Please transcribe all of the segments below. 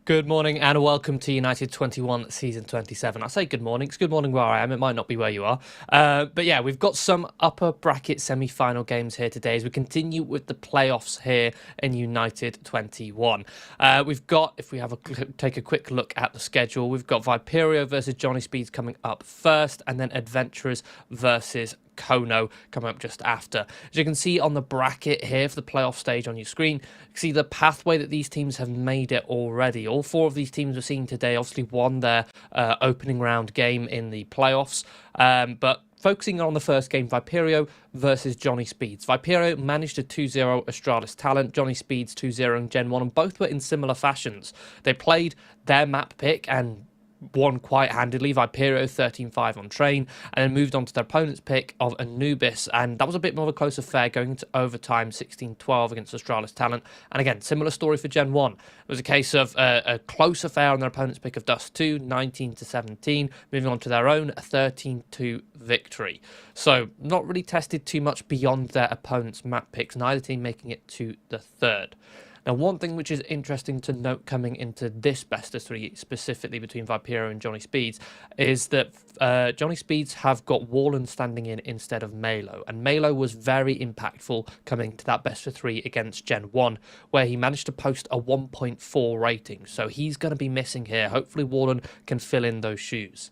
Good morning and welcome to United21 Season 27. I say good morning. It's good morning where I am. It might not be where you are. But yeah, we've got some upper bracket semi-final games here today as we continue with the playoffs here in United21. We've got, if we have take a quick look at the schedule, we've got Viperio versus Johnny Speeds coming up first, and then Adventurers versus Kono coming up just after. As you can see on the bracket here for the playoff stage on your screen, you can see the pathway that these teams have made it already. All four of these teams we're seeing today obviously won their opening round game in the playoffs, but focusing on the first game, Viperio versus Johnny Speeds. Viperio managed a 2-0 Astralis Talent, Johnny Speeds 2-0 in Gen 1, and both were in similar fashions. They played their map pick and won quite handily. Viperio 13-5 on Train, and then moved on to their opponent's pick of Anubis, and that was a bit more of a close affair going into overtime, 16-12 against Astralis Talent. And again, similar story for Gen 1. It was a case of a close affair on their opponent's pick of Dust 2, 19-17, moving on to their own 13-2 victory. So not really tested too much beyond their opponent's map picks, neither team making it to the third. Now, one thing which is interesting to note coming into this best of three, specifically between Viperio and Johnny Speeds, is that Johnny Speeds have got Warland standing in instead of Malo. And Malo was very impactful coming to that best of three against Gen 1, where he managed to post a 1.4 rating. So he's going to be missing here. Hopefully Warland can fill in those shoes.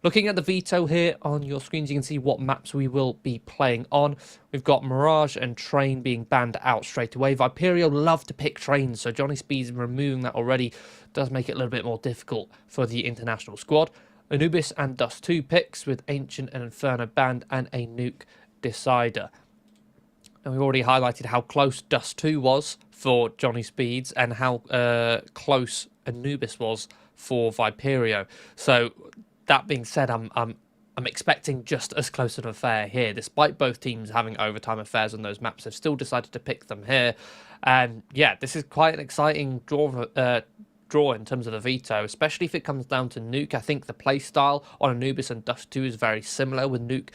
Looking at the veto here on your screens, you can see what maps we will be playing on. We've got Mirage and Train being banned out straight away. Viperio love to pick Trains, so Johnny Speeds removing that already does make it a little bit more difficult for the international squad. Anubis and Dust 2 picks with Ancient and Inferno banned and a Nuke decider. And we've already highlighted how close Dust 2 was for Johnny Speeds and how close Anubis was for Viperio. So that being said, I'm expecting just as close an affair here. Despite both teams having overtime affairs on those maps, they've still decided to pick them here. And yeah, this is quite an exciting draw in terms of the veto, especially if it comes down to Nuke. I think the playstyle on Anubis and Dust 2 is very similar, with Nuke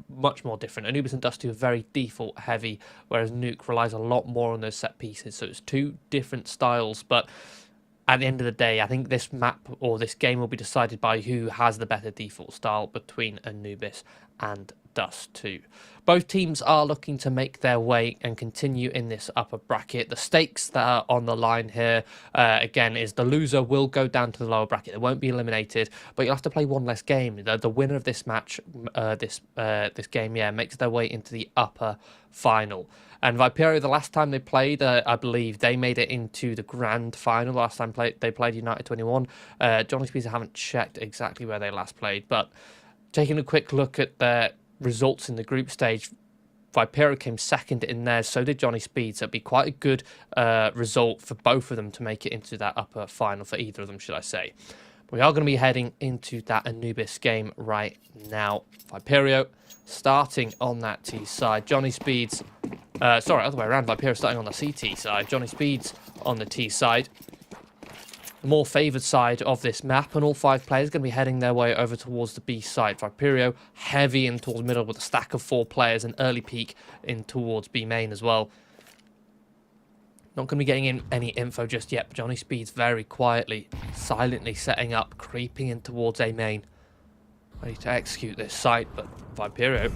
much more different. Anubis and Dust 2 are very default heavy, whereas Nuke relies a lot more on those set pieces. So it's two different styles, but at the end of the day, I think this map or this game will be decided by who has the better default style between Anubis and Dust 2. Both teams are looking to make their way and continue in this upper bracket. The stakes that are on the line here, again, is the loser will go down to the lower bracket. They won't be eliminated, but you'll have to play one less game. The winner of this match, this game, makes their way into the upper final. And Viperio, the last time they played, I believe, they made it into the grand final. The last time they played United21. Johnny Speeds, I haven't checked exactly where they last played, but taking a quick look at their results in the group stage, Viperio came second in theirs, so did Johnny Speeds. So it'd be quite a good result for both of them to make it into that upper final, for either of them, should I say. We are going to be heading into that Anubis game right now. Viperio starting on that T side. Johnny Speeds, sorry, other way around. Viperio starting on the CT side. Johnny Speeds on the T side. The more favoured side of this map, and all five players are going to be heading their way over towards the B side. Viperio heavy in towards middle with a stack of 4 players, and early peak in towards B main as well. Not going to be getting in any info just yet, but Johnny Speeds very quietly, silently setting up, creeping in towards A main. Ready to execute this site, but Viperio,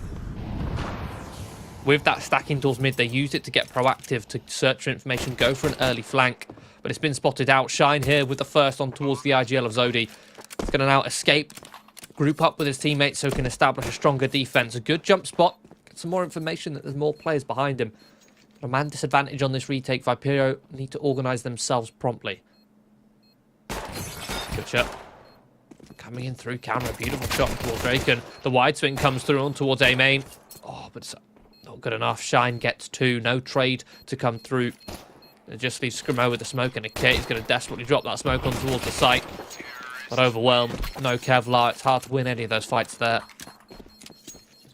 with that stacking towards mid, they used it to get proactive, to search for information, go for an early flank, but it's been spotted out. Shine here with the first on towards the IGL of Zodi. He's going to now escape, group up with his teammates so he can establish a stronger defense. A good jump spot, get some more information that there's more players behind him. A man disadvantage on this retake. Viperio need to organise themselves promptly. Good shot. Coming in through camera. Beautiful shot towards Draken. The wide swing comes through on towards A main. Oh, but it's not good enough. Shine gets 2. No trade to come through. It just leaves Scrimmo with the smoke and a kit. He's going to desperately drop that smoke on towards the site. But overwhelmed. No Kevlar. It's hard to win any of those fights there.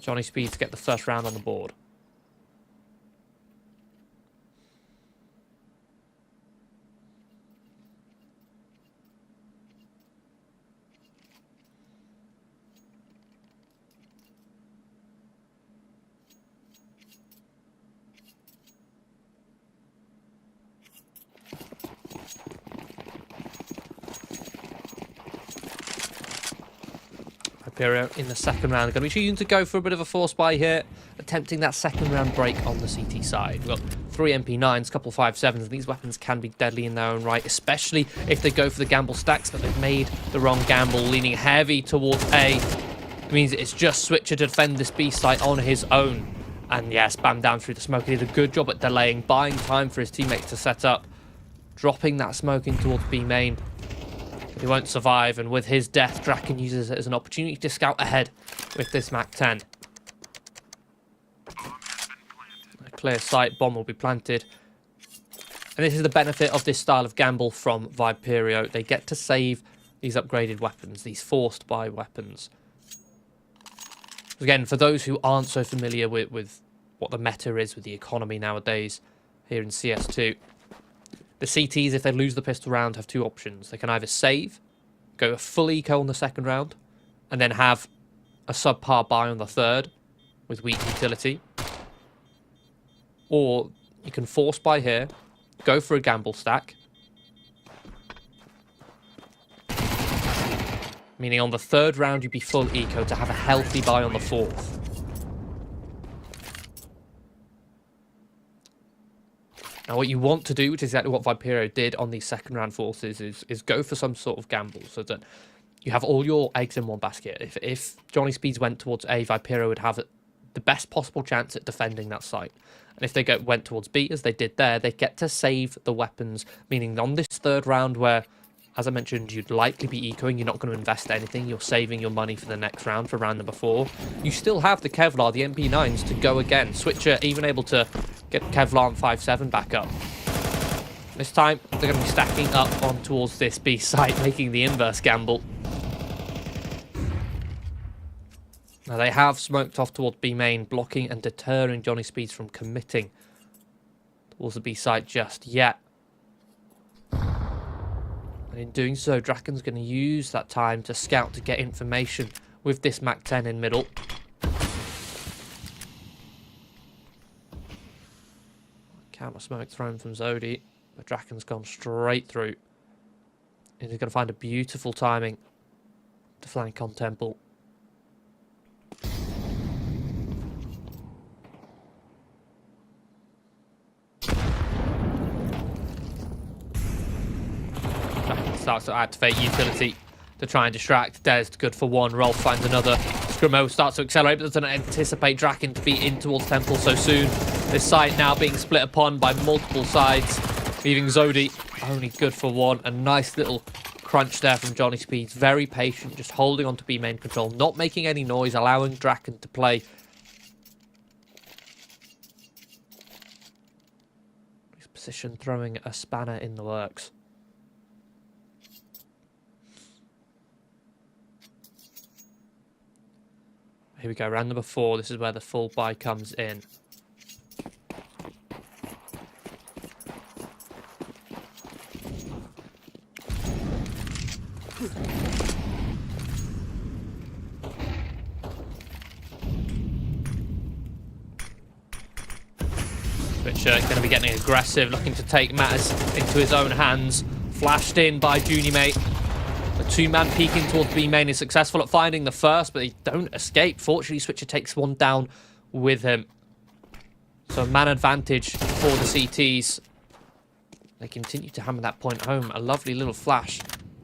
Johnny Speeds get the first round on the board. Viperio in the second round. Going to be choosing to go for a bit of a force buy here, attempting that second round break on the CT side. We've got 3 MP9s, couple 5.7s. These weapons can be deadly in their own right, especially if they go for the gamble stacks, but they've made the wrong gamble, leaning heavy towards A. It means it's just Switcher to defend this B site on his own. And yeah, spam down through the smoke. He did a good job at delaying, buying time for his teammates to set up, dropping that smoke in towards B main. He won't survive, and with his death, Draken uses it as an opportunity to scout ahead with this MAC-10. A clear sight bomb will be planted. And this is the benefit of this style of gamble from Viperio. They get to save these upgraded weapons, these forced buy weapons. Again, for those who aren't so familiar with what the meta is with the economy nowadays here in CS2, the CTs, if they lose the pistol round, have 2 options. They can either save, go a full eco on the second round, and then have a subpar buy on the third with weak utility. Or you can force buy here, go for a gamble stack, meaning on the third round you'd be full eco to have a healthy buy on the fourth. Now what you want to do, which is exactly what Viperio did on these second round forces, is go for some sort of gamble so that you have all your eggs in one basket. If Johnny Speeds went towards A, Viperio would have the best possible chance at defending that site. And if they went towards B, as they did there, they get to save the weapons, meaning on this third round where, as I mentioned, you'd likely be ecoing, you're not going to invest anything, you're saving your money for the next round, for round number 4. You still have the Kevlar, the MP9s to go again. Switcher even able to get Kevlar and 5.7 back up. This time, they're going to be stacking up on towards this B site, making the inverse gamble. Now they have smoked off towards B main, blocking and deterring Johnny Speeds from committing towards the B site just yet. And in doing so, Draken's going to use that time to scout to get information with this MAC-10 in middle. Counter smoke thrown from Zodi, but Draken's gone straight through. And he's going to find a beautiful timing to flank on Temple. Starts to activate utility to try and distract. Des good for 1. Rolf finds another. Scrimmo starts to accelerate, but doesn't anticipate Draken to be in towards Temple so soon. This site now being split upon by multiple sides, leaving Zodi only good for 1. A nice little crunch there from Johnny Speeds. Very patient, just holding on to B main control, not making any noise, allowing Draken to play. His position throwing a spanner in the works. Here we go, round number 4. This is where the full buy comes in. Switcher going to be getting aggressive, looking to take matters into his own hands. Flashed in by Junior Mate. The 2-man peeking towards B main is successful at finding the first, but they don't escape. Fortunately, Switcher takes 1 down with him. So man advantage for the CTs. They continue to hammer that point home. A lovely little flash.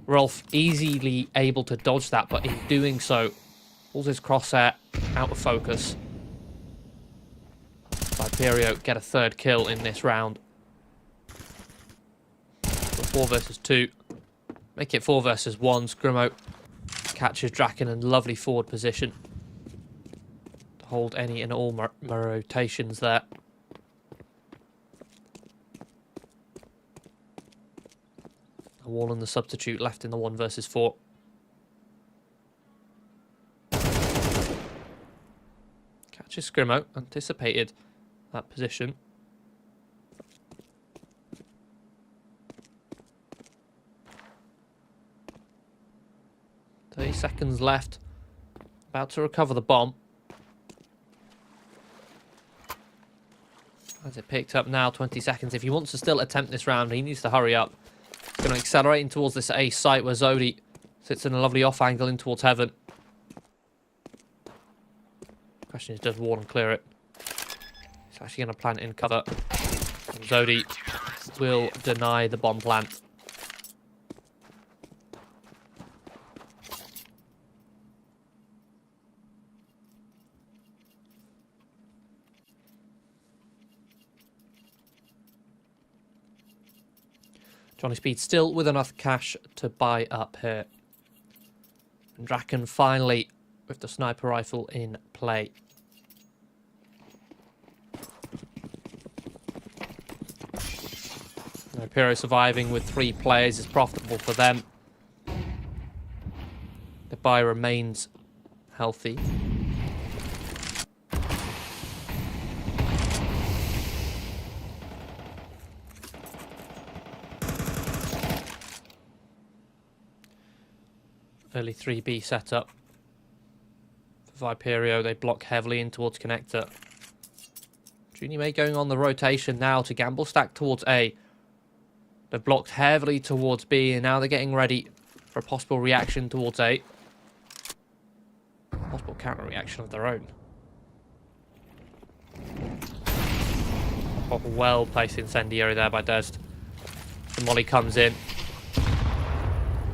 Rolf easily able to dodge that, but in doing so, pulls his crosshair out of focus. Viperio get a 3rd kill in this round. 4 versus 2. Make it 4 versus 1. Scrimmo catches Draken in lovely forward position to hold any and all rotations there. A wall and the substitute left in the 1 versus 4. Catches Scrimmo, anticipated that position. 30 seconds left. About to recover the bomb. As it picked up now, 20 seconds. If he wants to still attempt this round, he needs to hurry up. He's going to accelerate in towards this A site where Zodi sits in a lovely off angle in towards heaven. Question is, does Warden clear it? He's actually going to plant in cover. And Zodi will deny the bomb plant. Johnny Speed still with enough cash to buy up here. And Draken finally with the sniper rifle in play. Pyro surviving with 3 players is profitable for them. The buy remains healthy. Early 3B setup for Viperio. They block heavily in towards connector. Junior May going on the rotation now to gamble stack towards A. They've blocked heavily towards B, and now they're getting ready for a possible reaction towards A. Possible counter reaction of their own. Oh, well placed incendiary there by Dest. The molly comes in.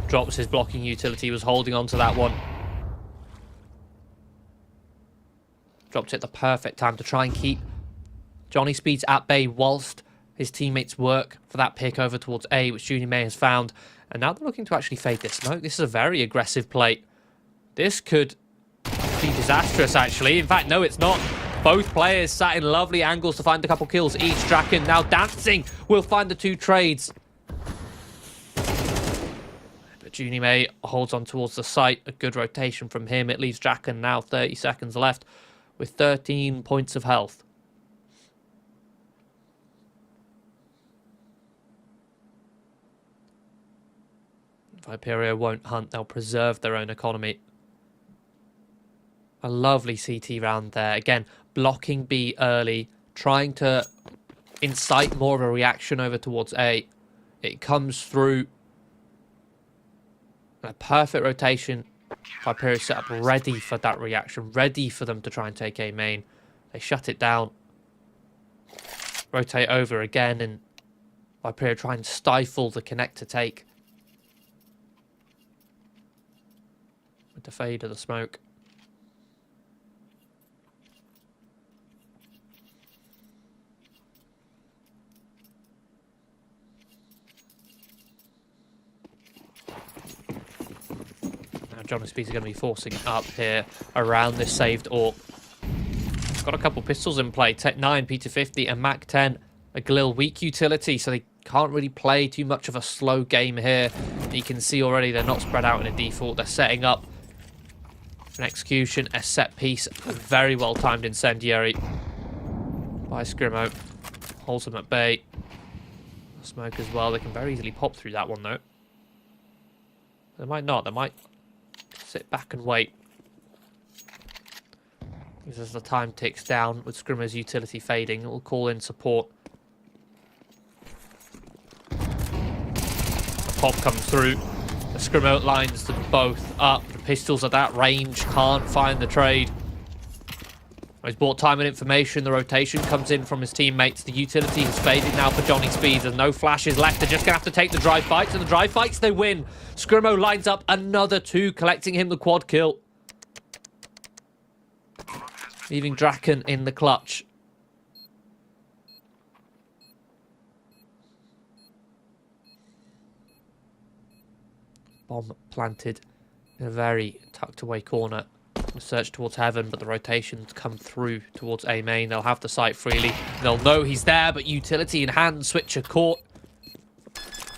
Drops his blocking utility, was holding on to that one. Dropped it at the perfect time to try and keep Johnny Speeds at bay whilst his teammates work for that pick over towards A, which Junior May has found. And now they're looking to actually fade this smoke. This is a very aggressive play. This could be disastrous, actually. In fact, no, it's not. Both players sat in lovely angles to find a couple kills each. Draken now dancing will find the 2 trades. But Junior May holds on towards the site. A good rotation from him. It leaves Draken now 30 seconds left with 13 points of health. Viperio won't hunt, they'll preserve their own economy. A lovely CT round there. Again, blocking B early, trying to incite more of a reaction over towards A. It comes through. A perfect rotation. Viperio set up ready for that reaction, ready for them to try and take A main. They shut it down. Rotate over again, and Viperio try and stifle the connector take. With the fade of the smoke. Now Johnny Speeds is going to be forcing up here around this saved AWP. Got a couple pistols in play. Tech 9, P250 and Mac 10. A Glil weak utility, so they can't really play too much of a slow game here. You can see already they're not spread out in a default. They're setting up an execution, a set piece, a very well timed incendiary by Scrimo. Holds them at bay. Smoke as well. They can very easily pop through that one though. They might not. They might sit back and wait. Because as the time ticks down with Scrimo's utility fading, it will call in support. A pop comes through. The Scrimo lines them both up. The pistols at that range can't find the trade. He's bought time and information. The rotation comes in from his teammates. The utility has faded now for Johnny Speeds. There's no flashes left. They're just going to have to take the dry fights, and the dry fights they win. Scrimo lines up another 2, collecting him the quad kill. Leaving Draken in the clutch. Bomb planted in a very tucked away corner. The search towards heaven, but the rotations come through towards A main. They'll have the site freely. They'll know he's there, but utility in hand. Switcher caught.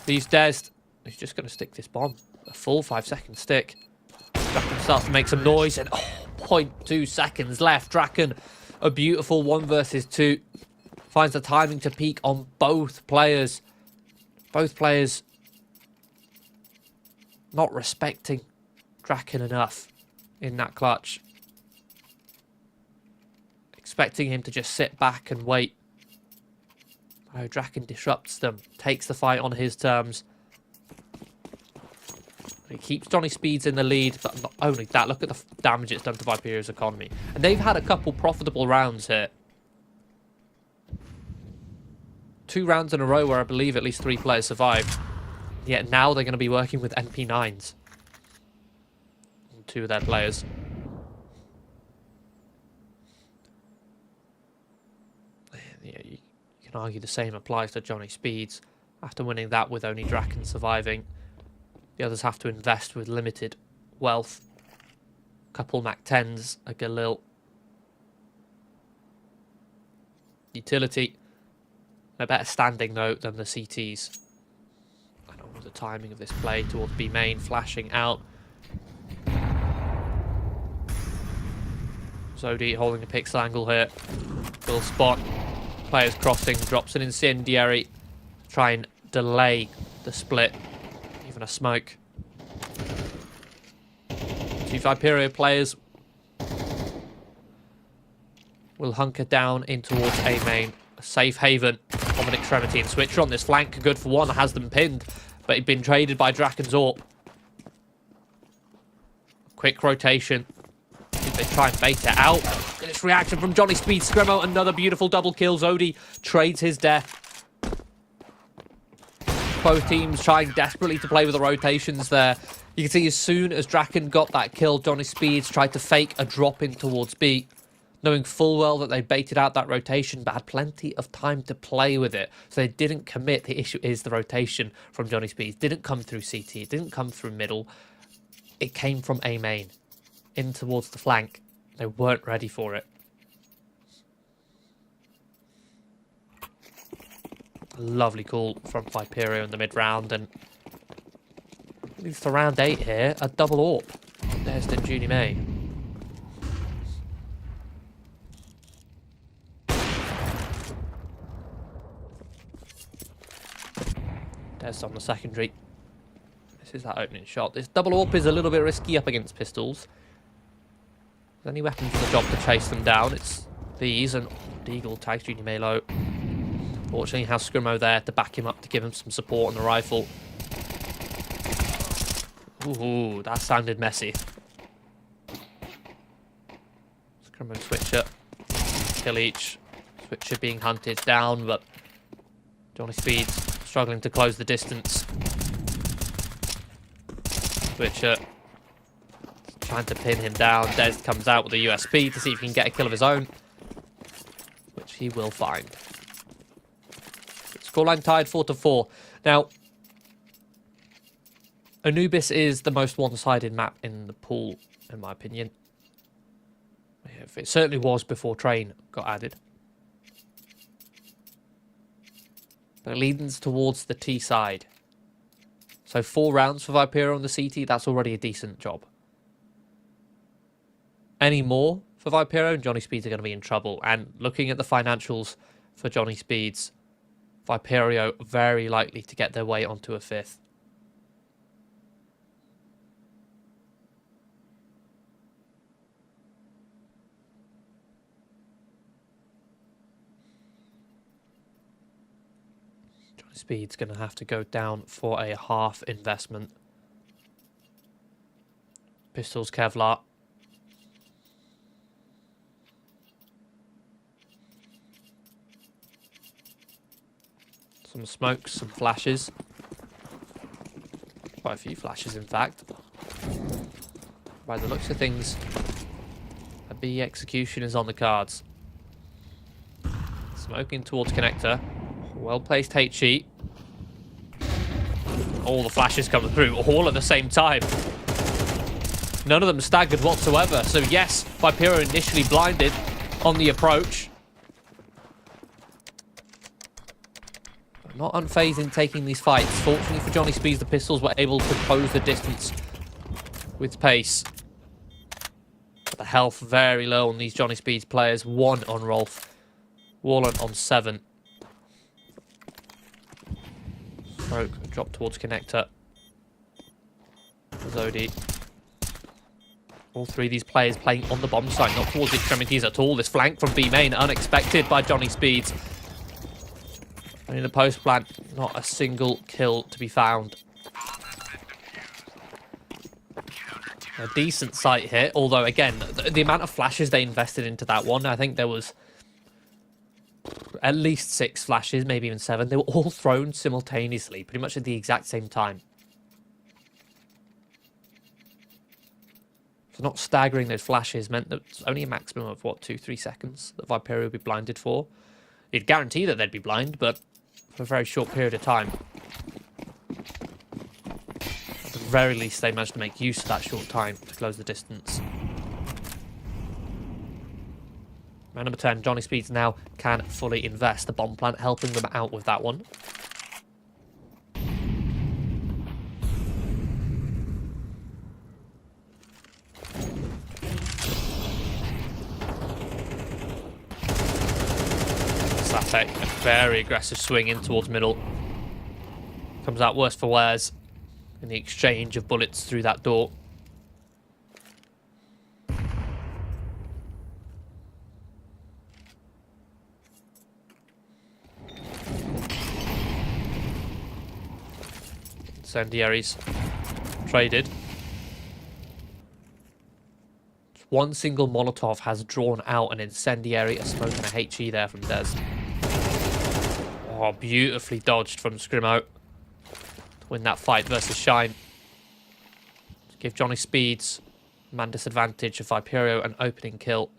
Leaves Dest. He's just going to stick this bomb. A full 5-second stick. Draken starts to make some noise, and 0.2 seconds left. Draken, a beautiful 1 versus 2. Finds the timing to peak on both players. Both players not respecting Draken enough in that clutch. Expecting him to just sit back and wait. Oh, Draken disrupts them. Takes the fight on his terms. It keeps Johnny Speeds in the lead, but not only that, look at the damage it's done to Viperia's economy. And they've had a couple profitable rounds here. 2 rounds in a row where I believe at least 3 players survived. Yet now they're going to be working with NP9s. 2 of their players. Yeah, you can argue the same applies to Johnny Speeds. After winning that with only Draken surviving, the others have to invest with limited wealth. Couple Mac 10s, a Galil. Utility. A better standing though than the CTs. I don't know the timing of this play towards B main, flashing out. Zodi holding a pixel angle here. Will spot. Players crossing, drops an incendiary. Try and delay the split. Even a smoke. 2 Viperia players will hunker down in towards A main. A safe haven from an extremity and switcher on this flank. Good for one, has them pinned, but he'd been traded by Draken's AWP. Quick rotation. They try and bait it out. This reaction from Johnny Speed. Scremo, another beautiful double kill. Zodi trades his death. Both teams trying desperately to play with the rotations there. You can see as soon as Draken got that kill, Johnny Speeds tried to fake a drop in towards B, knowing full well that they baited out that rotation, but had plenty of time to play with it. So they didn't commit. The issue is the rotation from Johnny Speeds didn't come through CT. It didn't come through middle. It came from A main. In towards the flank. They weren't ready for it. Lovely call from Viperia in the mid-round, and at least for round 8 here, a double AWP. There's the Junie May. There's on the secondary. This is that opening shot. This double AWP is a little bit risky up against pistols. There's any weapon for the job to chase them down. It's these, and Deagle tags Junie May low. Fortunately, he has Scrimmo there to back him up, to give him some support on the rifle. Ooh, that sounded messy. Scrimmo switcher. Kill each. Switcher being hunted down, but Johnny Speeds struggling to close the distance. Switcher trying to pin him down. Des comes out with a USP to see if he can get a kill of his own, which he will find. Scoreline tied 4-4. Now, Anubis is the most one-sided map in the pool, in my opinion. It certainly was before Train got added. But it leans towards the T side. So 4 rounds for Viperia on the CT, that's already a decent job. Any more for Viperia, and Johnny Speeds are going to be in trouble. And looking at the financials for Johnny Speeds, Viperia very likely to get their way onto a 5th. Johnny Speeds going to have to go down for a half investment. Pistols, Kevlar. Some smokes, some flashes. Quite a few flashes, in fact. By the looks of things, a B execution is on the cards. Smoking towards connector. Well-placed HE. All the flashes coming through, all at the same time. None of them staggered whatsoever. So yes, Viperia initially blinded on the approach. Not unfazed in taking these fights. Fortunately for Johnny Speeds, the pistols were able to close the distance with pace. But the health very low on these Johnny Speeds players. 1 on Rolf. Warland on 7. Smoke, drop towards connector. Zodi. All 3 of these players playing on the bomb site, not towards the extremities at all. This flank from B main, unexpected by Johnny Speeds. And in the post plant, not a single kill to be found. A decent sight hit, although again, the amount of flashes they invested into that one, I think there was at least 6 flashes, maybe even 7. They were all thrown simultaneously, pretty much at the exact same time. So not staggering those flashes meant that it's only a maximum of, what, 2-3 seconds that Viperio would be blinded for. You'd guarantee that they'd be blind, but for a very short period of time. At the very least, they managed to make use of that short time to close the distance. Man number 10, Johnny Speeds now can fully invest. The bomb plant helping them out with that one. Satek, a very aggressive swing in towards middle. Comes out worse for wears in the exchange of bullets through that door. Incendiaries traded. One single Molotov has drawn out an incendiary, a smoke and a HE there from Dez. Oh, beautifully dodged from Scrimo to win that fight versus Shine. To give Johnny Speeds man disadvantage of Viperio an opening kill.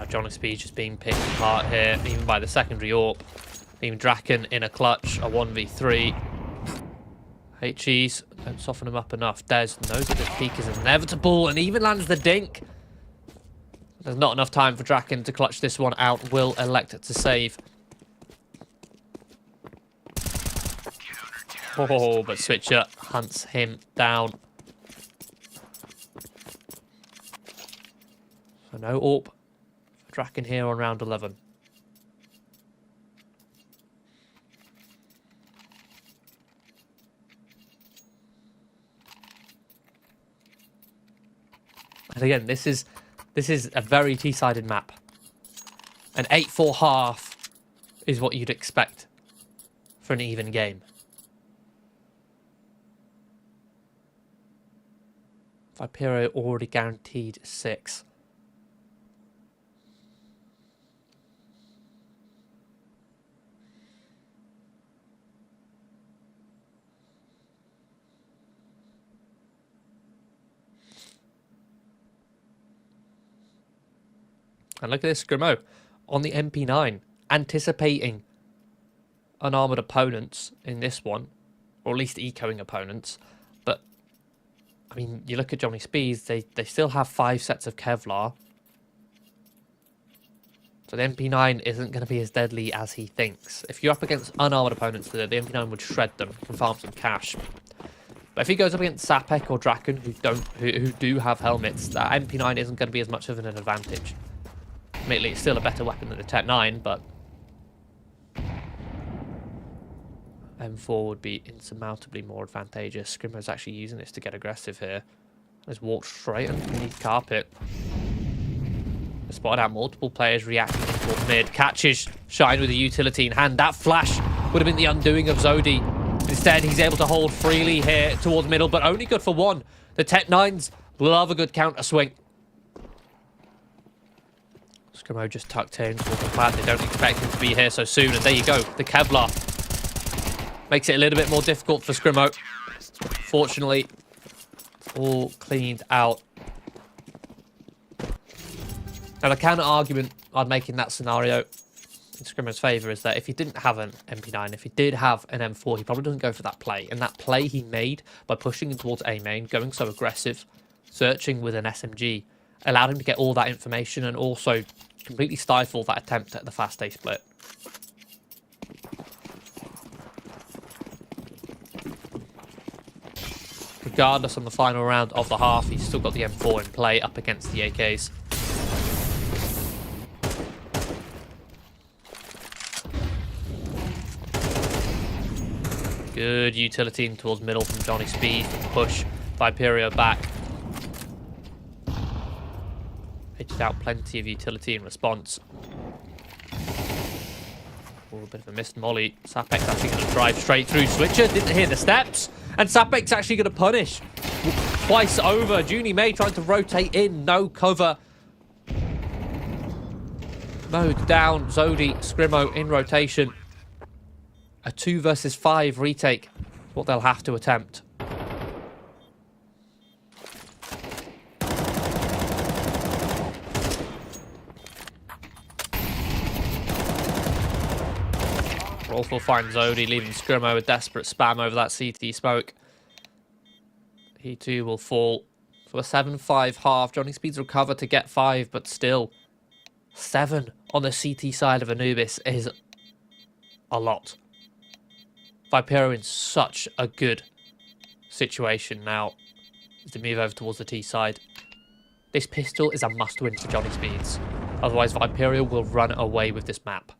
Johnny Speed just being picked apart here, even by the secondary AWP. Even Draken in a clutch, a 1v3. HEs don't soften him up enough. Dez knows that this peak is inevitable and even lands the dink. There's not enough time for Draken to clutch this one out. Will elect to save. Oh, but Switcher hunts him down. So no AWP. Draken here on round 11. And again, this is a very T-sided map. An 8-4 half is what you'd expect for an even game. Viperio already guaranteed 6. And look at this, Scrimo on the MP9, anticipating unarmored opponents in this one, or at least ecoing opponents. But, I mean, you look at Johnny Speeds, they still have 5 sets of Kevlar. So the MP9 isn't going to be as deadly as he thinks. If you're up against unarmored opponents, the MP9 would shred them and farm some cash. But if he goes up against Sapek or Draken, who do have helmets, that MP9 isn't going to be as much of an advantage. Admittedly, it's still a better weapon than the Tech 9, but M4 would be insurmountably more advantageous. Scrimo's actually using this to get aggressive here. Just walked straight underneath carpet. Spotted out multiple players reacting towards mid. Catches Shine with a utility in hand. That flash would have been the undoing of Zodi. Instead, he's able to hold freely here towards middle, but only good for 1. The Tech 9s love a good counter swing. Scrimo just tucked in towards the plant. They don't expect him to be here so soon. And there you go. The Kevlar makes it a little bit more difficult for Scrimo. Fortunately, it's all cleaned out. Now, the counter argument I'd make in that scenario in Scrimo's favour is that if he didn't have an MP9, if he did have an M4, he probably doesn't go for that play. And that play he made by pushing towards A main, going so aggressive, searching with an SMG, allowed him to get all that information and also completely stifle that attempt at the fast A split. Regardless, on the final round of the half, he's still got the M4 in play up against the AKs. Good utility in towards middle from Johnny Speed. Push Viperio back. Pitched out plenty of utility in response. Oh, a bit of a missed molly. Sapek's actually going to drive straight through. Switcher didn't hear the steps. And Sapek's actually going to punish. Twice over. Junie May trying to rotate in. No cover. Mode down. Zodi, Scrimo in rotation. A 2 versus 5 retake. What they'll have to attempt. Rolf will find Zodi, leaving Scrimo with desperate spam over that CT smoke. He too will fall. So a 7-5 half. Johnny Speed's recover to get 5, but still 7 on the CT side of Anubis is a lot. Viperio in such a good situation now as they move over towards the T side. This pistol is a must-win for Johnny Speeds. Otherwise, Viperio will run away with this map.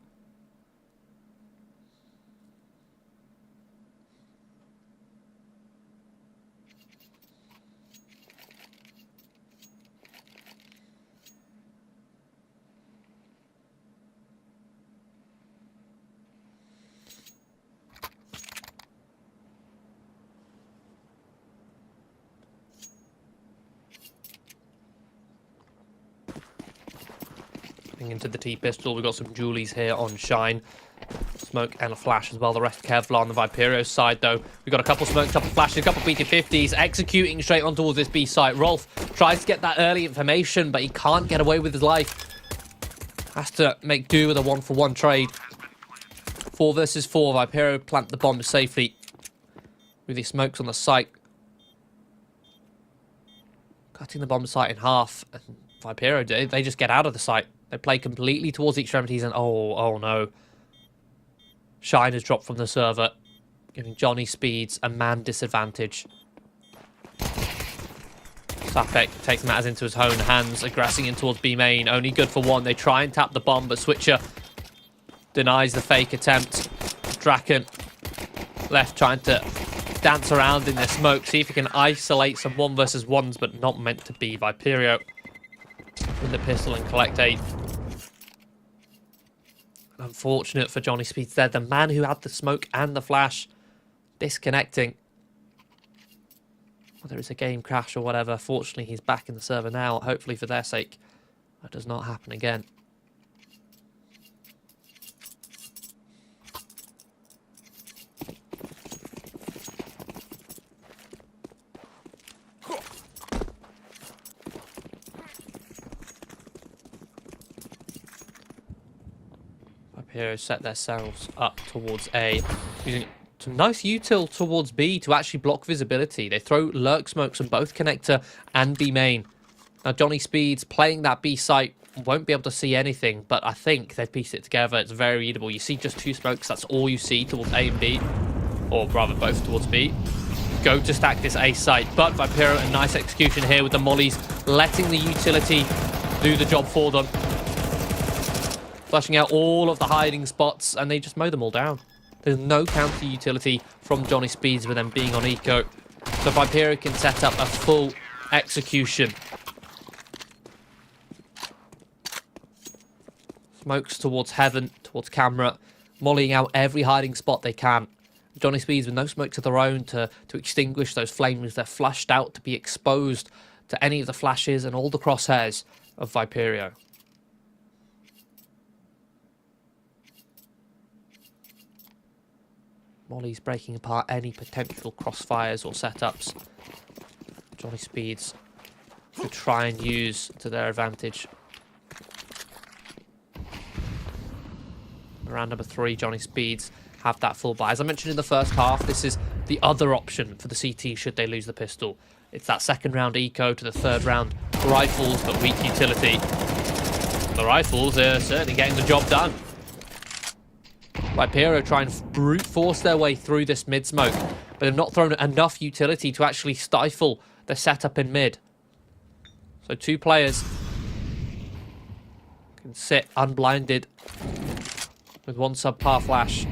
Into the T-pistol, we've got some Julies here on Shine. Smoke and a flash as well. The rest Kevlar on the Viperio side, though. We've got a couple smokes, a couple flashes, a couple PT-50s, executing straight on towards this B site. Rolf tries to get that early information, but he can't get away with his life. Has to make do with a 1-for-1 trade. 4 versus 4. Viperio plant the bomb safely with his smokes on the site. Cutting the bomb site in half. And Viperio, they just get out of the site. They play completely towards the extremities and oh no. Shine has dropped from the server, giving Johnny Speeds a man disadvantage. Sapek takes matters into his own hands, aggressing in towards B main. Only good for 1. They try and tap the bomb, but Switcher denies the fake attempt. Draken left trying to dance around in their smoke, see if he can isolate some 1 versus 1s, but not meant to be. Viperio with the pistol and collect 8. Unfortunate for Johnny Speeds there. The man who had the smoke and the flash disconnecting. Whether it's a game crash or whatever, fortunately he's back in the server now. Hopefully for their sake, that does not happen again. Here set themselves up towards A, using some nice util towards B to actually block visibility. They throw lurk smokes on both connector and B main. Now Johnny Speeds playing that B site won't be able to see anything, but I think they've pieced it together. It's very readable. You see just 2 smokes, that's all you see towards A and B, or rather both towards B. Go to stack this A site, but Viperio a nice execution here with the mollies, letting the utility do the job for them. Flashing out all of the hiding spots, and they just mow them all down. There's no counter utility from Johnny Speeds with them being on eco. So Viperio can set up a full execution. Smokes towards heaven, towards camera, mollying out every hiding spot they can. Johnny Speeds with no smokes of their own to extinguish those flames. They're flushed out to be exposed to any of the flashes and all the crosshairs of Viperio. Molly's breaking apart any potential crossfires or setups. Johnny Speeds to try and use to their advantage. Around number 3, Johnny Speeds have that full buy. As I mentioned in the first half, this is the other option for the CT should they lose the pistol. It's that second round eco to the third round rifles, but weak utility. The rifles are certainly getting the job done. Viperio try and brute force their way through this mid smoke, but they've not thrown enough utility to actually stifle the setup in mid. So 2 players can sit unblinded with 1 subpar flash.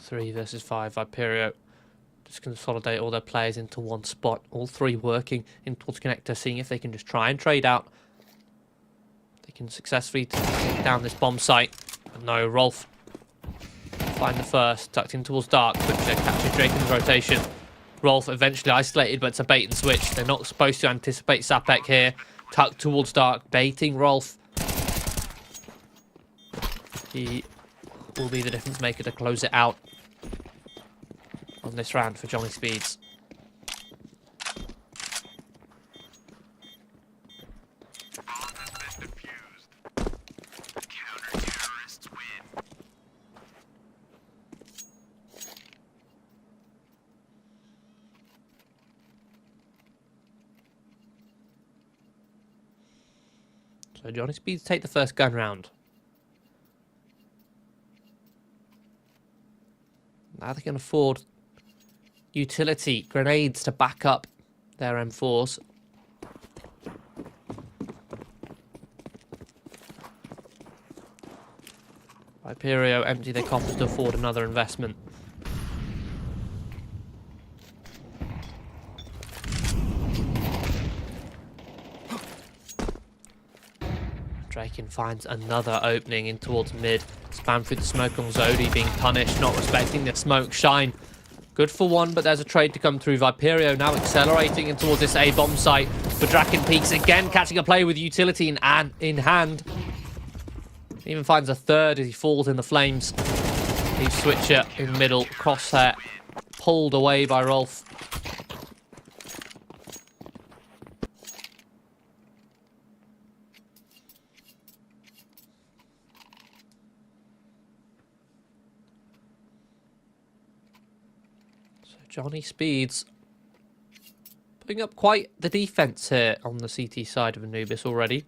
3 versus 5. Viperio just consolidate all their players into one spot. All 3 working in towards connector, seeing if they can just try and trade out. They can successfully take down this bomb site. But no, Rolf find the first, tucked in towards Dark, but catches Draken's rotation. Rolf eventually isolated, but it's a bait and switch. They're not supposed to anticipate Sapek here. Tucked towards Dark, baiting Rolf. He will be the difference maker to close it out on this round for Johnny Speeds. So Johnny Speeds take the first gun round. Now they can afford utility grenades to back up their M4s. Viperio empty their coffers to afford another investment. Draken finds another opening in towards mid. Spam through the smoke on Zodi, being punished, not respecting the smoke shine. Good for one, but there's a trade to come through. Viperio now accelerating in towards this A bomb site. But Draken peeks again, catching a play with utility in hand. He even finds a third as he falls in the flames. Leaves Switcher in the middle, crosshair pulled away by Rolf. Johnny Speeds putting up quite the defense here on the CT side of Anubis already.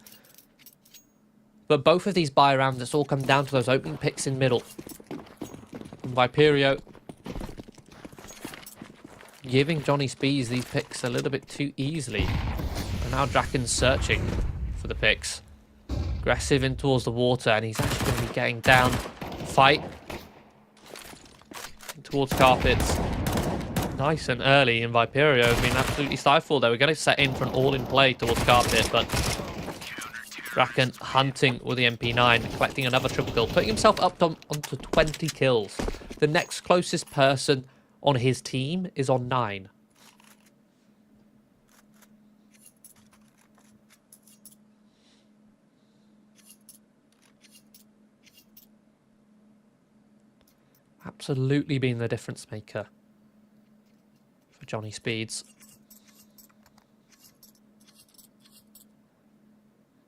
But both of these buy rounds, it's all come down to those opening picks in middle. And Viperio giving Johnny Speeds these picks a little bit too easily. And now Draken's searching for the picks. Aggressive in towards the water, and he's actually going to be getting down. Fight in towards carpets. Nice and early in Viperio have been absolutely stifled. They were going to set in for an all-in play towards carpet, but Draken hunting with the MP9, collecting another triple kill, putting himself up onto 20 kills. The next closest person on his team is on 9. Absolutely been the difference maker for Johnny Speeds.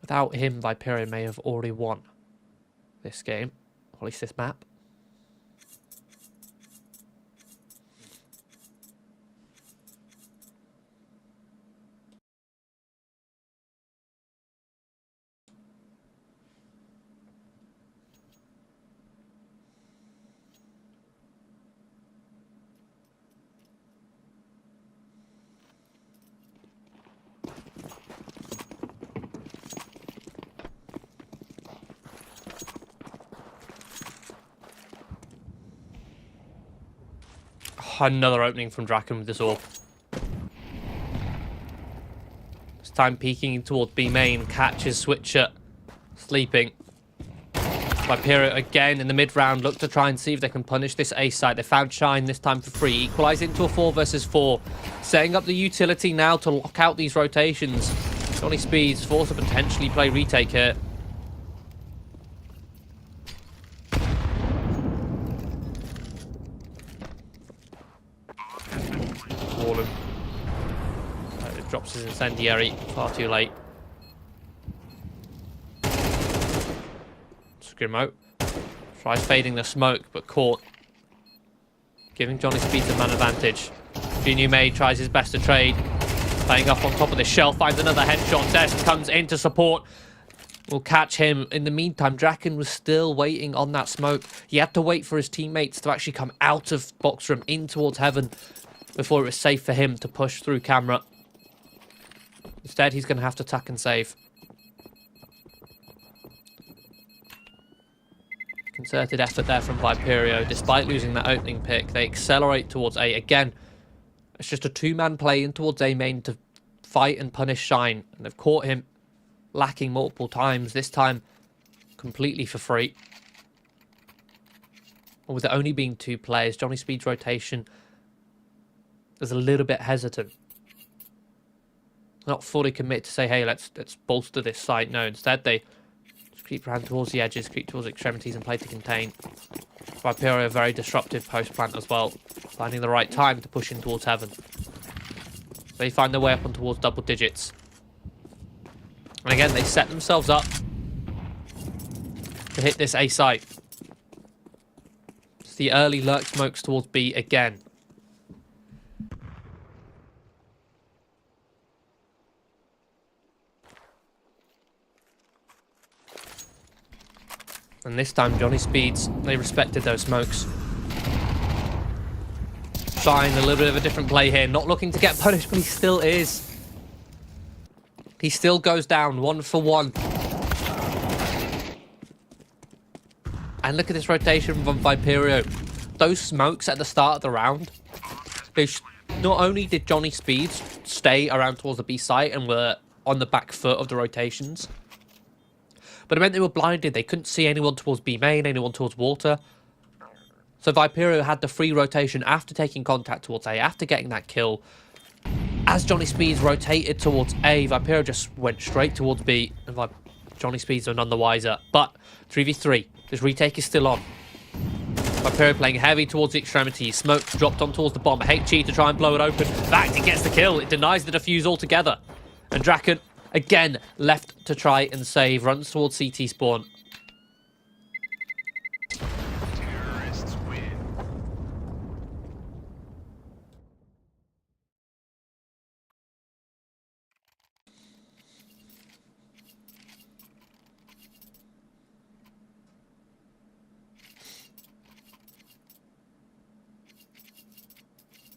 Without him, Viperio may have already won this game, or at least this map. Another opening from Draken with this orb. This time peeking towards B main, catches Switcher sleeping. Viperio again in the mid round, look to try and see if they can punish this A site. They found Shine this time for free, equalize into a 4 versus 4. Setting up the utility now to lock out these rotations. Johnny Speeds forced to potentially play retake here. Drops his incendiary far too late. Scrimmo tries fading the smoke, but caught. Giving Johnny Speeds a man advantage. Junior May tries his best to trade. Playing up on top of the shelf, finds another headshot. Test comes in to support. Will catch him. In the meantime, Draken was still waiting on that smoke. He had to wait for his teammates to actually come out of box room in towards heaven before it was safe for him to push through camera. Instead, he's going to have to tuck and save. Concerted effort there from Viperio. Despite losing that opening pick, they accelerate towards A. Again, it's just a two-man play in towards A main to fight and punish Shine. And they've caught him lacking multiple times. This time, completely for free. And with it only being two players, Johnny Speed's rotation is a little bit hesitant. Not fully commit to say, hey, let's bolster this site. No, instead they just creep around towards the edges, creep towards extremities and play to contain. Viperio, a very disruptive post-plant as well, finding the right time to push in towards heaven. They find their way up on towards double digits. And again, they set themselves up to hit this A site. It's the early lurk smokes towards B again. And this time, Johnny Speeds, they respected those smokes. Shine, a little bit of a different play here. Not looking to get punished, but he still is. He still goes down, 1 for 1. And look at this rotation from Viperio. Those smokes at the start of the round, not only did Johnny Speeds stay around towards the B site and were on the back foot of the rotations, but it meant they were blinded. They couldn't see anyone towards B main, anyone towards water. So Viperio had the free rotation after taking contact towards A, after getting that kill. As Johnny Speeds rotated towards A, Viperio just went straight towards B, and Johnny Speeds are none the wiser. But 3v3, this retake is still on. Viperio playing heavy towards the extremities. Smoke dropped on towards the bomb. HE to try and blow it open. In fact, it gets the kill. It denies the defuse altogether. And Draken, again, left to try and save. Runs towards CT spawn. Terrorists win.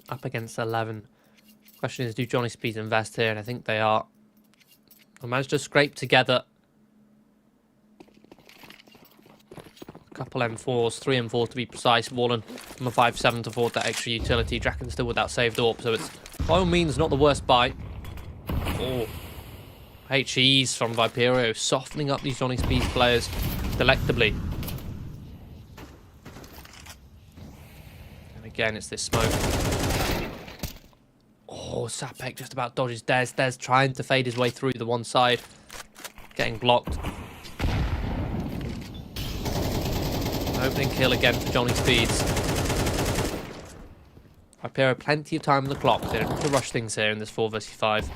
Up against 11. Question is, do Johnny Speeds invest here? And I think they are. They managed to scrape together a couple M4s, 3 M4s to be precise. Wallen from a 5-7 to afford that extra utility. Draken still without saved AWP, so it's by all means not the worst buy. Oh, HEs from Viperio softening up these Johnny Speeds players delectably. And again, it's this smoke. Oh, Sapek just about dodges Dez. Dez trying to fade his way through the one side. Getting blocked. Opening kill again for Johnny Speeds. Viperio plenty of time on the clock. They don't have to rush things here in this 4 vs 5.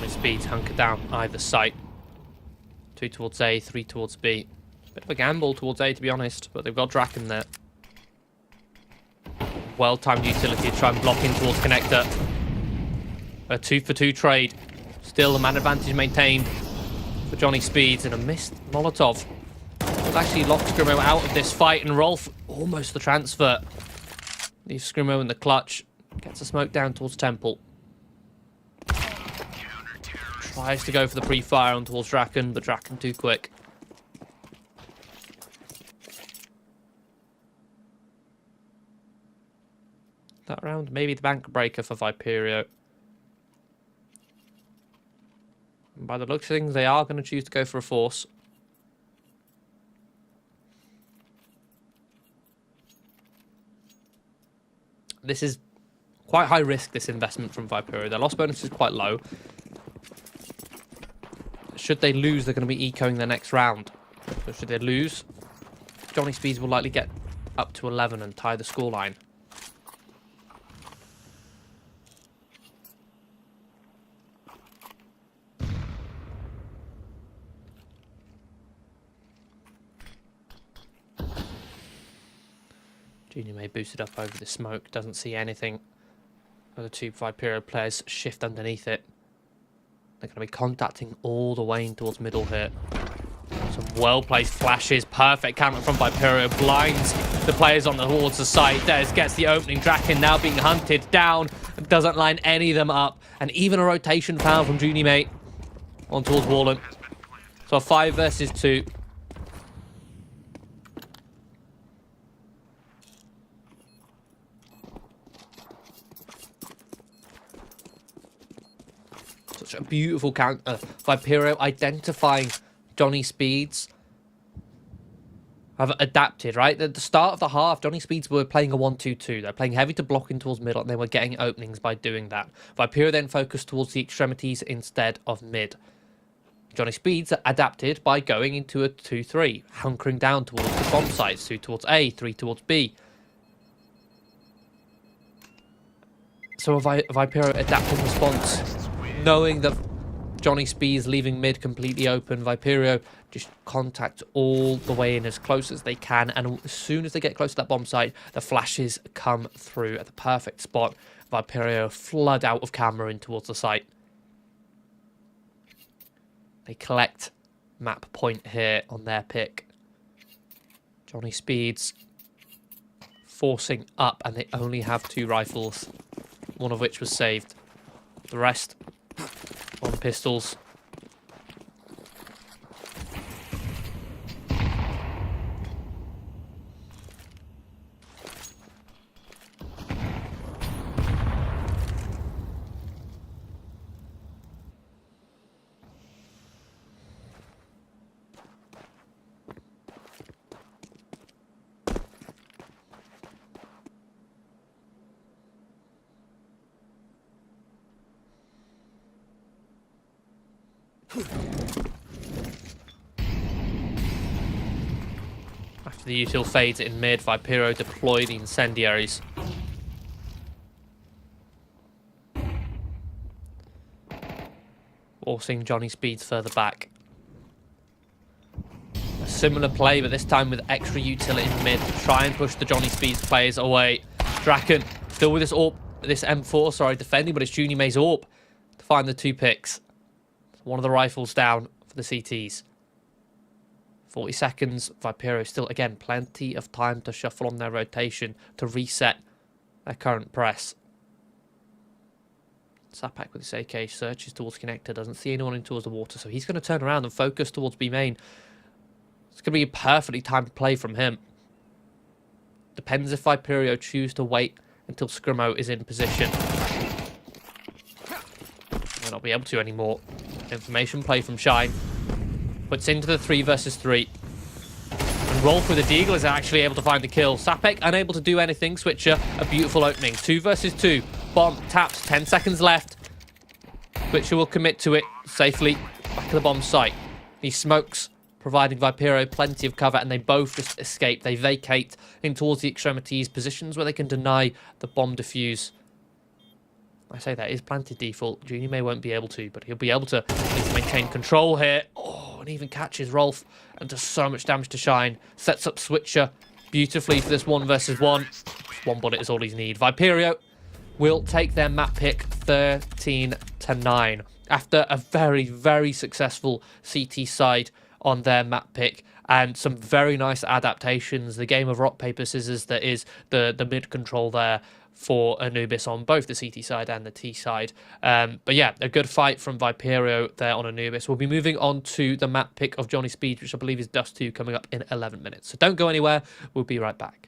Speeds hunker down either site. 2 towards A, 3 towards B. Bit of a gamble towards A, to be honest, but they've got Draken there. Well-timed utility to try and block in towards connector. A 2 for 2 trade. Still the man advantage maintained for Johnny Speeds, and a missed Molotov. It's actually locked Scrimmo out of this fight, and Rolf almost the transfer. Leaves Scrimmo in the clutch. Gets a smoke down towards Temple. Tries to go for the pre-fire on towards Draken, but Draken too quick. That round, maybe the bank breaker for Viperio. And by the looks of things, they are going to choose to go for a force. This is quite high risk, this investment from Viperio. Their loss bonus is quite low. Should they lose, they're going to be ecoing their next round. So should they lose, Johnny Speeds will likely get up to 11 and tie the scoreline. Junior May boosted up over the smoke, doesn't see anything. The two Viperio players shift underneath it. They're going to be contacting all the way in towards middle here. Some well-placed flashes, perfect counter from Viperio, blinds the players on towards the site. Des gets the opening, Draken now being hunted down, doesn't line any of them up, and even a rotation foul from Junior May on towards Wallen. So a 5 versus 2. Such a beautiful counter. Viperio identifying Johnny Speeds. Have adapted, right? At the start of the half, Johnny Speeds were playing a 1-2-2. They're playing heavy to blocking towards middle, and they were getting openings by doing that. Viperio then focused towards the extremities instead of mid. Johnny Speeds adapted by going into a 2-3, hunkering down towards the bomb sites, 2 towards A, 3 towards B. So a Viperio adapting response, knowing that Johnny Speeds leaving mid completely open. Viperio just contact all the way in as close as they can, and as soon as they get close to that bomb site, the flashes come through at the perfect spot. Viperio flood out of camera in towards the site. They collect map point here on their pick. Johnny Speeds forcing up, and they only have 2 rifles, one of which was saved. The rest on pistols. After the util fades in mid, Viperio deploy the incendiaries. Forcing Johnny Speeds further back. A similar play, but this time with extra util in mid to try and push the Johnny Speeds players away. Draken still with this AWP, this M4, sorry, defending, but it's Junior May's AWP to find the 2 picks. One of the rifles down for the CTs. 40 seconds. Viperio still, again, plenty of time to shuffle on their rotation to reset their current press. Sapak with his AK searches towards connector. Doesn't see anyone in towards the water, so he's going to turn around and focus towards B main. It's going to be a perfectly timed play from him. Depends if Viperio choose to wait until Scrimmo is in position. Might not be able to anymore. Information play from Shine. Puts into the 3 versus 3. And Rolf with the Deagle is actually able to find the kill. Sapek unable to do anything. Switcher, a beautiful opening. 2 versus 2. Bomb tapped. 10 seconds left. Switcher will commit to it safely. Back to the bomb site. He smokes, providing Viperio plenty of cover, and they both just escape. They vacate in towards the extremities, positions where they can deny the bomb defuse. I say that is planted default. Junior May won't be able to, but he'll be able to maintain control here. Oh, and even catches Rolf and does so much damage to Shine. Sets up Switcher beautifully for this 1 versus 1. Just 1 bullet is all he's need. Viperio will take their map pick 13-9 after a very, very successful CT side on their map pick and some very nice adaptations. The game of rock, paper, scissors that is the mid control there for Anubis on both the CT side and the T side. But yeah, a good fight from Viperio there on Anubis. We'll be moving on to the map pick of Johnny Speed, which I believe is Dust 2, coming up in 11 minutes. So don't go anywhere. We'll be right back.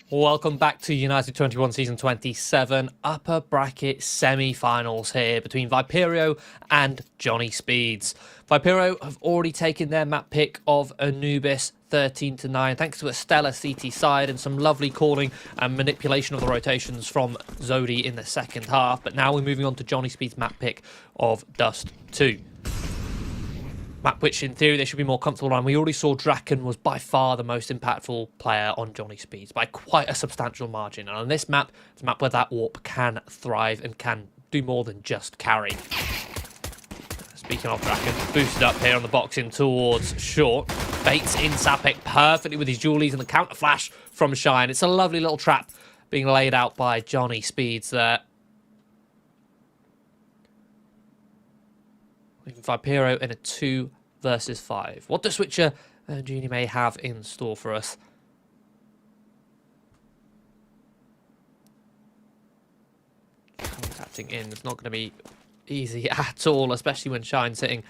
Welcome back to United21 Season 27 upper bracket semi-finals here between Viperio and Johnny Speeds. Viperio have already taken their map pick of Anubis 13-9 thanks to a stellar CT side and some lovely calling and manipulation of the rotations from Zodi in the second half. But now we're moving on to Johnny Speeds' map pick of Dust 2. Map which in theory they should be more comfortable on. We already saw Draken was by far the most impactful player on Johnny Speeds by quite a substantial margin. And on this map, it's a map where that AWP can thrive and can do more than just carry. Speaking of Draken, boosted up here on the boxing towards short. Baits in Sapek perfectly with his Julies and the counter flash from Shine. It's a lovely little trap being laid out by Johnny Speeds there. Viperio in a 2 versus 5. What does Switcher and Juni may have in store for us? Contacting in, it's not going to be easy at all, especially when Shine's hitting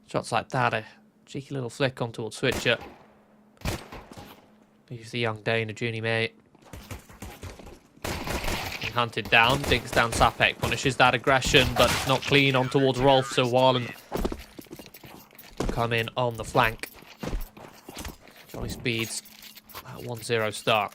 shots like that. A cheeky little flick on towards Switcher. Leaves the young Dane, a Juni May. Hunted down, digs down Sapek, punishes that aggression, but it's not clean on towards Rolf, so Warland come in on the flank. Johnny Speeds at 1-0 start.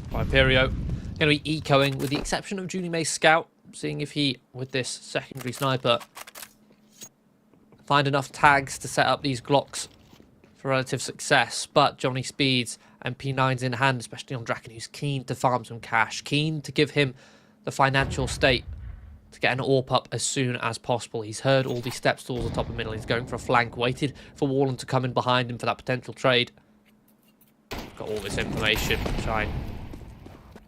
Viperio going to be ecoing with the exception of Juni May's scout, seeing if he, with this secondary sniper, find enough tags to set up these Glocks for relative success. But Johnny Speeds and P9's in hand, especially on Draken, who's keen to farm some cash, keen to give him the financial state to get an AWP up as soon as possible. He's heard all these steps towards the top of middle. He's going for a flank, waited for Warland to come in behind him for that potential trade. Got all this information. Shine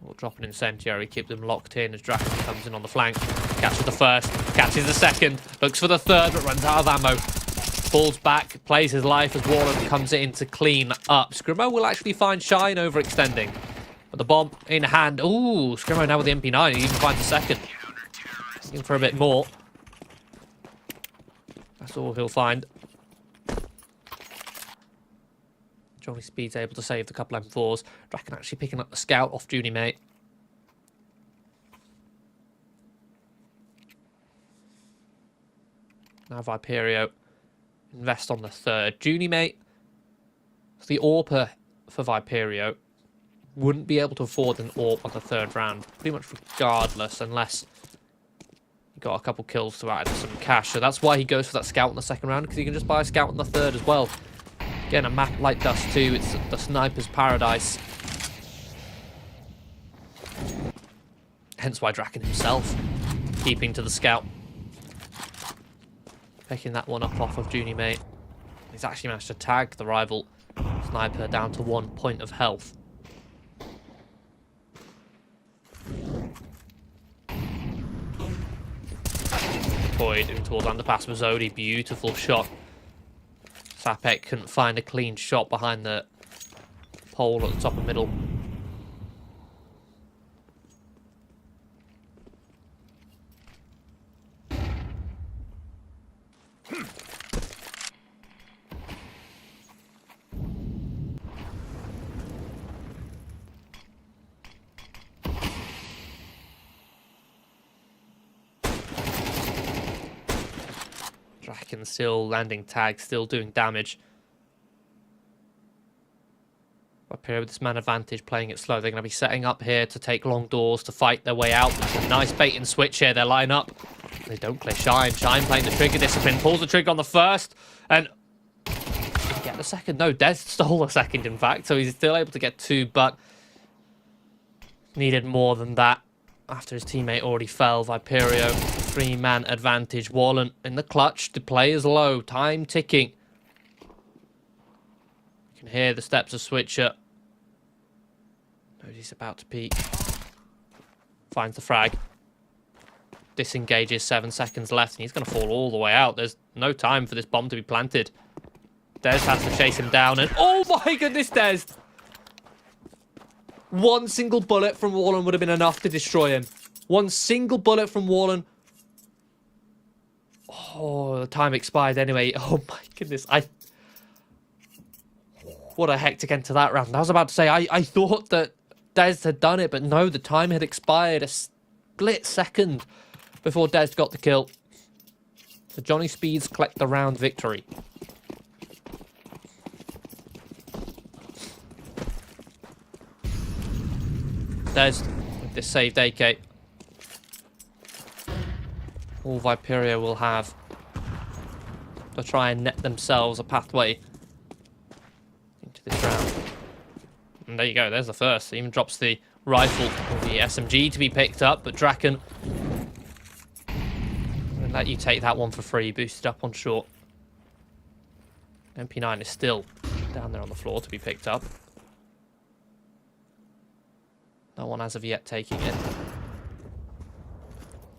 will drop an incendiary, keep them locked in as Draken comes in on the flank. Catches the first, catches the second, looks for the third, but runs out of ammo. Falls back, plays his life as Warland comes in to clean up. Scrimo will actually find Shine overextending. But the bomb in hand. Ooh, Scrimo now with the MP9. He even finds a second. Looking for a bit more. That's all he'll find. Johnny Speed's able to save the couple M4s. Draken actually picking up the scout off Juni May. Now Viperio invest on the third. Juni May, the AWPer for Viperio, wouldn't be able to afford an AWP on the third round, pretty much regardless, unless he got a couple kills to add some cash. So that's why he goes for that scout in the second round, because he can just buy a scout in the third as well. Again, a map like Dust 2, it's the sniper's paradise. Hence why Draken himself keeping to the scout. Picking that one up off of Juni May. He's actually managed to tag the rival sniper down to 1 point of health. Deployed in towards underpass with Zodi. Beautiful shot. Sapek couldn't find a clean shot behind the pole at the top of middle. Draken still landing tags, still doing damage. Viperio with this man advantage, playing it slow. They're going to be setting up here to take long doors to fight their way out. It's a nice bait and switch here. They line up. They don't clear Shine. Shine playing the trigger discipline. Pulls the trigger on the first. And did he get the second? No, Des stole the second, in fact. So he's still able to get 2, but needed more than that. After his teammate already fell, Viperio, 3-man advantage. Warland in the clutch. The play is low. Time ticking. You can hear the steps of Switcher. Knows he's about to peek. Finds the frag. disengages, 7 seconds left, and he's going to fall all the way out. There's no time for this bomb to be planted. Des has to chase him down, and oh my goodness, Des! One single bullet from Wallen would have been enough to destroy him. One single bullet from Wallen. Oh, the time expired anyway. Oh my goodness, what a hectic end to that round. I was about to say, I thought that Des had done it, but no, the time had expired a split second before Des got the kill. So Johnny Speeds collect the round victory. Des with this saved AK. All Viperio will have to try and net themselves a pathway into this round. And there you go, there's the first. It even drops the rifle or the SMG to be picked up, but Draken won't let you take that one for free, boosted up on short. MP9 is still down there on the floor to be picked up. No one as of yet taking it.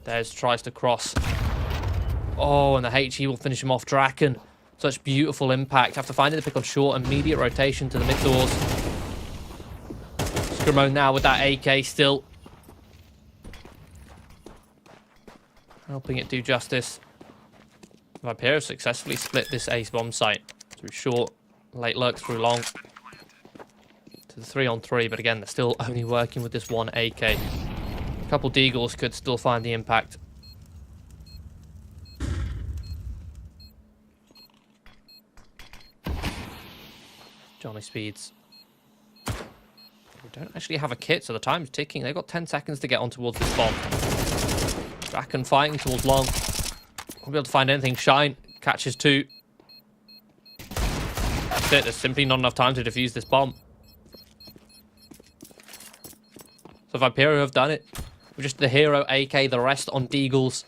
Des tries to cross. Oh, and the HE will finish him off. Draken, such beautiful impact. After finding the pick on short, immediate rotation to the mid doors. Scramone now with that AK still. Helping it do justice. Viperio successfully split this ace bomb site through short, late lurks through long. To the 3-on-3, but again, they're still only working with this one AK. A couple Deagles could still find the impact. Johnny Speeds. We don't actually have a kit, so the time's ticking. They've got 10 seconds to get on towards this bomb. Draken fighting towards long. Won't be able to find anything. Shine catches 2. That's it. There's simply not enough time to defuse this bomb. So Viperio have done it. With just the hero AK, the rest on Deagles.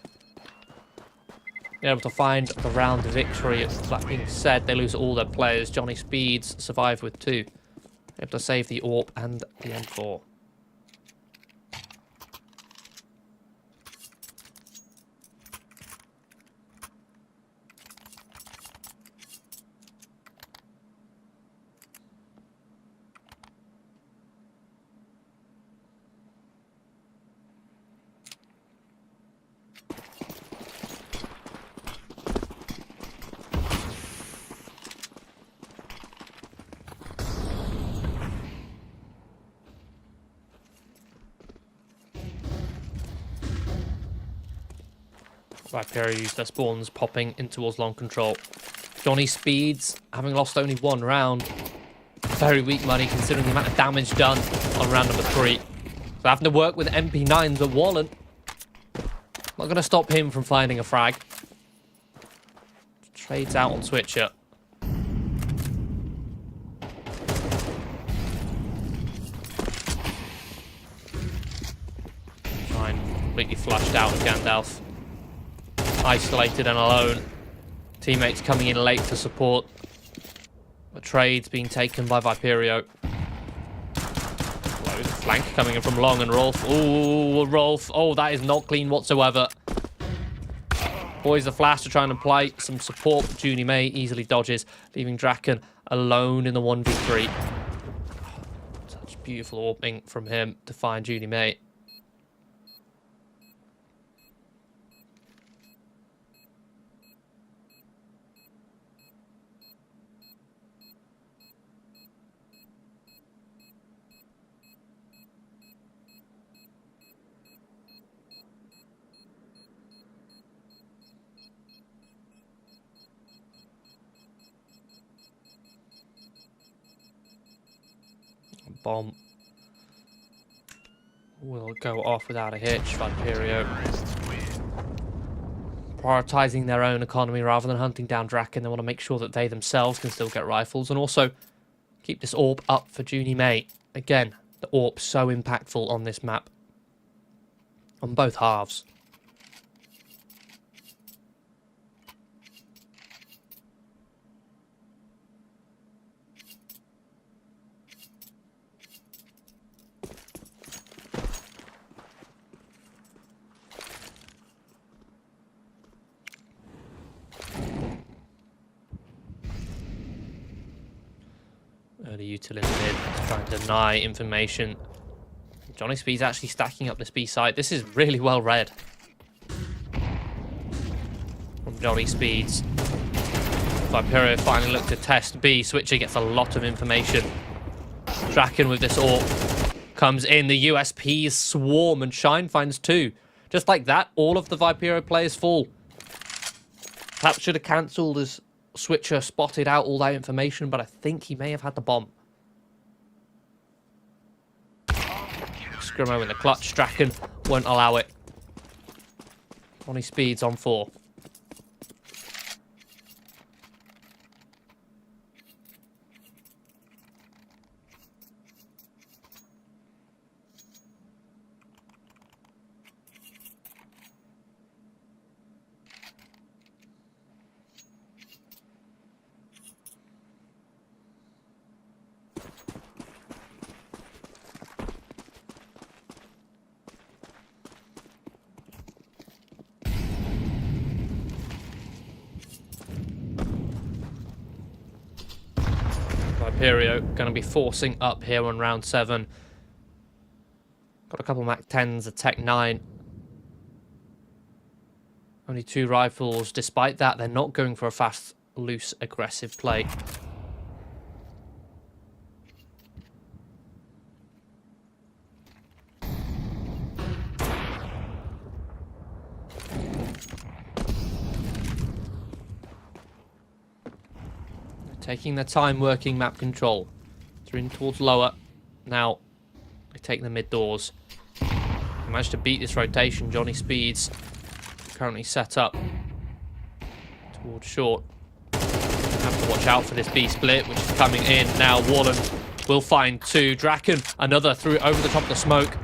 Being able to find the round victory. That being said, they lose all their players. Johnny Speeds survive with 2. Able to save the AWP and the M4. Viperio use their spawns, popping in towards long control. Johnny Speeds, having lost only 1 round. Very weak money considering the amount of damage done on round number 3. So having to work with MP9s at Wallen. Not going to stop him from finding a frag. Trades out on Switcher. Shine completely flushed out of Gandalf. Isolated and alone. Teammates coming in late to support. The trade's being taken by Viperio. There's a flank coming in from long and Rolf. Ooh, Rolf. Oh, that is not clean whatsoever. Boys the flash to try and apply some support. Junie May easily dodges, leaving Draken alone in the 1v3. Such beautiful AWPing from him to find Junie May. Bomb will go off without a hitch. Viperio prioritizing their own economy rather than hunting down Draken. They want to make sure that they themselves can still get rifles and also keep this AWP up for Junie May. Again, the AWP so impactful on this map on both halves. Early util in the mid, trying to deny information. Johnny Speed's actually stacking up this B site. This is really well read from Johnny Speeds. Viperio finally looked to test B. Switcher gets a lot of information. Draken with this AWP comes in. The USPs swarm and Shine finds 2. Just like that, all of the Viperio players fall. Perhaps should have cancelled as Switcher spotted out all that information, but I think he may have had the bomb. Scrimo in the clutch. Draken won't allow it. Johnny Speeds on 4. Viperio going to be forcing up here on round 7. Got a couple Mac 10s, a Tech 9. Only 2 rifles. Despite that, they're not going for a fast, loose, aggressive play. Taking their time working map control. They're in towards lower. Now, they take the mid doors. They managed to beat this rotation. Johnny Speeds currently set up towards short. Have to watch out for this B split, which is coming in. Now, Wallen will find 2. Draken, another through over the top of the smoke.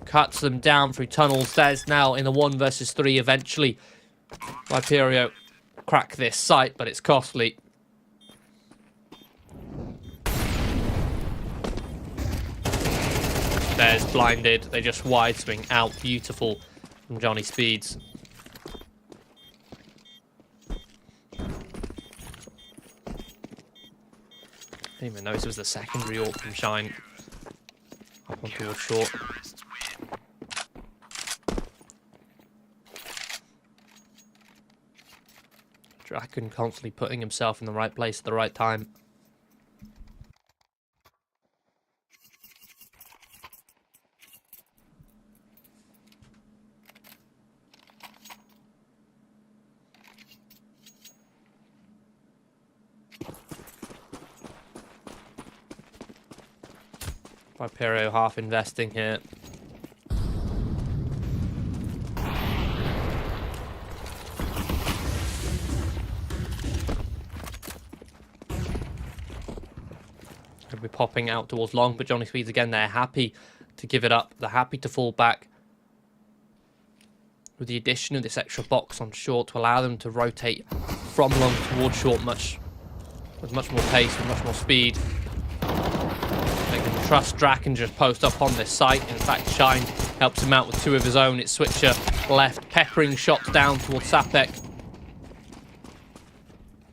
Cuts them down through tunnels. There's now in the 1 versus 3 eventually. Viperio crack this site, but it's costly. There's blinded. They just wide swing out. Beautiful from Johnny Speeds. Didn't even notice it was the secondary AWP from Shine. Up on towards short. Draken constantly putting himself in the right place at the right time. Viperio half investing here. Could be popping out towards long, but Johnny Speeds again, they're happy to give it up. They're happy to fall back. With the addition of this extra box on short to allow them to rotate from long towards short with much more pace, with much more speed. They can trust Draken just post up on this site. In fact, Shine helps him out with 2 of his own. It's Switcher left, peppering shots down towards Sapek.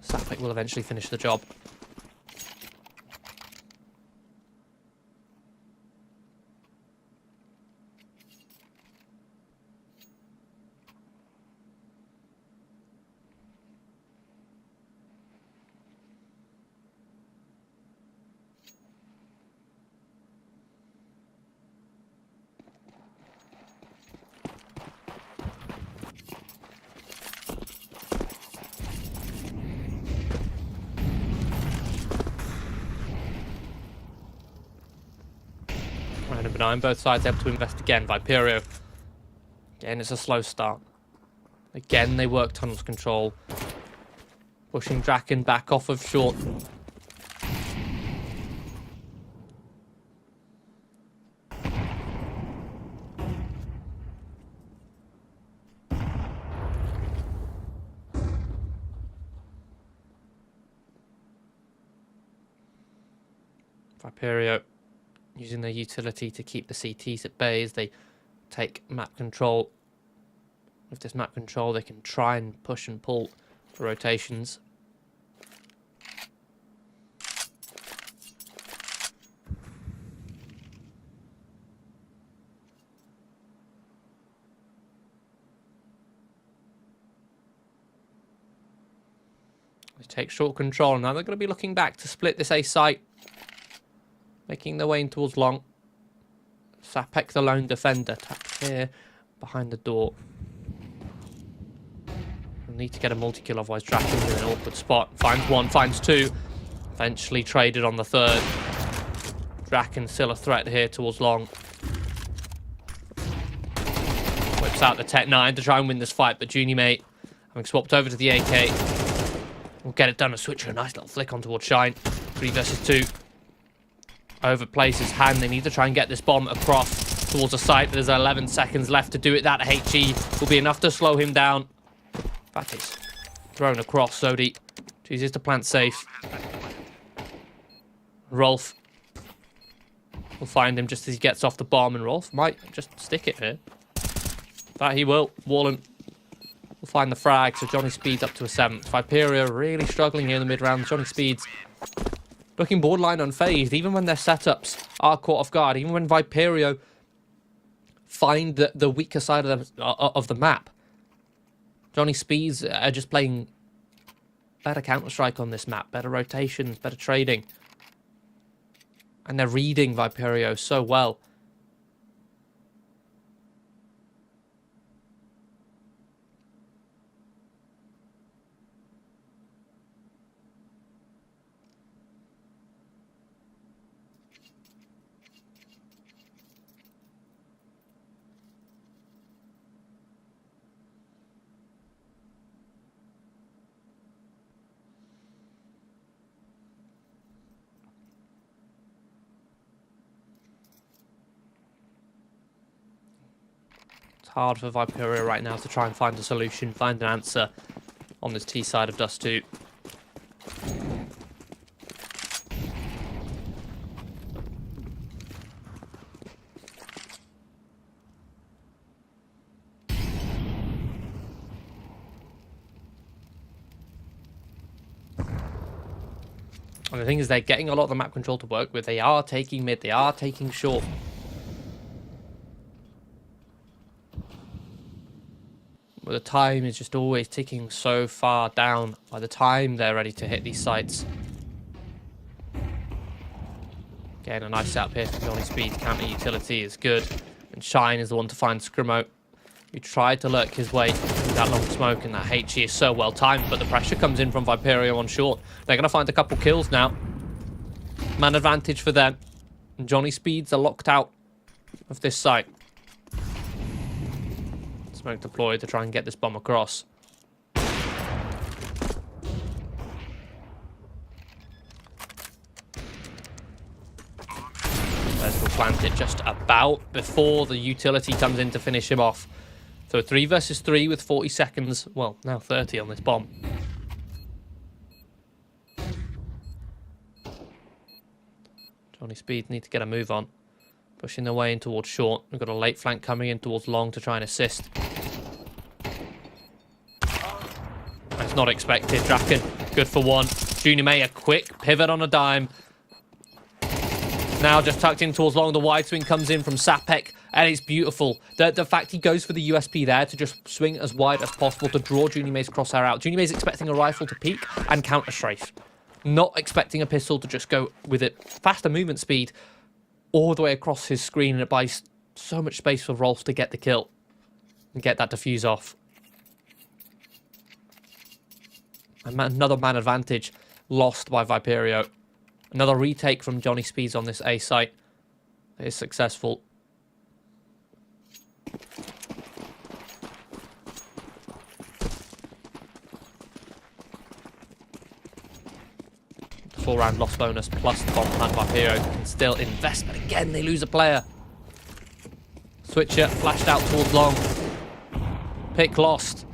Sapek will eventually finish the job. Number 9, both sides able to invest again. Viperio. Again, it's a slow start. Again, they work tunnels control. Pushing Draken back off of short. Viperio using their utility to keep the CTs at bay as they take map control. With this map control, they can try and push and pull the rotations. They take short control. Now they're going to be looking back to split this A site. Making their way in towards long. Sapek, the lone defender, tapped here behind the door. We'll need to get a multi-kill, otherwise Draken's in an awkward spot. Finds one, finds two. Eventually traded on the third. Draken still a threat here towards long. Whips out the Tech 9 to try and win this fight, but Junior Mate, having swapped over to the AK, will get it done. A switcher, a nice little flick on towards Shine. 3 versus 2. Overplays his hand. They need to try and get this bomb across towards the site, but there's 11 seconds left to do it. That HE will be enough to slow him down. That is thrown across. Zodi chooses to plant safe. Rolf will find him just as he gets off the bomb, and Rolf might just stick it here. That he will. Wallen will find the frag, so Johnny Speed's up to a 7th. Viperia really struggling here in the mid-round. Johnny Speed's looking borderline unfazed, even when their setups are caught off guard, even when Viperio find the weaker side of the map. Johnny Speeds are just playing better Counter-Strike on this map, better rotations, better trading. And they're reading Viperio so well. Hard for Viperia right now to try and find a solution, find an answer on this T side of Dust 2. And the thing is, they're getting a lot of the map control to work with. They are taking mid, they are taking short. But the time is just always ticking so far down by the time they're ready to hit these sites. Again, a nice setup here for Johnny Speed. Counter utility is good. And Shine is the one to find Scrimo, who tried to lurk his way through that long smoke, and that HE is so well timed, but the pressure comes in from Viperio on short. They're going to find a couple kills now. Man advantage for them. And Johnny Speeds are locked out of this site. Smoke deployed to try and get this bomb across. Let's go plant it just about before the utility comes in to finish him off. So 3 versus 3 with 40 seconds. Well, now 30 on this bomb. Johnny Speed need to get a move on. Pushing their way in towards short. We've got a late flank coming in towards long to try and assist. That's not expected. Draken, good for one. Junior May, a quick pivot on a dime. Now just tucked in towards long. The wide swing comes in from Sapek, and it's beautiful. The fact he goes for the USP there to just swing as wide as possible to draw Junior May's crosshair out. Junior May's expecting a rifle to peek and counter strafe. Not expecting a pistol to just go with it. Faster movement speed all the way across his screen, and it buys so much space for Rolf to get the kill and get that defuse off. And another man advantage lost by Viperio. Another retake from Johnny Speeds on this A site is successful. Full round loss bonus plus the bomb plant. Viperio can still invest, but again they lose a player. Switcher flashed out towards long. Pick lost.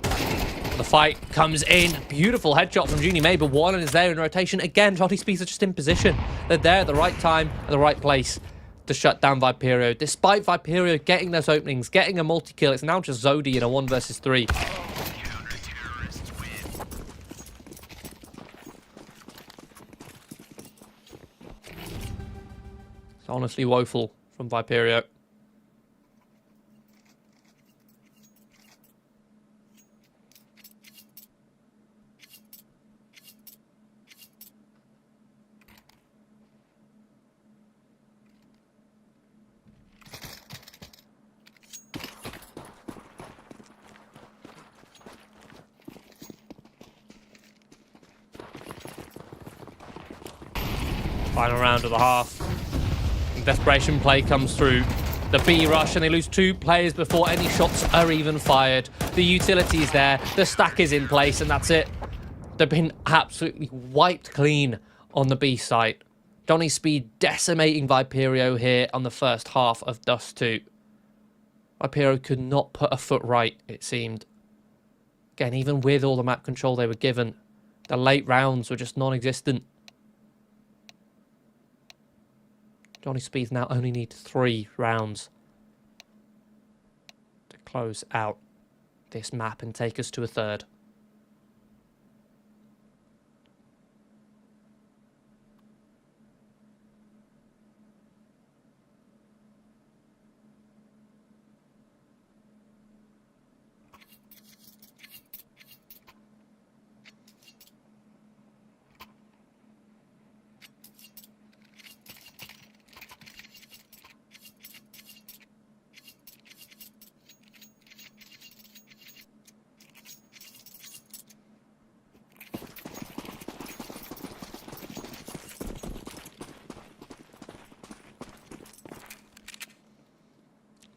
The fight comes in. Beautiful headshot from Junior May, but Wallen is there in rotation. Again, Johnny Speeds are just in position. They're there at the right time and the right place to shut down Viperio. Despite Viperio getting those openings, getting a multi-kill, it's now just Zodi in a 1 versus 3. It's honestly woeful from Viperio. Final round of the half. Desperation play comes through. The B rush, and they lose 2 players before any shots are even fired. The utility is there, the stack is in place, and that's it. They've been absolutely wiped clean on the B site. Johnny Speed decimating Viperio here on the first half of Dust 2. Viperio could not put a foot right, it seemed. Again, even with all the map control they were given, the late rounds were just non-existent. Johnny Speed now only need 3 rounds to close out this map and take us to a third.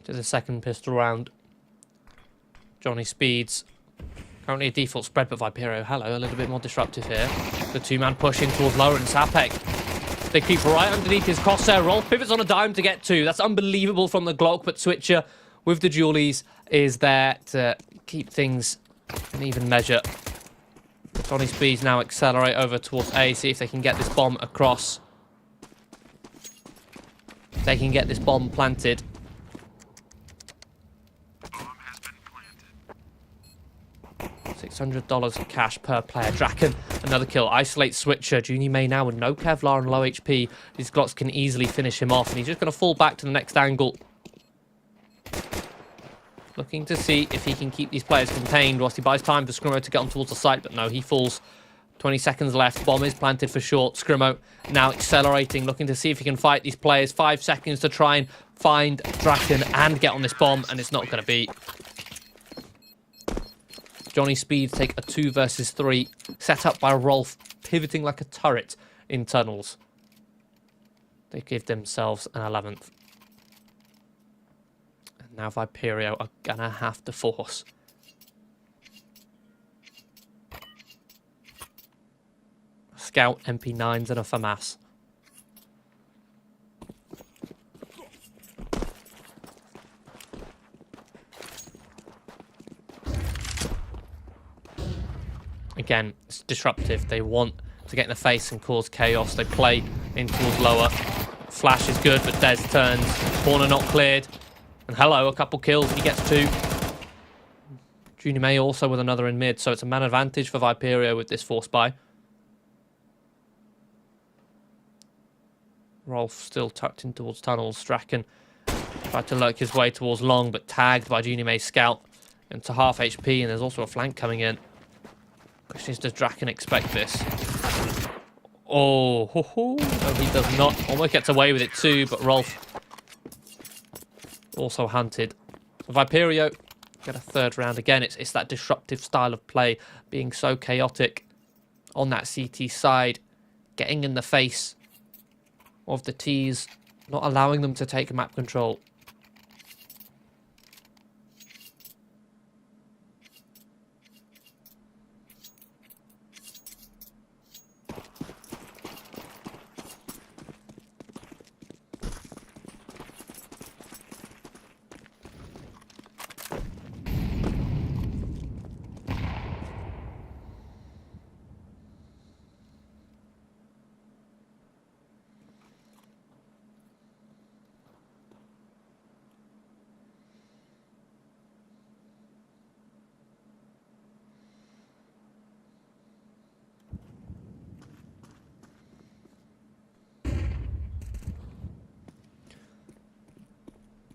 To the second pistol round. Johnny Speeds. Currently a default spread, but Viperio, hello, a little bit more disruptive here. The 2-man pushing towards lower, and Sapek. They keep right underneath his crosshair. Rolf pivots on a dime to get 2. That's unbelievable from the Glock, but Switcher with the dualies is there to keep things in even measure. Johnny Speeds now accelerate over towards A, see if they can get this bomb across. They can get this bomb planted. $600 cash per player. Draken, another kill. Isolates Switcher. Juni May now with no Kevlar and low HP. These Glocks can easily finish him off, and he's just going to fall back to the next angle. Looking to see if he can keep these players contained whilst he buys time for Scrimmo to get on towards the site, but no, he falls. 20 seconds left. Bomb is planted for short. Scrimmo now accelerating, looking to see if he can fight these players. 5 seconds to try and find Draken and get on this bomb, and it's not going to be. Johnny Speed take a 2 versus 3, set up by Rolf, pivoting like a turret in tunnels. They give themselves an 11th. And now Viperio are gonna have to force. Scout, MP9s and a FAMAS. Again, it's disruptive. They want to get in the face and cause chaos. They play in towards lower. Flash is good, but Dez turns. Corner not cleared. And hello, a couple kills. He gets 2. Juni May also with another in mid, so it's a man advantage for Viperio with this force buy. Rolf still tucked in towards tunnels. Draken tried to lurk his way towards long, but tagged by Juni May's scout into half HP, and there's also a flank coming in. Question is, does Draken expect this? Oh, no, he does not. Almost gets away with it too, but Rolf also hunted. So Viperio get a 3rd round again. It's that disruptive style of play, being so chaotic on that CT side, getting in the face of the T's, not allowing them to take map control.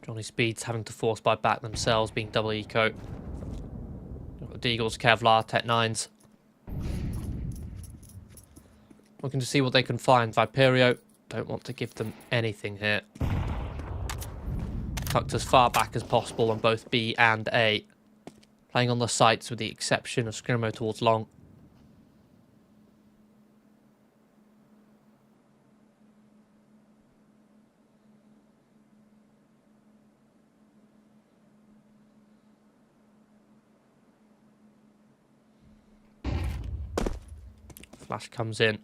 Johnny Speed's having to force buy back themselves, being double eco. Deagles, Kevlar, Tech 9s. Looking to see what they can find. Viperio don't want to give them anything here. Tucked as far back as possible on both B and A. Playing on the sites with the exception of Scrimmo towards long. Flash comes in.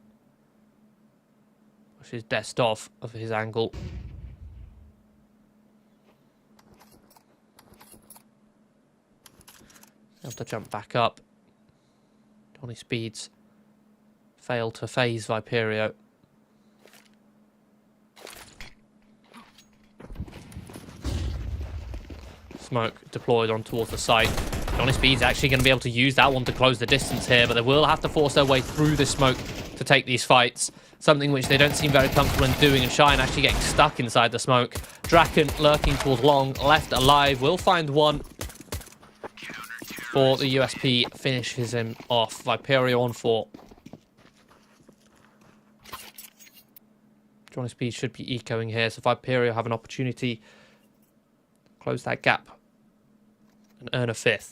Pushes Dest off of his angle. Able to jump back up. Johnny Speeds failed to phase Viperio. Smoke deployed on towards the site. Johnny Speed's actually going to be able to use that one to close the distance here, but they will have to force their way through this smoke to take these fights. Something which they don't seem very comfortable in doing, and Shine actually getting stuck inside the smoke. Draken lurking towards Long, left alive, will find one for the USP, finishes him off. Viperio on 4. Johnny Speed should be ecoing here, so Viperio have an opportunity to close that gap and earn a 5th.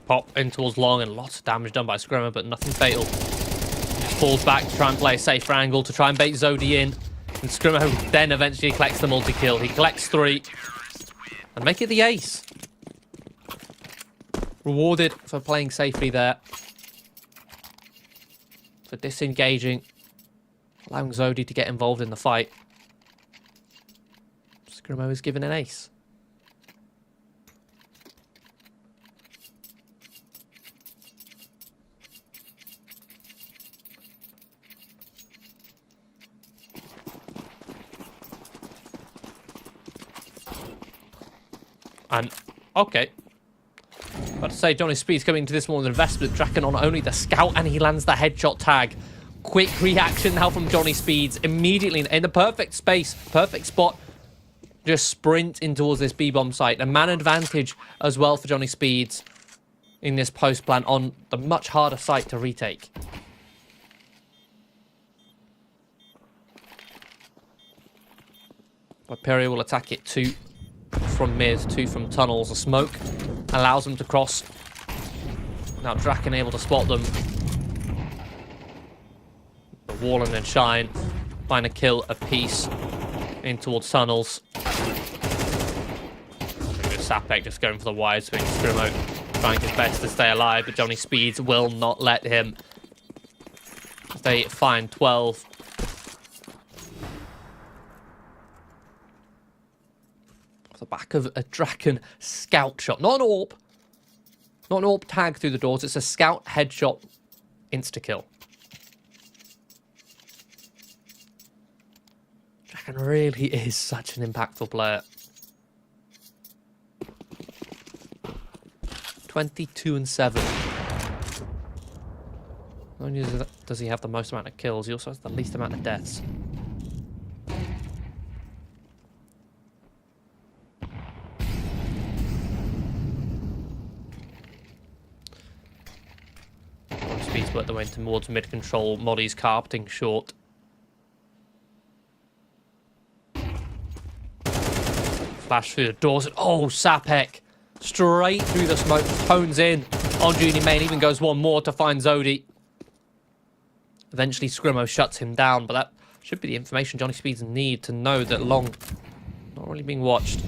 Pop in towards Long, and lots of damage done by Scrimmer, but nothing fatal. Just falls back to try and play a safer angle to try and bait Zodi in. And Scrimmer then eventually collects the multi-kill. He collects 3 and make it the ace. Rewarded for playing safely there. For disengaging, allowing Zodi to get involved in the fight. Scrimmer is given an ace. And, okay. About to say, Johnny Speed's coming into this one with an investment. Draken on only the scout, and he lands the headshot tag. Quick reaction now from Johnny Speeds. Immediately in the perfect space, perfect spot. Just sprint in towards this B-bomb site. A man advantage as well for Johnny Speeds in this post plan on the much harder site to retake. Viperio will attack it 2 from mid, 2 from tunnels. A smoke allows them to cross. Now Draken able to spot them. The Warland and Shine find a kill apiece in towards tunnels. Sapek just going for the wide swing. Scrimo trying his best to stay alive, but Johnny Speeds will not let him. They find 12. The back of a Draken scout shot. Not an AWP. Not an AWP tag through the doors. It's a scout headshot insta-kill. Draken really is such an impactful player. 22 and 7. Not only does he have the most amount of kills, he also has the least amount of deaths. Speeds work the way towards mid-control. Moddy's carpeting short. Flash through the doors. And, oh, Sapek. Straight through the smoke. Hones in on Junior Main. Even goes one more to find Zodi. Eventually, Scrimo shuts him down. But that should be the information Johnny Speeds need to know that Long not really being watched.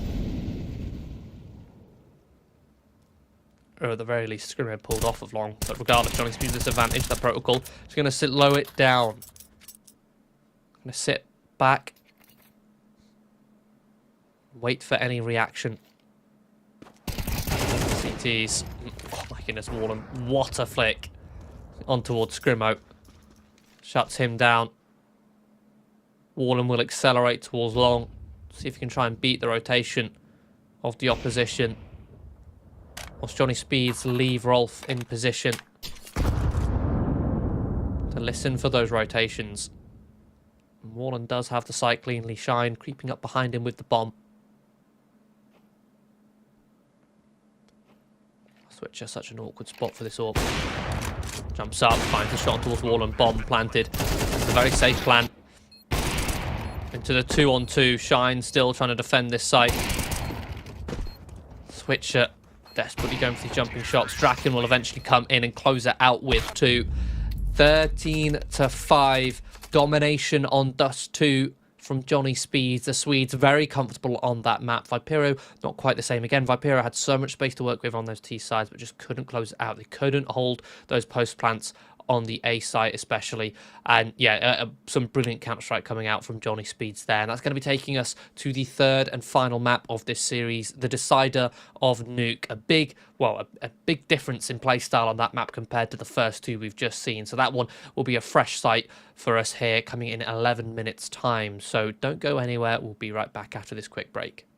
Or at the very least, Scrimo pulled off of Long. But regardless, Johnny Speeds disadvantage. That protocol is going to slow it down. Going to sit back. Wait for any reaction. CTs. Oh my goodness, Warland. What a flick. On towards Scrimo. Shuts him down. Warland will accelerate towards Long. See if he can try and beat the rotation of the opposition. Whilst Johnny Speeds leave Rolf in position to listen for those rotations. And Warland does have the site cleanly. Shine creeping up behind him with the bomb. Switcher, such an awkward spot for this AWP. Jumps up, finds a shot towards Warland. Bomb planted. It's a very safe plan. Into the 2-on-2. Shine still trying to defend this site. Switcher desperately going for the jumping shots. Draken will eventually come in and close it out with 2. 13-5. Domination on Dust 2 from Johnny Speeds. The Swedes very comfortable on that map. Vipero, not quite the same again. Vipero had so much space to work with on those T sides, but just couldn't close it out. They couldn't hold those post plants on the A site especially. And yeah, some brilliant Counter-Strike coming out from Johnny Speeds there. And that's going to be taking us to the third and final map of this series, the decider of Nuke. A big difference in playstyle on that map compared to the first 2 we've just seen. So that one will be a fresh site for us here, coming in 11 minutes time. So don't go anywhere. We'll be right back after this quick break.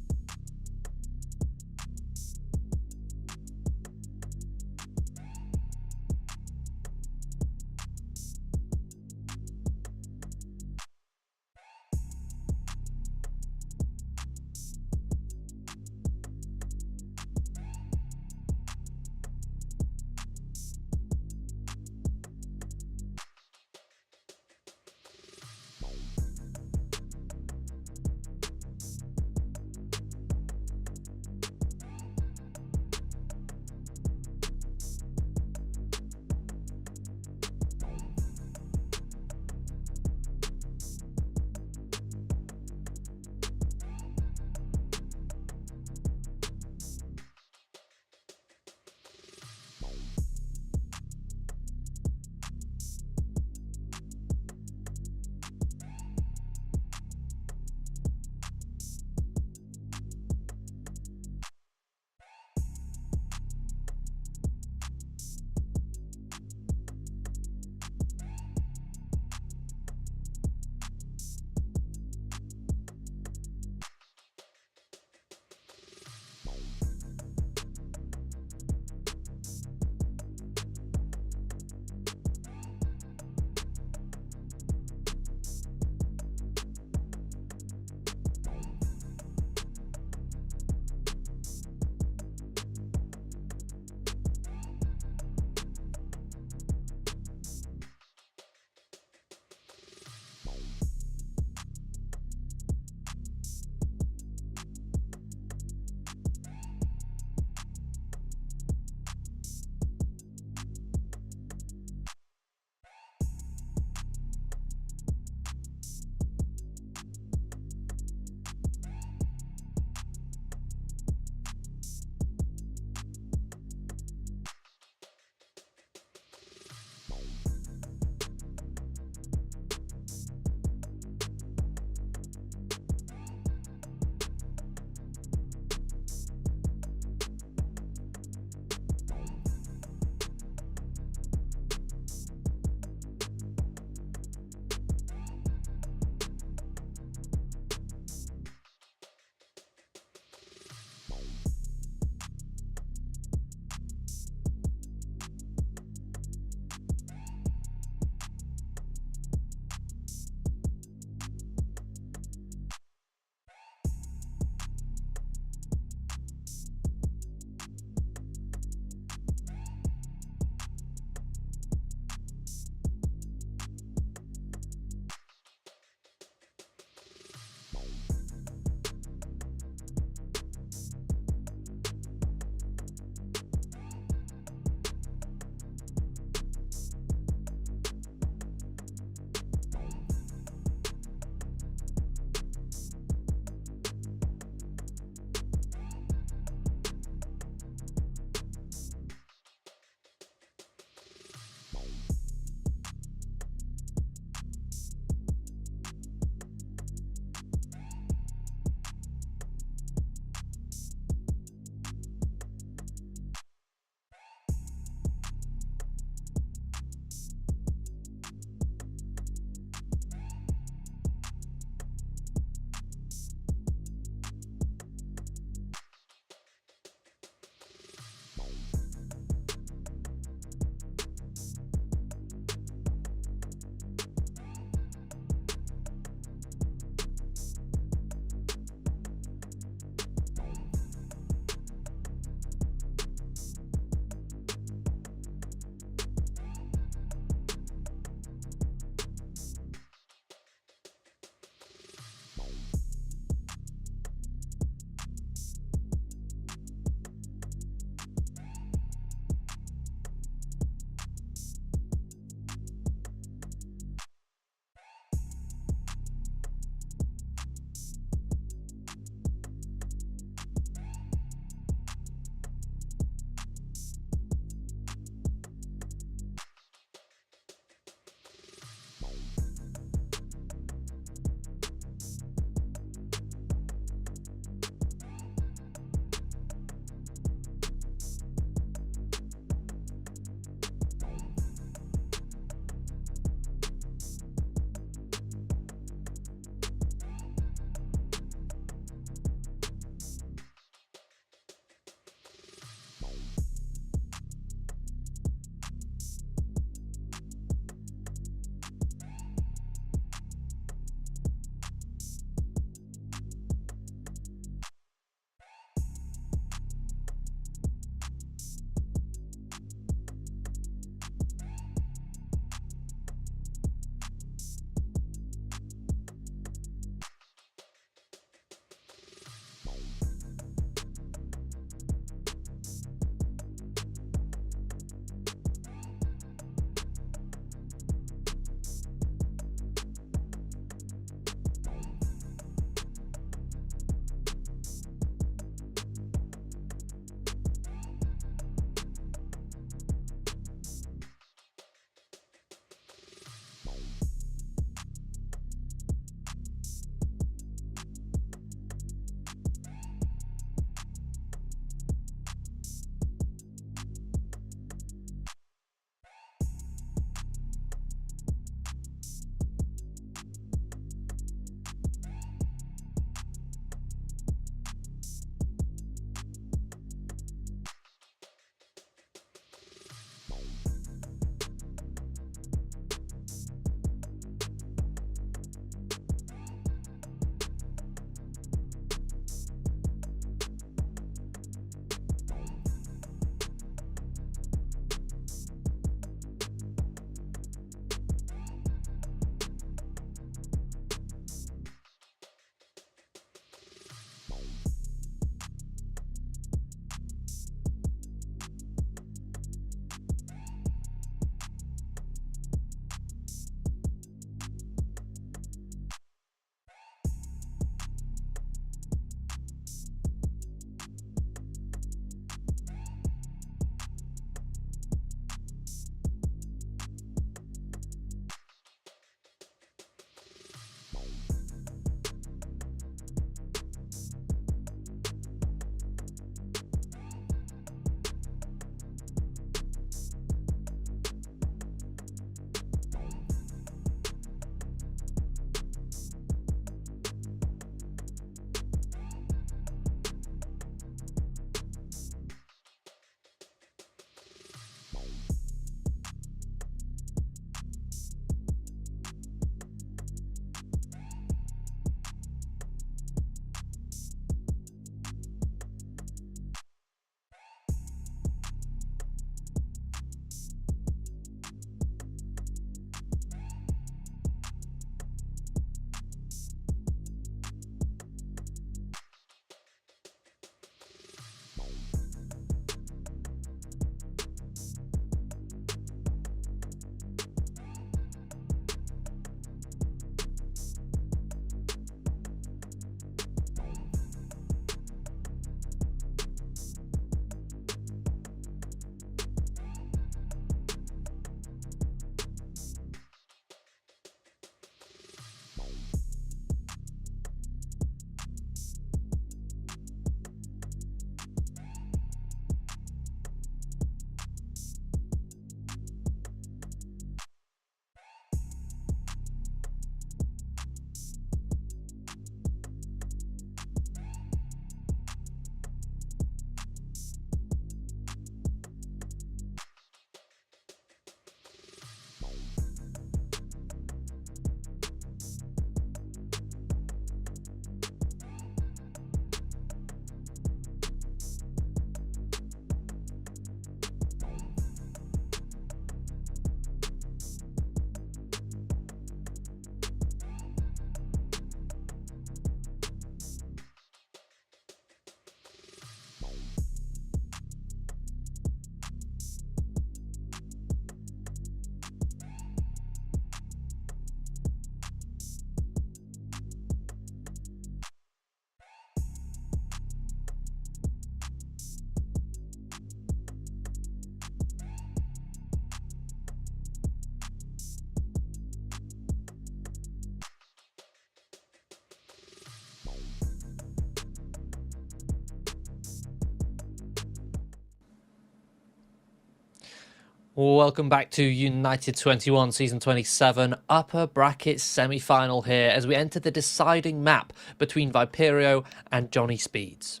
Welcome back to United21 Season 27 upper bracket semi-final here as we enter the deciding map between Viperio and Johnny Speeds.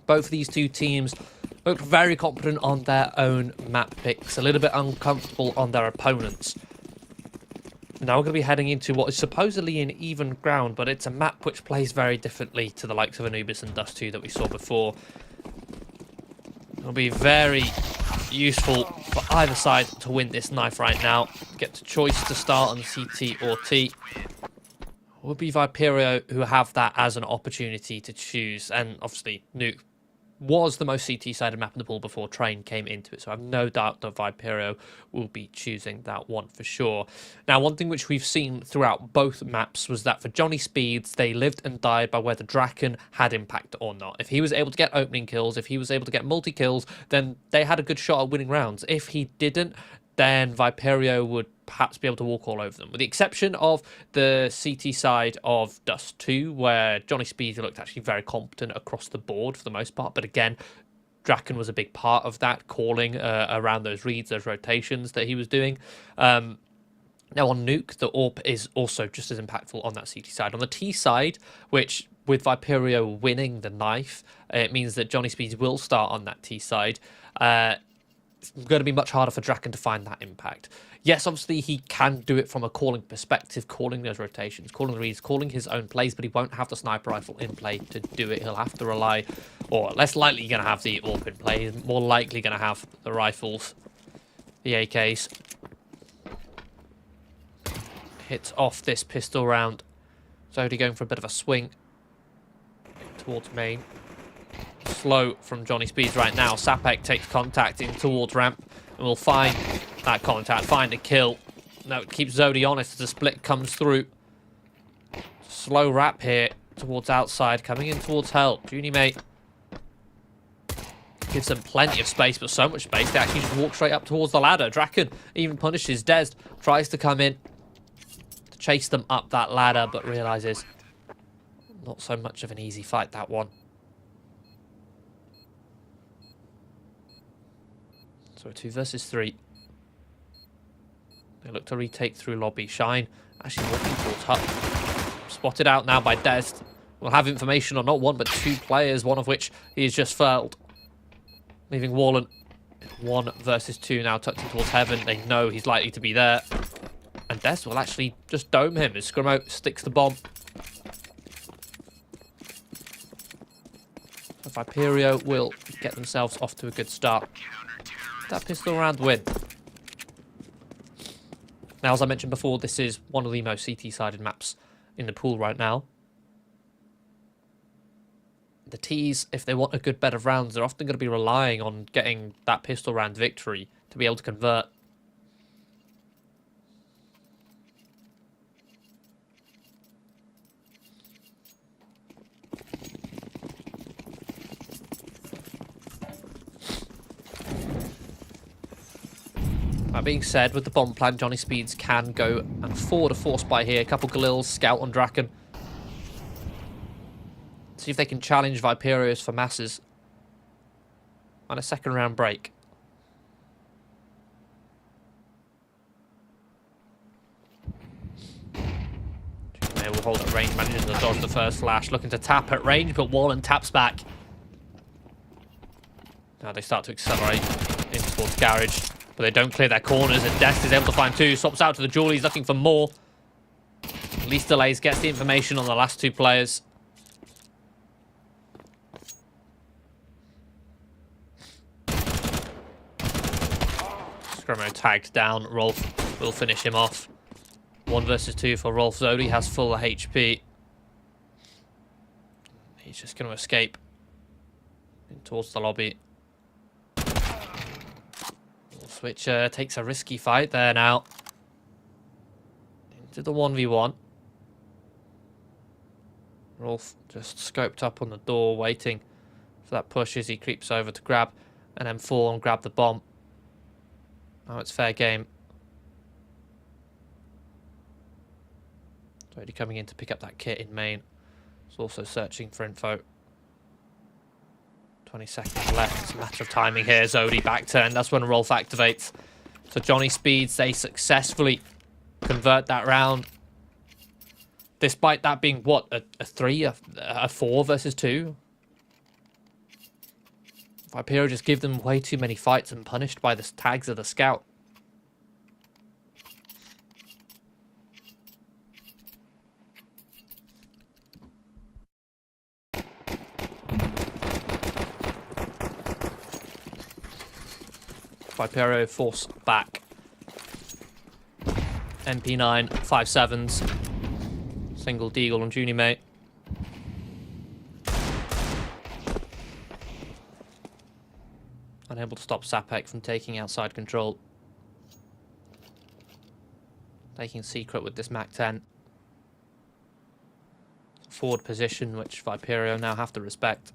Both of these two teams looked very confident on their own map picks, a little bit uncomfortable on their opponents. Now we're going to be heading into what is supposedly an even ground, but it's a map which plays very differently to the likes of Anubis and Dust 2 that we saw before. It'll be very useful for either side to win this knife right now. Get the choice to start on CT or T. It will be Viperio who have that as an opportunity to choose, and obviously Nuke was the most CT-sided map in the pool before Train came into it, so I have no doubt that Viperio will be choosing that one for sure. Now, one thing which we've seen throughout both maps was that for Johnny Speeds, they lived and died by whether Draken had impact or not. If he was able to get opening kills, if he was able to get multi-kills, then they had a good shot at winning rounds. If he didn't, then Viperio would perhaps be able to walk all over them, with the exception of the CT side of Dust 2, where Johnny Speeds looked actually very competent across the board for the most part. But again, Draken was a big part of that, calling around those reads, those rotations that he was doing. Now on Nuke, the AWP is also just as impactful on that CT side. On the T side, which with Viperio winning the knife, it means that Johnny Speeds will start on that T side. It's going to be much harder for Draken to find that impact. Yes, obviously he can do it from a calling perspective, calling those rotations, calling the reads, calling his own plays, but he won't have the sniper rifle in play to do it. He'll have to rely, or less likely going to have the AWP in play. He's more likely going to have the rifles, the AKs. Hits off this pistol round. Zodi going for a bit of a swing towards main. Slow from Johnny Speeds right now. Sapek takes contact in towards ramp and will find that contact, find a kill. No, it keeps Zodi honest as the split comes through. Slow wrap here towards outside, coming in towards help. Junie mate gives them plenty of space, but so much space they actually just walk straight up towards the ladder. Draken even punishes Dez, tries to come in to chase them up that ladder, but realizes not so much of an easy fight, that one. So 2 versus 3. They look to retake through lobby. Shine actually walking towards Hut. Spotted out now by Dest. We'll have information on not one but 2 players, one of which he has just failed. Leaving Wallen 1 versus 2 now, tucking towards Heaven. They know he's likely to be there. And Dest will actually just dome him as Scrimmo sticks the bomb. So Viperio will get themselves off to a good start. That pistol round win. Now, as I mentioned before, this is one of the most CT-sided maps in the pool right now. The Ts, if they want a good bed of rounds, they're often going to be relying on getting that pistol round victory to be able to convert. That being said, with the bomb plan, Johnny Speeds can go and afford a force buy here. A couple Galils, scout on Draken. See if they can challenge Viperios for masses. And a second round break. They will hold at range, manages to dodge the first flash. Looking to tap at range, but Wallen taps back. Now they start to accelerate in towards Garage. But they don't clear their corners, and Dest is able to find 2. Swaps out to the Jewel, he's looking for more. Least delays, gets the information on the last 2 players. Scrimmo tagged down, Rolf will finish him off. 1 versus 2 for Rolf. Zodi has full HP. He's just going to escape in towards the lobby. Switcher takes a risky fight there now. Into the 1v1. Rolf just scoped up on the door, waiting for that push as he creeps over to grab an M4 and grab the bomb. Now it's fair game. Already coming in to pick up that kit in main. He's also searching for info. 20 seconds left. It's a matter of timing here. Zodi back turn. That's when Rolf activates. So Johnny Speeds, they successfully convert that round. Despite that being, what, a 3, a 4 versus 2? Viperio just give them way too many fights and punished by the tags of the scout. Viperio force back. MP9, 5.7s. Single deagle on Junior Mate. Unable to stop Sapek from taking outside control. Taking secret with this MAC-10. Forward position, which Viperio now have to respect.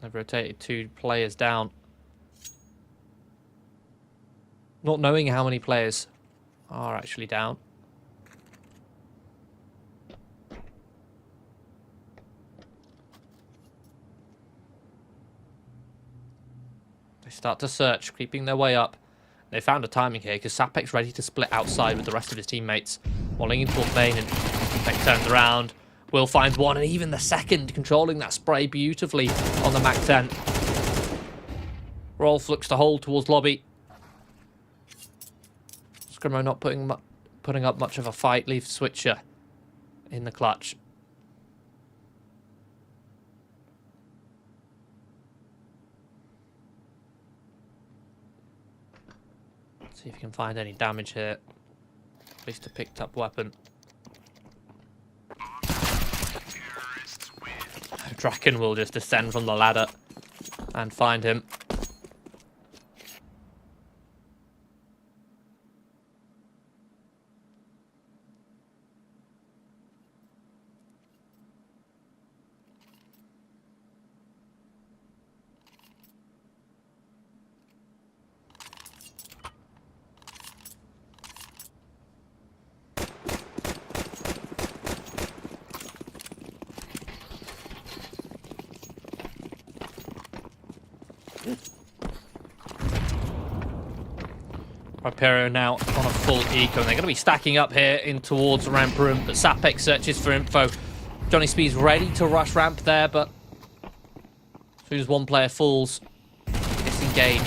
They've rotated 2 players down. Not knowing how many players are actually down. They start to search, creeping their way up. They found a timing here because Sapek's ready to split outside with the rest of his teammates. Walling into a main and Sapek turns around. Will find one and even the second, controlling that spray beautifully on the MAC-10. Rolf looks to hold towards lobby. Scrimo not putting up much of a fight, leaves Switcher in the clutch. See if you can find any damage here. At least a picked up weapon. Draken will just descend from the ladder and find him. Viperio now on a full eco, and they're going to be stacking up here in towards ramp room, but Sapek searches for info. Johnny Speed's ready to rush ramp there, but as soon as one player falls, disengage.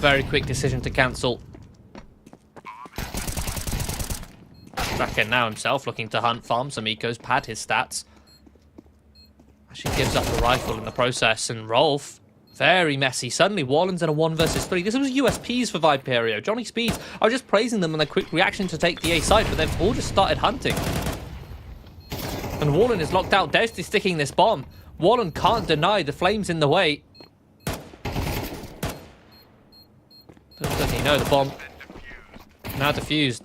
Very quick decision to cancel. Draken now himself looking to hunt, farm some ecos, pad his stats. Actually gives up the rifle in the process, and Rolf, very messy. Suddenly, Wallen's in a 1 versus 3. This was USPs for Viperio. Johnny Speeds, I was just praising them on their quick reaction to take the A side, but they've all just started hunting. And Wallen is locked out. Dest is sticking this bomb. Wallen can't deny the flames in the way. Doesn't he know the bomb? Now defused.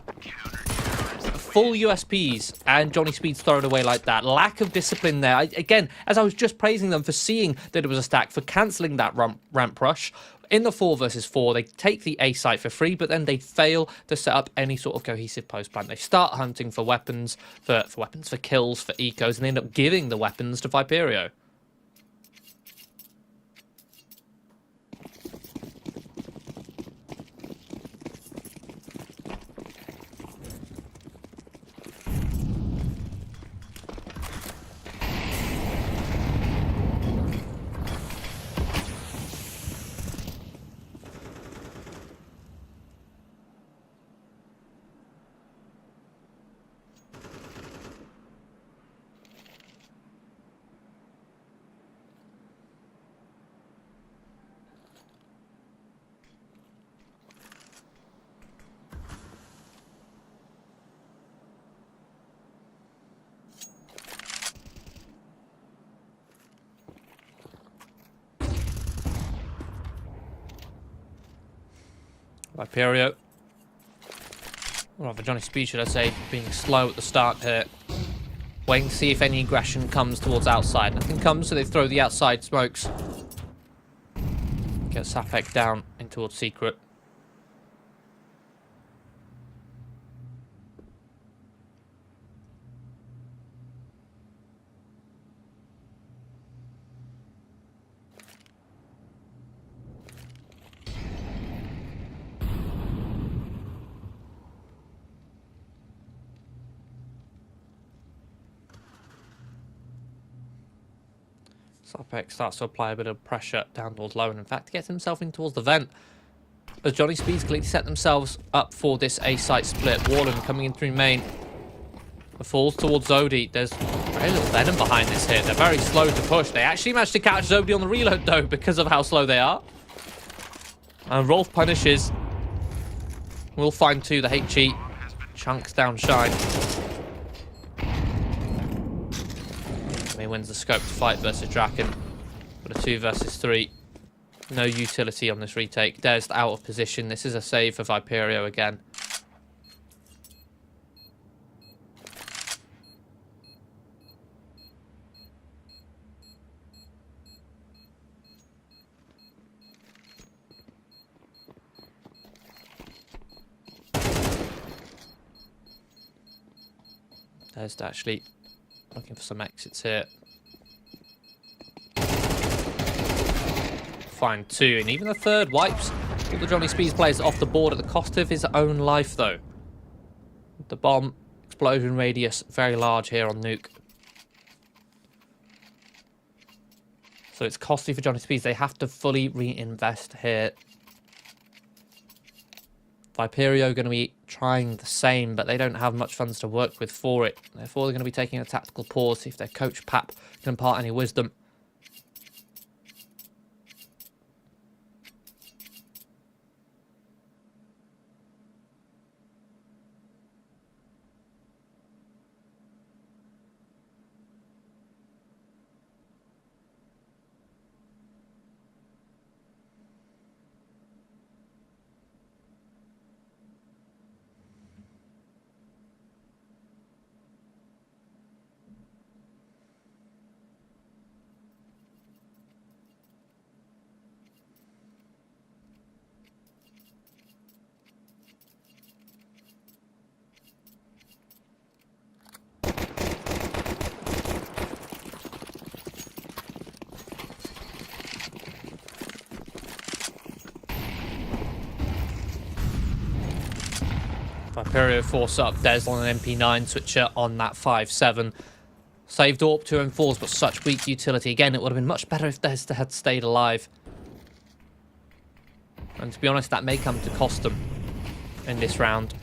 Full USPs, and Johnny Speed's thrown away like that. Lack of discipline there. Again, as I was just praising them for seeing that it was a stack, for cancelling that ramp rush. In the 4 versus 4, they take the A site for free, but then they fail to set up any sort of cohesive post plan. They start hunting for weapons, for kills, for ecos, and they end up giving the weapons to Viperio. Viperio, or rather Johnny Speed, should I say, being slow at the start here. Waiting to see if any aggression comes towards outside. Nothing comes, so they throw the outside smokes. Get Sapek down in towards secret. Sopex starts to apply a bit of pressure down towards low, and in fact gets himself in towards the vent. As Johnny Speeds clearly set themselves up for this A-site split. Warren coming in through main. The falls towards Zodi. There's very little venom behind this hit. They're very slow to push. They actually managed to catch Zodi on the reload though because of how slow they are. And Rolf punishes. We'll find two. The HE chunks down Shine. He wins the scope to fight versus Draken. But a 2 versus 3. No utility on this retake. Dezd out of position. This is a save for Viperio again. Dezd actually looking for some exits here. Find 2, and even the third wipes all the Johnny Speeds players off the board at the cost of his own life, though. The bomb explosion radius very large here on Nuke. So it's costly for Johnny Speeds. They have to fully reinvest here. Viperio going to be trying the same, but they don't have much funds to work with for it. Therefore, they're going to be taking a tactical pause, see if their coach Pap can impart any wisdom. Viperio force up Dez on an MP9 switcher on that 5-7. Saved AWP 2 and 4s, but such weak utility. Again, it would have been much better if Dez had stayed alive. And to be honest, that may come to cost them in this round.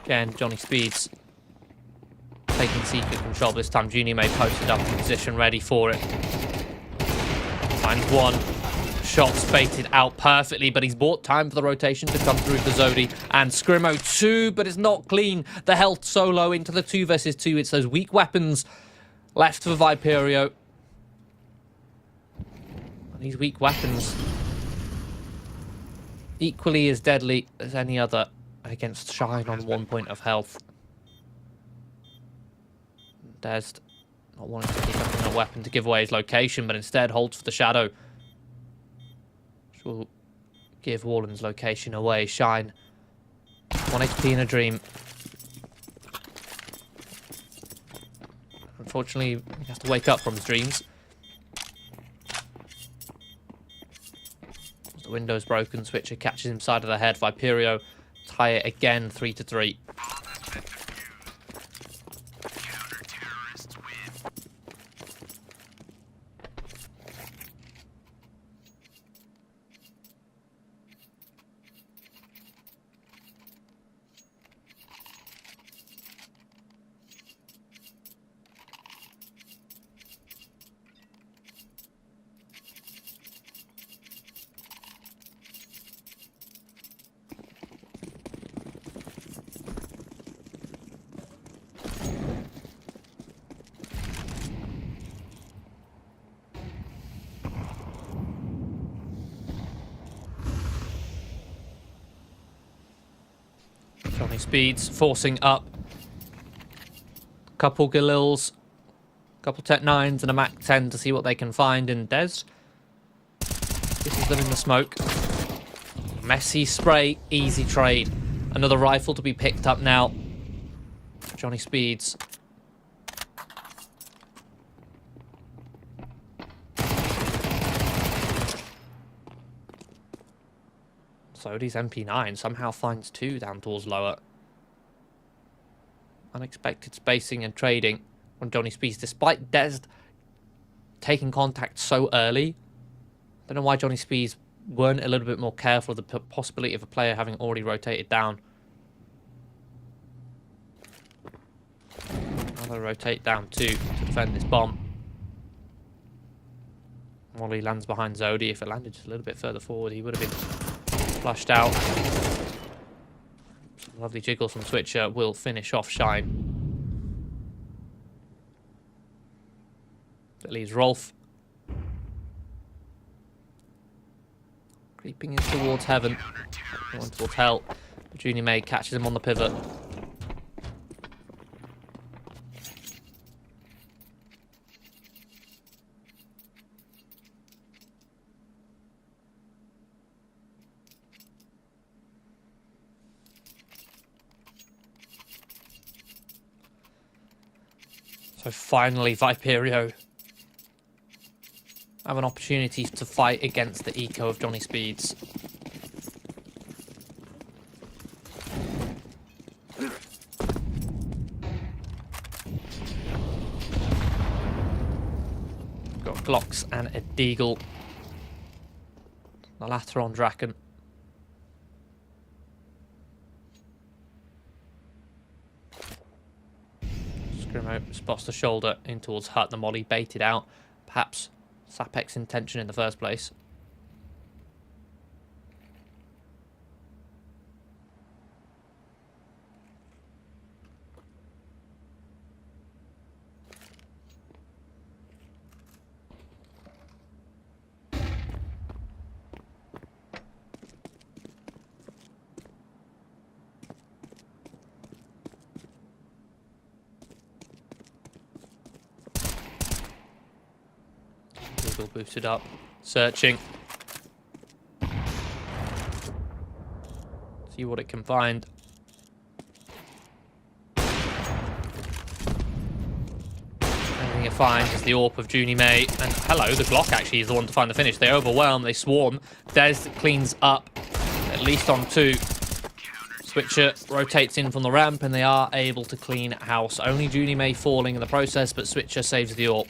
Again, Johnny Speeds taking secret control. This time, Junior May posted up in position, ready for it. Finds one. Shots baited out perfectly, but he's bought time for the rotation to come through for Zodi. And Scrimo 2, but it's not clean. The health so low into the 2 versus 2. It's those weak weapons left for Viperio. These weak weapons equally as deadly as any other against Shine on 1 point of health. Dezd not wanting to keep up a weapon to give away his location, but instead holds for the shadow. Will give Wallen's location away. Shine 1 HP in a dream. Unfortunately, he has to wake up from his dreams. The window's broken. Switcher catches him side of the head. Viperio tie it again, 3-3. Johnny Speeds forcing up. Couple Galils, couple Tech 9s and a Mac 10 to see what they can find in Dez. This is them in the smoke. Messy spray, easy trade. Another rifle to be picked up now. Johnny Speeds. Zodi's MP9 somehow finds 2 down towards lower. Unexpected spacing and trading on Johnny Speeds, despite Dezd taking contact so early. I don't know why Johnny Speeds weren't a little bit more careful of the possibility of a player having already rotated down. Now they rotate down too to defend this bomb. Molly lands behind Zodi. If it landed just a little bit further forward, he would have been flushed out. Some lovely jiggles from Switcher will finish off Shine. That leaves Rolf. Creeping in towards heaven. Going towards hell. Junior May catches him on the pivot. So finally, Viperio have an opportunity to fight against the eco of Johnny Speeds. Got Glocks and a Deagle. The latter on Draken. Scrimo spots the shoulder in towards Hut. The molly baited out. Perhaps Sapek's intention in the first place. Google boosted up, searching. See what it can find. Everything it finds is the AWP of Junie May. And hello, the Glock actually is the one to find the finish. They overwhelm, they swarm. Des cleans up, at least on 2. Switcher rotates in from the ramp and they are able to clean house. Only Junie May falling in the process, but Switcher saves the AWP.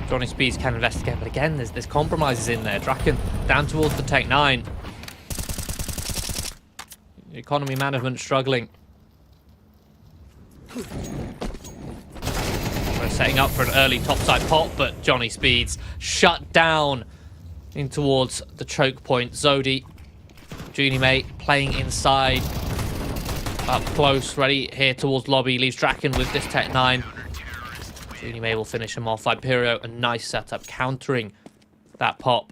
Johnny Speeds can investigate, but again, there's compromises in there. Draken down towards the Tech 9. Economy management struggling. We're setting up for an early topside pop, but Johnny Speeds shut down in towards the choke point. Zodi, Junie May playing inside. Up close, ready here towards lobby. Leaves Draken with this Tech 9. Junie May will finish him off. Viperio, a nice setup, countering that pop.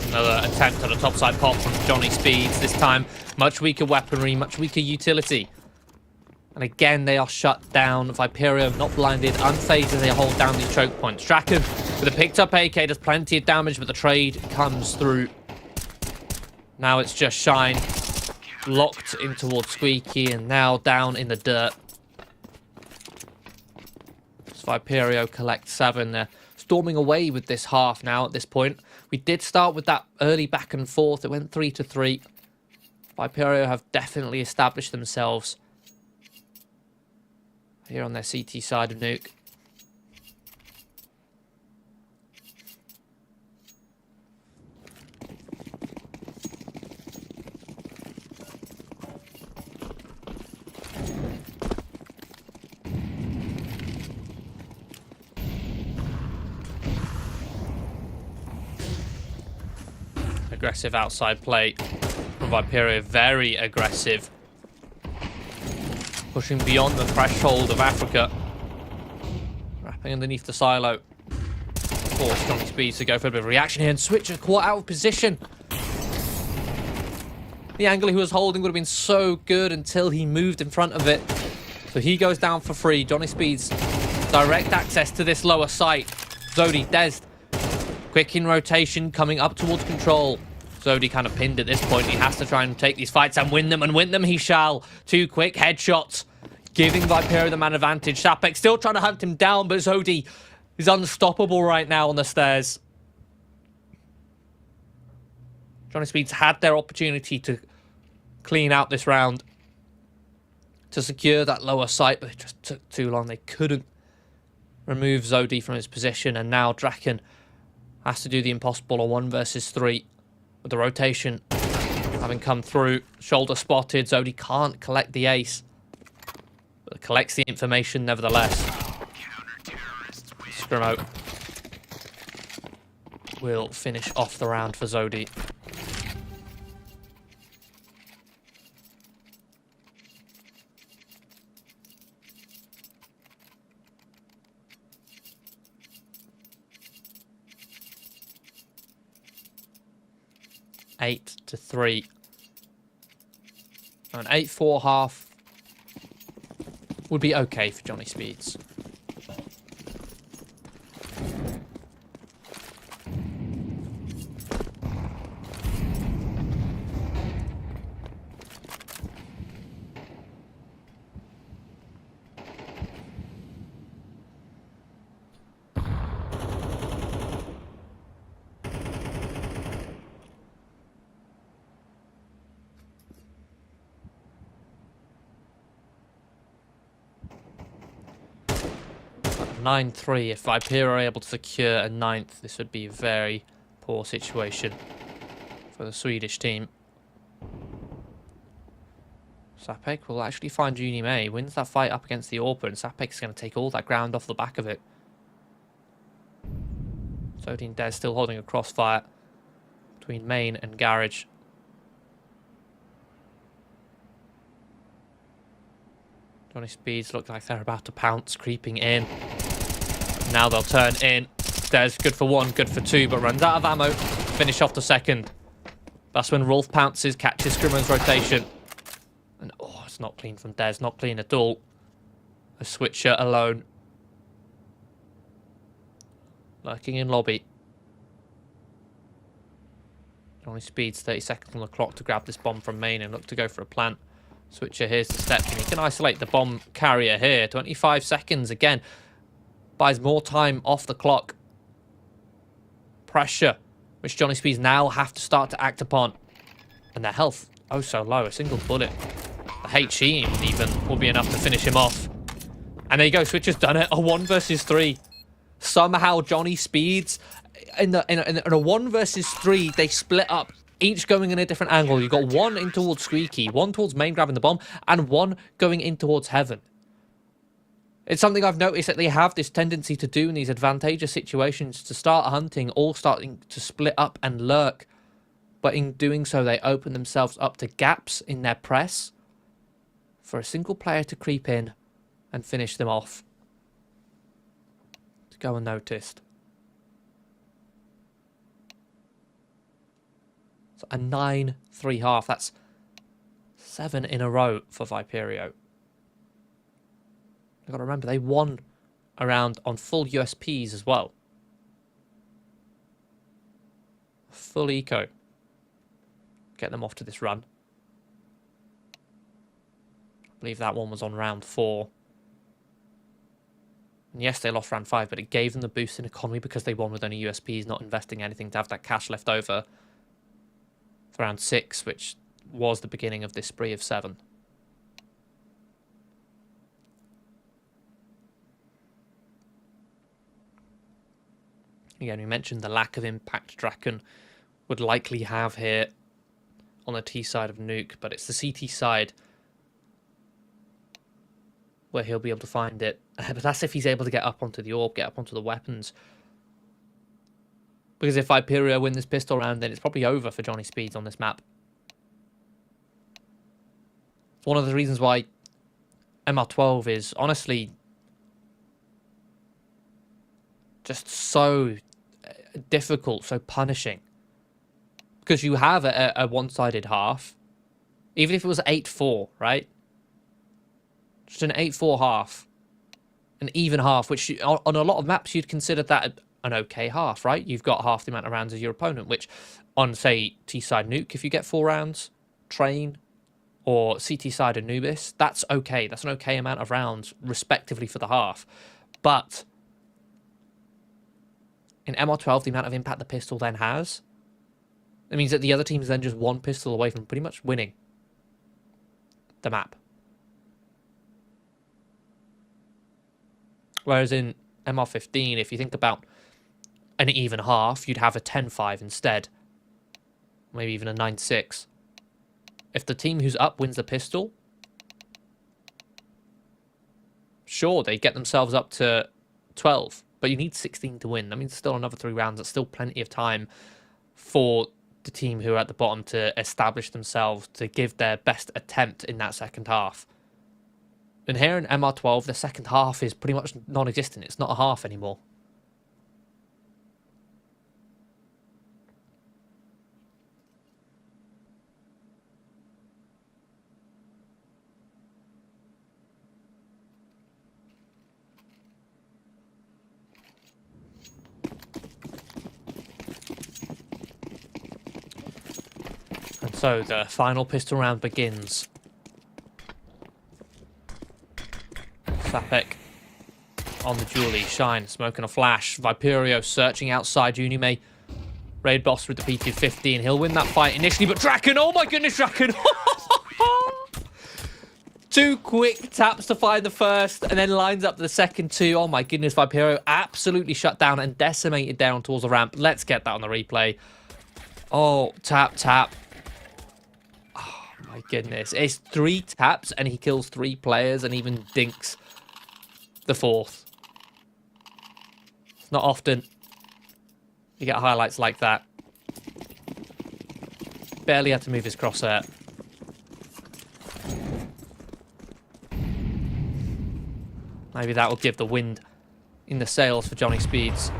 Another attempt at a topside pop from Johnny Speeds. This time, much weaker weaponry, much weaker utility. And again, they are shut down. Viperio not blinded, unfazed as they hold down these choke points. Draken with a picked up AK does plenty of damage, but the trade comes through. Now it's just Shine. Locked in towards Squeaky and now down in the dirt. Viperio collects 7. They're storming away with this half now at this point. We did start with that early back and forth. It went 3-3. Viperio have definitely established themselves here on their CT side of Nuke. Aggressive outside play from Viperio, very aggressive. Pushing beyond the threshold of Africa. Wrapping underneath the silo. Force Johnny Speeds to go for a bit of reaction here, and Switcher caught out of position. The angle he was holding would have been so good until he moved in front of it. So he goes down for free. Johnny Speeds, direct access to this lower site. Zodi, Dez, quick in rotation, coming up towards control. Zodi kind of pinned at this point. He has to try and take these fights and win them he shall. 2 quick headshots, giving Viperio the man advantage. Sapek still trying to hunt him down, but Zodi is unstoppable right now on the stairs. Johnny Speeds had their opportunity to clean out this round, to secure that lower site, but it just took too long. They couldn't remove Zodi from his position, and now Draken has to do the impossible, a 1 versus 3 with the rotation having come through. Shoulder spotted. Zodi can't collect the ace, but collects the information nevertheless. Scrimo will finish off the round for Zodi. Eight to 3. An 8-4 half would be okay for Johnny Speeds. Nine 9-3. If Viperio are able to secure a 9th, this would be a very poor situation for the Swedish team. Sapek will actually find Juni May. Wins that fight up against the Orpa, and Sapek's going to take all that ground off the back of it. Zodi and Dez still holding a crossfire between Main and Garage. Johnny Speeds look like they're about to pounce, creeping in. Now they'll turn in. Dez good for 1, good for 2, but runs out of ammo. Finish off the second. That's when Rolf pounces, catches Scrimo's rotation. And oh, it's not clean from Dez, not clean at all. A Switcher alone. Lurking in lobby. Johnny Speeds, 30 seconds on the clock to grab this bomb from Main and look to go for a plant. Switcher here's the step, and he can isolate the bomb carrier here. 25 seconds again. Buys more time off the clock. Pressure, which Johnny Speeds now have to start to act upon. And their health, oh so low. A single bullet. The HE even will be enough to finish him off. And there you go, Switcher's done it. A 1 versus 3. Somehow Johnny Speeds, in a 1 versus 3, they split up. Each going in a different angle. You've got 1 in towards Squeaky, 1 towards Main grabbing the bomb, and 1 going in towards Heaven. It's something I've noticed that they have this tendency to do in these advantageous situations, to start hunting, all starting to split up and lurk. But in doing so, they open themselves up to gaps in their press for a single player to creep in and finish them off. To go unnoticed. So a 9-3 half. That's 7 in a row for Viperio. You've got to remember, they won a round on full USPs as well. Full eco. Get them off to this run. I believe that one was on round 4. And yes, they lost round 5, but it gave them the boost in economy because they won with only USPs, not investing anything to have that cash left over for round 6, which was the beginning of this spree of 7. Again, we mentioned the lack of impact Draken would likely have here on the T side of Nuke, but it's the CT side where he'll be able to find it. But that's if he's able to get up onto the orb, get up onto the weapons. Because if Viperio win this pistol round, then it's probably over for Johnny Speeds on this map. It's one of the reasons why MR12 is honestly just so difficult, so punishing. Because you have a one-sided half. Even if it was 8-4, right? Just an 8-4 half. An even half, which on a lot of maps you'd consider that an okay half, right? You've got half the amount of rounds as your opponent, which on, say, T-side Nuke, if you get 4 rounds, Train, or CT side Anubis, that's okay. That's an okay amount of rounds, respectively, for the half. But in MR12, the amount of impact the pistol then has, it means that the other team is then just one pistol away from pretty much winning the map. Whereas in MR15, if you think about an even half, you'd have a 10-5 instead. Maybe even a 9-6. If the team who's up wins the pistol, sure, they get themselves up to 12. But you need 16 to win. That means still another 3 rounds. That's still plenty of time for the team who are at the bottom to establish themselves, to give their best attempt in that second half. And here in MR12, the second half is pretty much non-existent. It's not a half anymore. And so the final pistol round begins. Sapek on the Julie. Shine, smoking a flash. Viperio searching outside Unime. Raid boss with the P250. He'll win that fight initially, but Draken, oh my goodness, Draken! 2 quick taps to find the first, and then lines up the second 2. Oh my goodness, Viperio absolutely shut down and decimated down towards the ramp. Let's get that on the replay. Oh, tap, tap. Oh my goodness. It's 3 taps, and he kills 3 players and even dinks the 4th. It's not often you get highlights like that. Barely had to move his crosshair. Maybe that will give the wind in the sails for Johnny Speeds.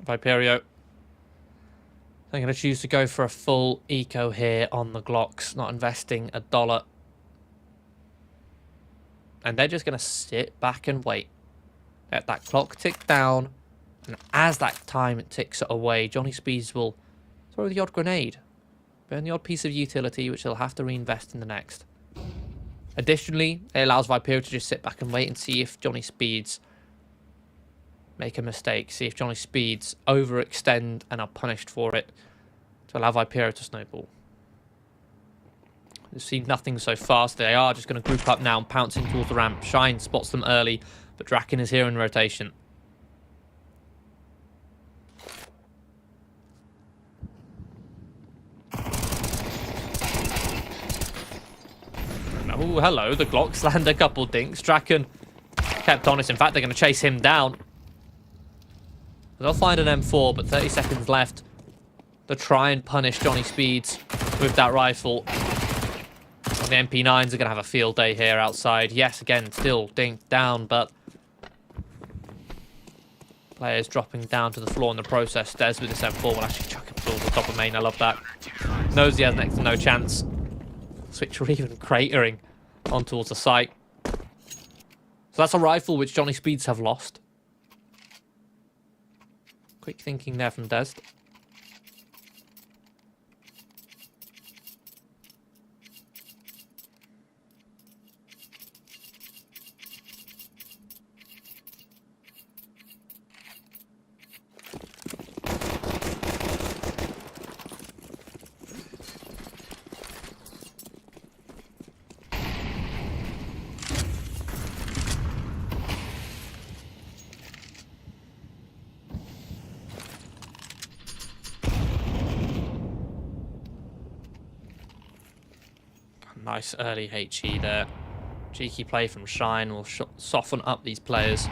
Viperio. I'm going to choose to go for a full eco here on the Glocks, not investing $1. And they're just going to sit back and wait. Let that clock tick down. And as that time ticks away, Johnny Speeds will throw the odd grenade. Burn the odd piece of utility, which he'll have to reinvest in the next. Additionally, it allows Viperio to just sit back and wait and see if Johnny Speeds make a mistake. See if Johnny Speeds overextend and are punished for it, to allow Viperio to snowball. We've seen nothing so far, so they are just going to group up now and pouncing towards the ramp. Shine spots them early, but Draken is here in rotation. Oh, hello. The Glocks land a couple dinks. Draken kept honest. In fact, they're going to chase him down. They'll find an M4, but 30 seconds left to try and punish Johnny Speeds with that rifle. And the MP9s are going to have a field day here outside. Yes, again, still dinked down, but players dropping down to the floor in the process. Des with this M4 will actually chuck him towards the top of main. I love that. Knows he has next to no chance. Switch or even cratering on towards the site. So that's a rifle which Johnny Speeds have lost. Quick thinking there from Des. Nice early HE there. Cheeky play from Shine will soften up these players.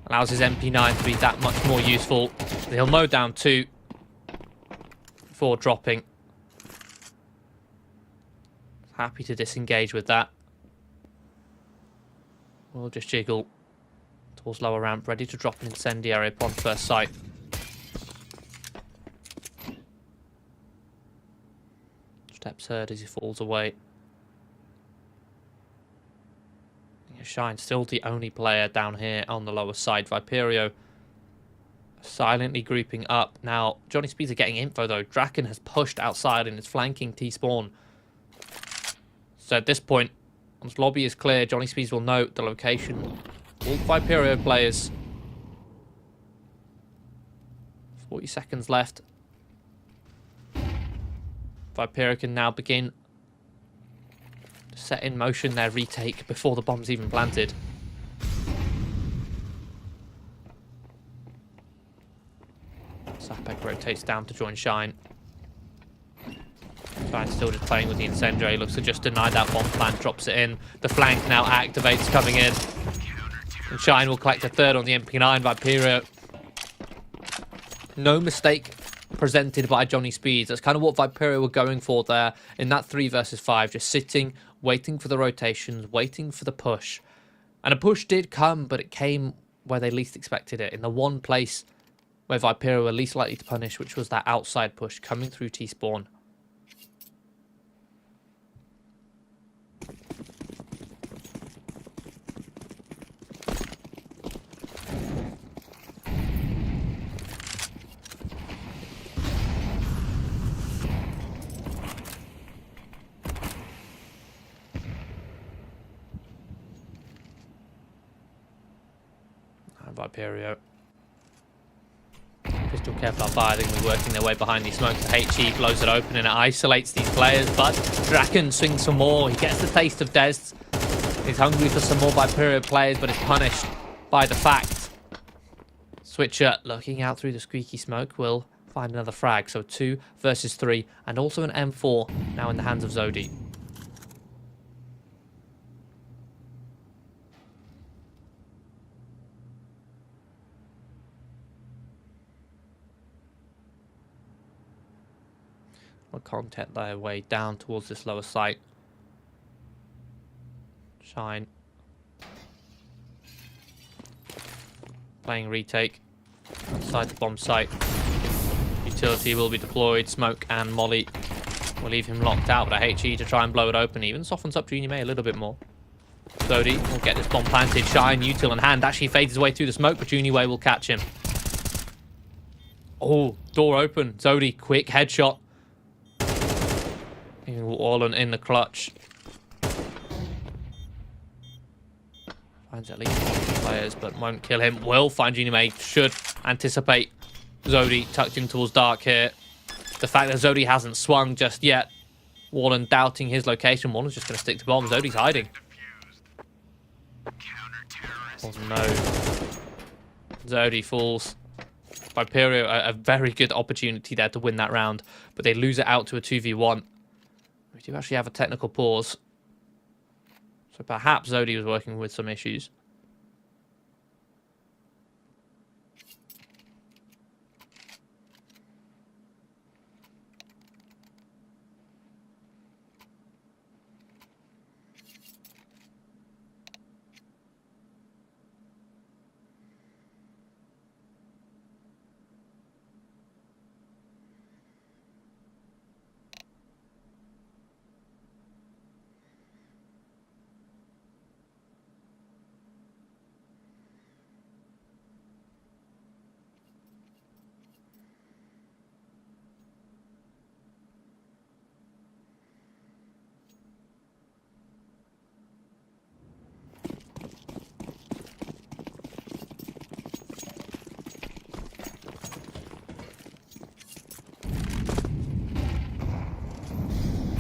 Allows his MP9 to be that much more useful. He'll mow down 2 before dropping. Happy to disengage with that. We'll just jiggle towards lower ramp, ready to drop an incendiary upon first sight. Steps heard as he falls away. Shine still the only player down here on the lower side. Viperio silently grouping up. Now, Johnny Speeds are getting info though. Draken has pushed outside and is flanking T-spawn. So at this point, once lobby is clear, Johnny Speeds will note the location. All Viperio players. 40 seconds left. Viperio can now begin to set in motion their retake before the bomb's even planted. Sapek rotates down to join Shine. Shine still just playing with the incendiary, looks to just deny that bomb plant, drops it in. The flank now activates, coming in. And Shine will collect a third on the MP9. Viperio. No mistake presented by Johnny Speeds. That's kind of what Viperio were going for there in that 3 versus 5, just sitting, waiting for the rotations, waiting for the push. And a push did come, but it came where they least expected it, in the one place where Viperio were least likely to punish, which was that outside push coming through T-spawn. Viperio. Pistol careful up by, they're going to be working their way behind these smokes. The HE blows it open and it isolates these players, but Draken swings for more. He gets the taste of Dez. He's hungry for some more Viperio players, but is punished by the fact. Switcher, looking out through the squeaky smoke, will find another frag. So 2 versus 3, and also an M4 now in the hands of Zodi. Contact their way down towards this lower site. Shine. Playing retake. Outside the bomb site. Utility will be deployed. Smoke and Molly will leave him locked out, but a HE to try and blow it open even. Softens up Junior May a little bit more. Zodi will get this bomb planted. Shine, util in hand. Actually fades his way through the smoke, but Junior May will catch him. Oh, door open. Zodi, quick headshot. All in the clutch. Finds at least 1 players, but won't kill him. Will find Junior May. Should anticipate Zodi tucked in towards dark here. The fact that Zodi hasn't swung just yet. Wallen doubting his location. Wallen's just going to stick to bomb. Zodi's hiding. Oh no. Zodi falls. Viperio, a very good opportunity there to win that round, but they lose it out to a 2v1. We do actually have a technical pause. So perhaps Zodi was working with some issues.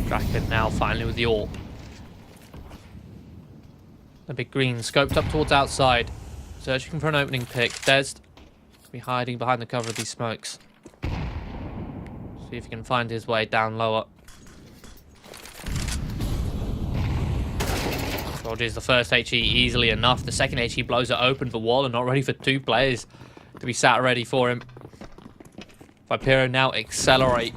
Draken now finally with the AWP. The big green scoped up towards outside. Searching for an opening pick. Dez will be hiding behind the cover of these smokes. See if he can find his way down lower. Dodges the first HE easily enough. The second HE blows it open for Wall and not ready for two players to be sat ready for him. Vipero now accelerate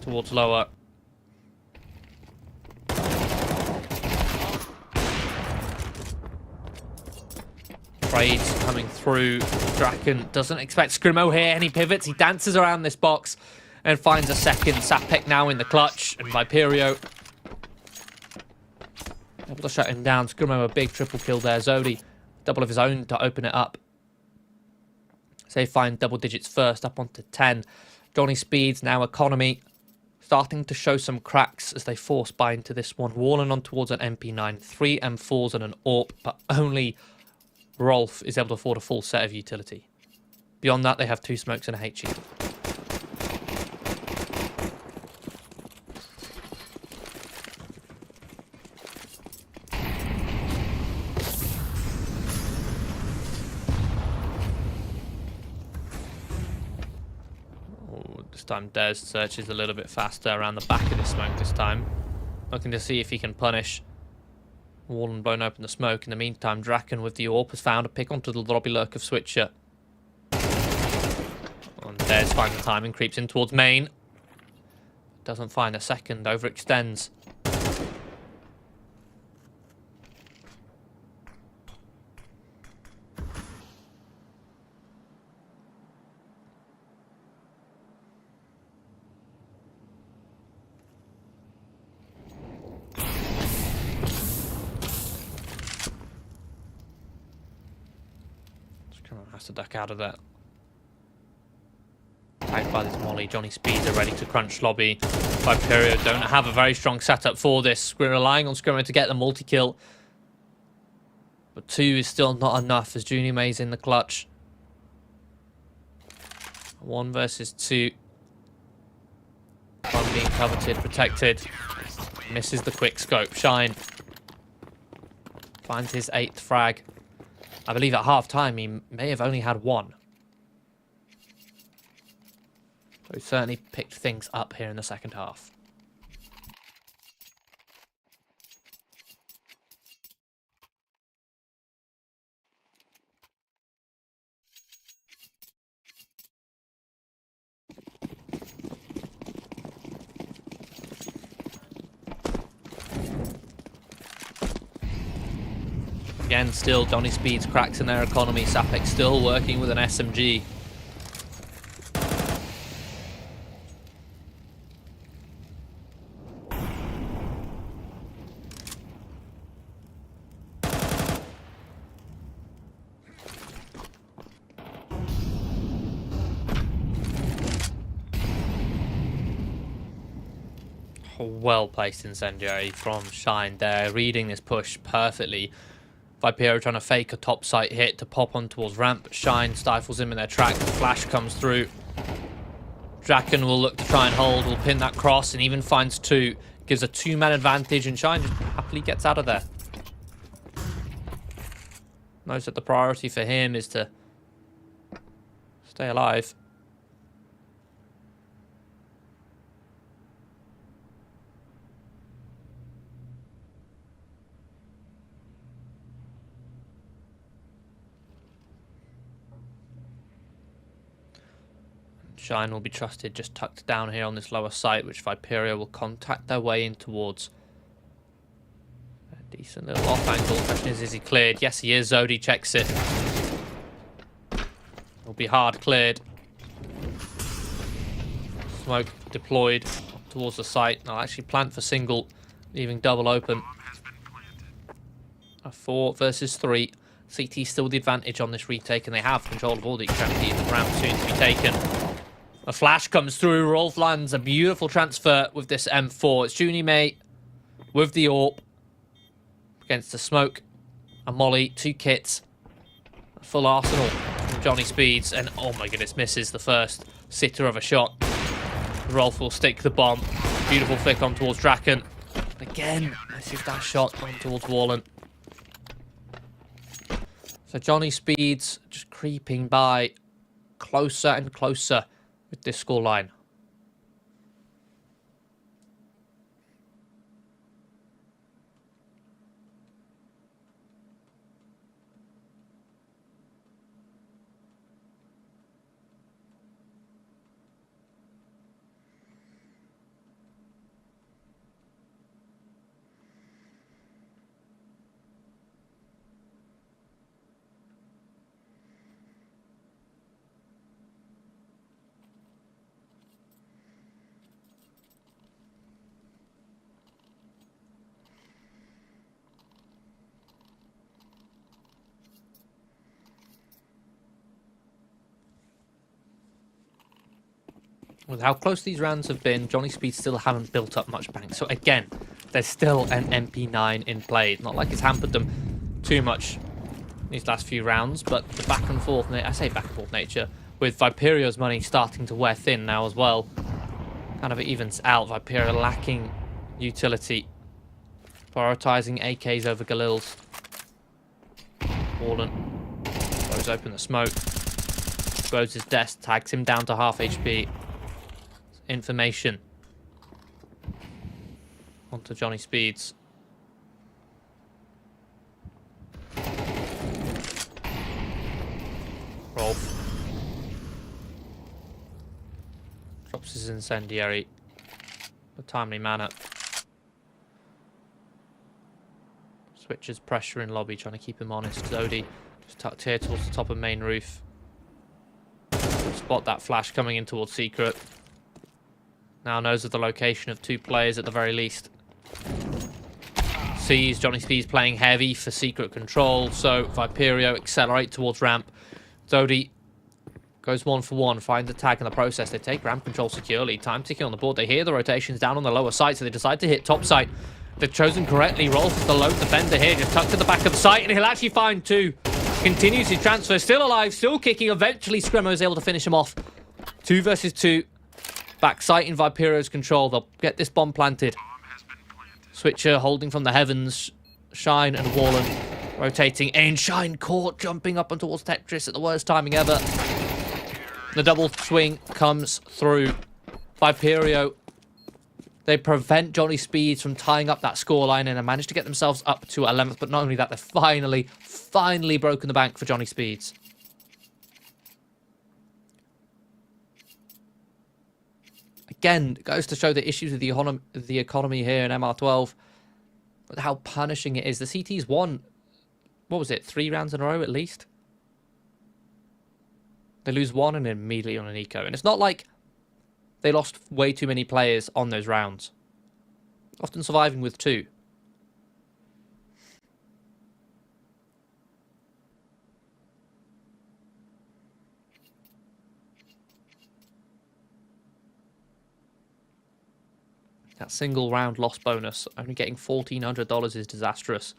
towards lower. Trades coming through. Draken doesn't expect Scrimo here, and he pivots. He dances around this box and finds a second. Sapek now in the clutch, and Viperio able to shut him down. Scrimo a big triple kill there. Zodi double of his own to open it up. So they find double digits first, up onto 10. Johnny Speeds now economy, starting to show some cracks as they force buy into this one. Walling on towards an MP9, 3 M4s and an AWP, but only Rolf is able to afford a full set of utility. Beyond that, they have 2 smokes and a HE. This time Des searches a little bit faster around the back of the smoke this time. Looking to see if he can punish Wallen blown open the smoke. In the meantime, Draken with the AWP has found a pick onto the lobby lurk of Switcher. And Des finds the timing, creeps in towards main. Doesn't find a second, overextends. Has to duck out of that. Tagged by this molly. Johnny Speeds are ready to crunch lobby. Viperio don't have a very strong setup for this. We're relying on Scrimo to get the multi-kill. But 2 is still not enough as Junior May's in the clutch. 1 versus 2. One being coveted, protected. Misses the quick scope. Shine finds his 8th frag. I believe at half-time he may have only had 1. So he certainly picked things up here in the second half. Again, still Johnny Speeds cracks in their economy. Sapek still working with an SMG. Well placed incendiary from Shine there, reading this push perfectly. Vipero trying to fake a top site hit to pop on towards ramp, but Shine stifles him in their track. The flash comes through. Draken will look to try and hold, will pin that cross and even finds 2. Gives a 2-man advantage and Shine just happily gets out of there. Knows that the priority for him is to stay alive. Shine will be trusted just tucked down here on this lower site, which Viperio will contact their way in towards. A decent little off angle. The question is he cleared? Yes, he is. Zodi checks it. Will be hard cleared. Smoke deployed towards the site. I'll actually plant for single, leaving double open. A 4 versus 3. CT still the advantage on this retake, and they have control of all the extremity of the ramp soon to be taken. A flash comes through. Rolf lands a beautiful transfer with this M4. It's Junie May with the AWP against the smoke. A molly, 2 kits, a full arsenal from Johnny Speeds, and oh my goodness, misses the first sitter of a shot. Rolf will stick the bomb. Beautiful flick on towards Draken. Again, misses that shot on towards Wallen. So Johnny Speeds just creeping by closer and closer with this scoreline. With how close these rounds have been, Johnny Speed still haven't built up much bank. So again, there's still an MP9 in play. Not like it's hampered them too much these last few rounds, but the back and forth, I say back and forth nature, with Viperio's money starting to wear thin now as well. Kind of evens out. Viperio lacking utility. Prioritizing AKs over Galil's. Wallen throws open the smoke. Throws his desk, tags him down to half HP. Information. Onto Johnny Speeds. Rolf. Drops his incendiary. A timely manner. Switches pressure in lobby, trying to keep him honest. Zodi just tucked here towards the top of main roof. Spot that flash coming in towards Secret. Now knows of the location of two players at the very least. Sees Johnny Speeds playing heavy for Secret control, so Viperio accelerate towards ramp. Zodi goes 1 for 1, finds a tag in the process. They take ramp control securely. Time ticking on the board. They hear the rotations down on the lower site, so they decide to hit top site. They've chosen correctly. Rolf is the lone defender here, just tucked to the back of the site, and he'll actually find 2. Continues his transfer, still alive, still kicking. Eventually, Screamo is able to finish him off. 2 versus 2. Backside in Viperio's control. They'll get this bomb planted. Switcher holding from the heavens. Shine and Wallen rotating in. Shine caught, jumping up and towards Tetris at the worst timing ever. The double swing comes through. Viperio, they prevent Johnny Speeds from tying up that scoreline and managed to get themselves up to 11th. But not only that, they've finally broken the bank for Johnny Speeds. Again, it goes to show the issues with the economy here in MR12. But how punishing it is. The CT's won, what was it, 3 rounds in a row at least? They lose 1 and immediately on an eco. And it's not like they lost way too many players on those rounds. Often surviving with 2. That single round loss bonus, only getting $1,400 is disastrous.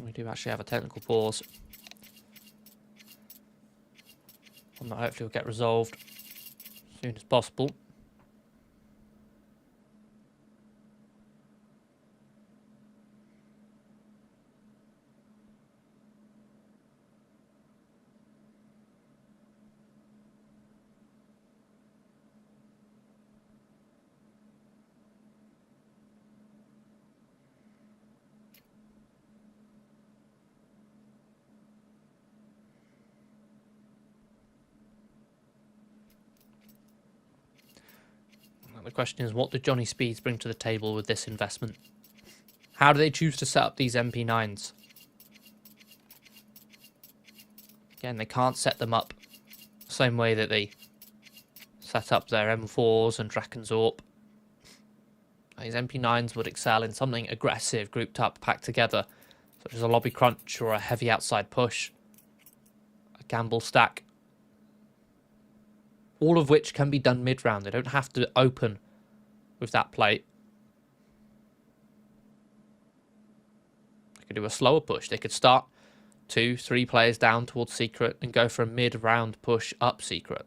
We do actually have a technical pause. One that hopefully will get resolved as soon as possible. The question is, what did Johnny Speeds bring to the table with this investment? How do they choose to set up these MP9s? Again, they can't set them up the same way that they set up their M4s and Drakenzorp. These MP9s would excel in something aggressive, grouped up, packed together, such as a lobby crunch or a heavy outside push, a gamble stack. All of which can be done mid-round. They don't have to open with that plate. They could do a slower push. They could start 2, 3 players down towards Secret and go for a mid-round push up Secret.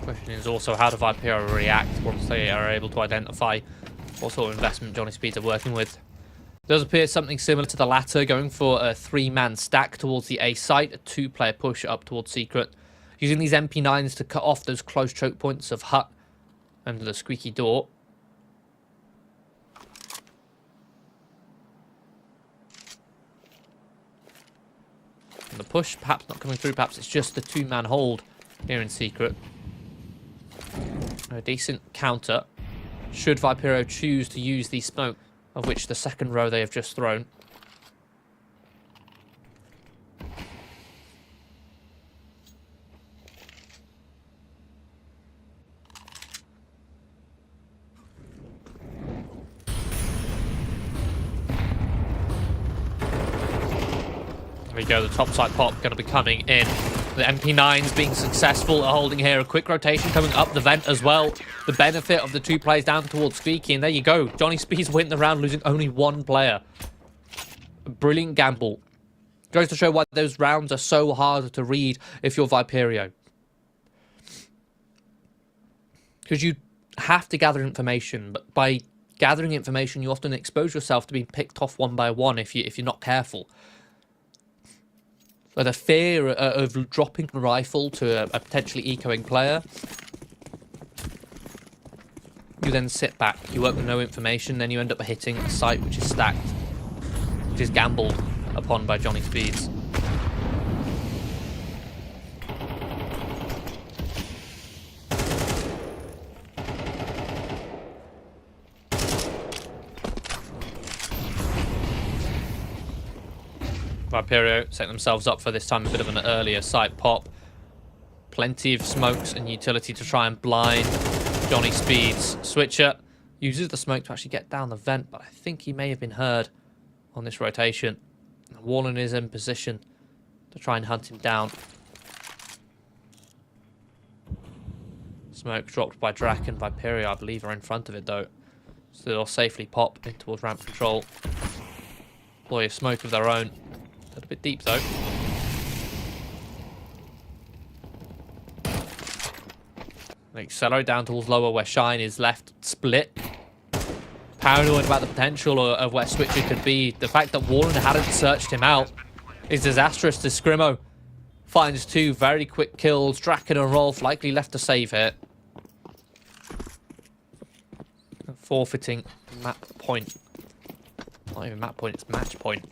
Question is also, how do Viperio react once they are able to identify what sort of investment Johnny Speeds are working with? Does appear something similar to the latter, going for a 3-man stack towards the A site, a 2-player push up towards Secret, using these MP9s to cut off those close choke points of Hut under the squeaky door. And the push, perhaps not coming through. Perhaps it's just the two-man hold here in secret. A decent counter. Should Vipero choose to use the smoke, of which the second row they have just thrown. There we go, the topside pop going to be coming in. The MP9's being successful at holding here. A quick rotation coming up the vent as well. The benefit of the two players down towards Squeaky. And there you go. Johnny Speeds win the round, losing only one player. A brilliant gamble. Goes to show why those rounds are so hard to read if you're Viperio. Because you have to gather information. But by gathering information, you often expose yourself to being picked off one by one if you're not careful. So the fear of dropping a rifle to a potentially ecoing player, you then sit back, you work with no information, then you end up hitting a site which is stacked, which is gambled upon by Johnny Speeds. Viperio setting themselves up for this time a bit of an earlier site pop. Plenty of smokes and utility to try and blind Johnny Speeds. Switcher uses the smoke to actually get down the vent, but I think he may have been heard on this rotation. Wallen is in position to try and hunt him down. Smoke dropped by Drac and Viperio, I believe, are in front of it though. So they'll safely pop in towards ramp control. Deploy a smoke of their own. A little bit deep though. They accelerate down towards lower where Shine is left split. Paranoid about the potential of where Switcher could be. The fact that Warren hadn't searched him out is disastrous to Scrimo. Finds two very quick kills. Draken and Rolf likely left to save here. Forfeiting map point. Not even map point, it's match point.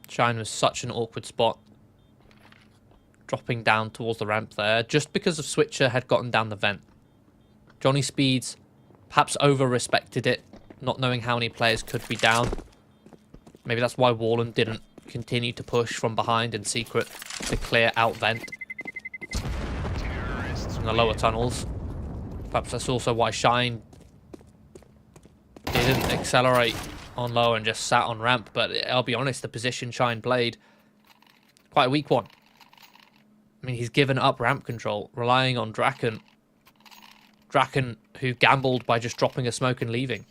Shine was such an awkward spot. Dropping down towards the ramp there, just because of Switcher had gotten down the vent. Johnny Speeds perhaps over-respected it, not knowing how many players could be down. Maybe that's why Wallen didn't continue to push from behind in secret to clear out vent in the lower tunnels. Perhaps that's also why Shine didn't accelerate on low and just sat on ramp, but I'll be honest, the position Shine played, quite a weak one. I mean, he's given up ramp control, relying on Draken. Draken, who gambled by just dropping a smoke and leaving.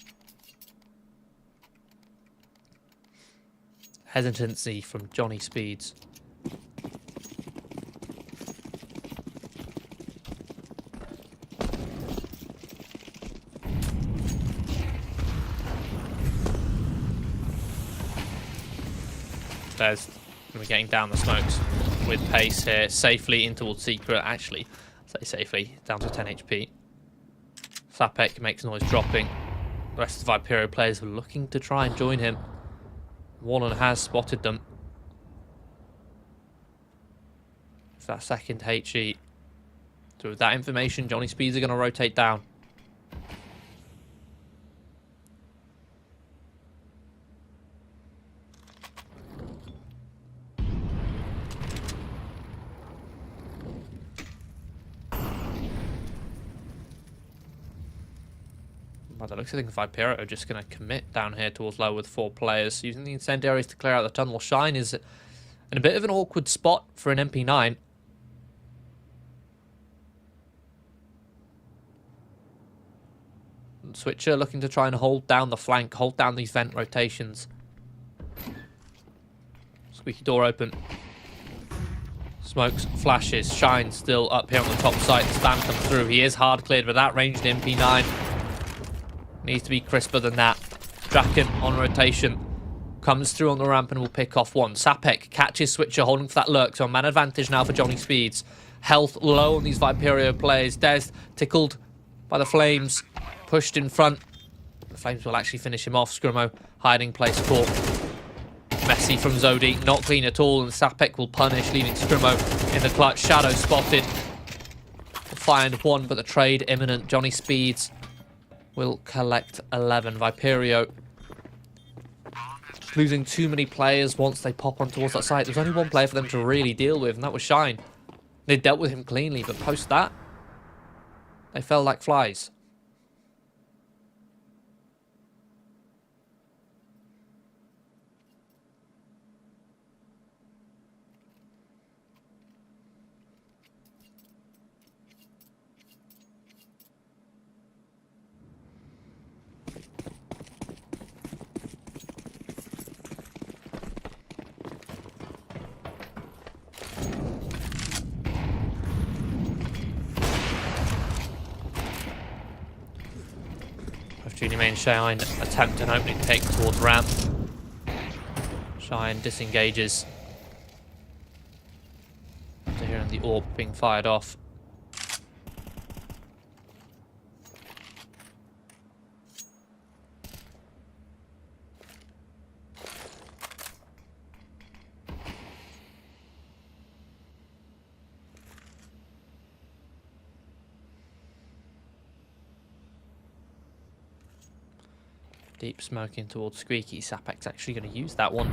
Hesitancy from Johnny Speeds. There's going to be getting down the smokes with pace here, safely in towards secret. Actually, say safely, down to 10 HP. Sapek makes noise dropping. The rest of the Viperio players are looking to try and join him. Wallen has spotted them. It's that second HE. So with that information, Johnny Speeds are going to rotate down. By the looks, I think Viperio are just going to commit down here towards low with 4 players. Using the incendiaries to clear out the tunnel. Shine is in a bit of an awkward spot for an MP9. Switcher looking to try and hold down the flank, hold down these vent rotations. Squeaky door open. Smokes, flashes, Shine still up here on the top side. Spam comes through. He is hard cleared with that ranged MP9. Needs to be crisper than that. Draken on rotation. comes through on the ramp and will pick off one. Sapek catches Switcher, holding for that lurk, so a man advantage now for Johnny Speeds. Health low on these Viperio players. Des tickled by the Flames, pushed in front. The Flames will actually finish him off. Scrimo hiding place caught. Messy from Zodi, not clean at all, and Sapek will punish, leaving Scrimo in the clutch. Shadow spotted. Will find one, but the trade imminent. Johnny Speeds will collect 11. Viperio just losing too many players once they pop on towards that site. There's only one player for them to really deal with, and that was Shine. They dealt with him cleanly, but post that, they fell like flies. Junior main Shine attempt an opening pick towards ramp. Shine disengages. After hearing the orb being fired off. Deep smoking towards Squeaky. Sapek's actually going to use that one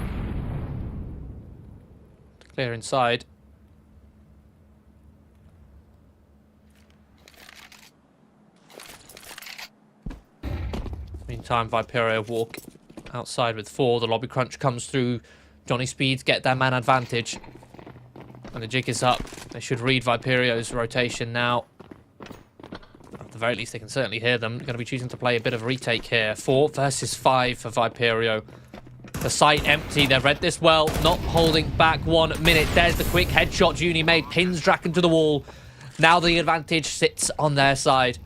to clear inside. Meantime, Viperio walk outside with 4. The lobby crunch comes through. Johnny Speeds get their man advantage. And the jig is up. They should read Viperio's rotation now. At the very least, they can certainly hear them. They're going to be choosing to play a bit of retake here. 4 versus 5 for Viperio. The site empty. They've read this well. Not holding back 1 minute. There's the quick headshot Juni made. Pins Draken to the wall. Now the advantage sits on their side.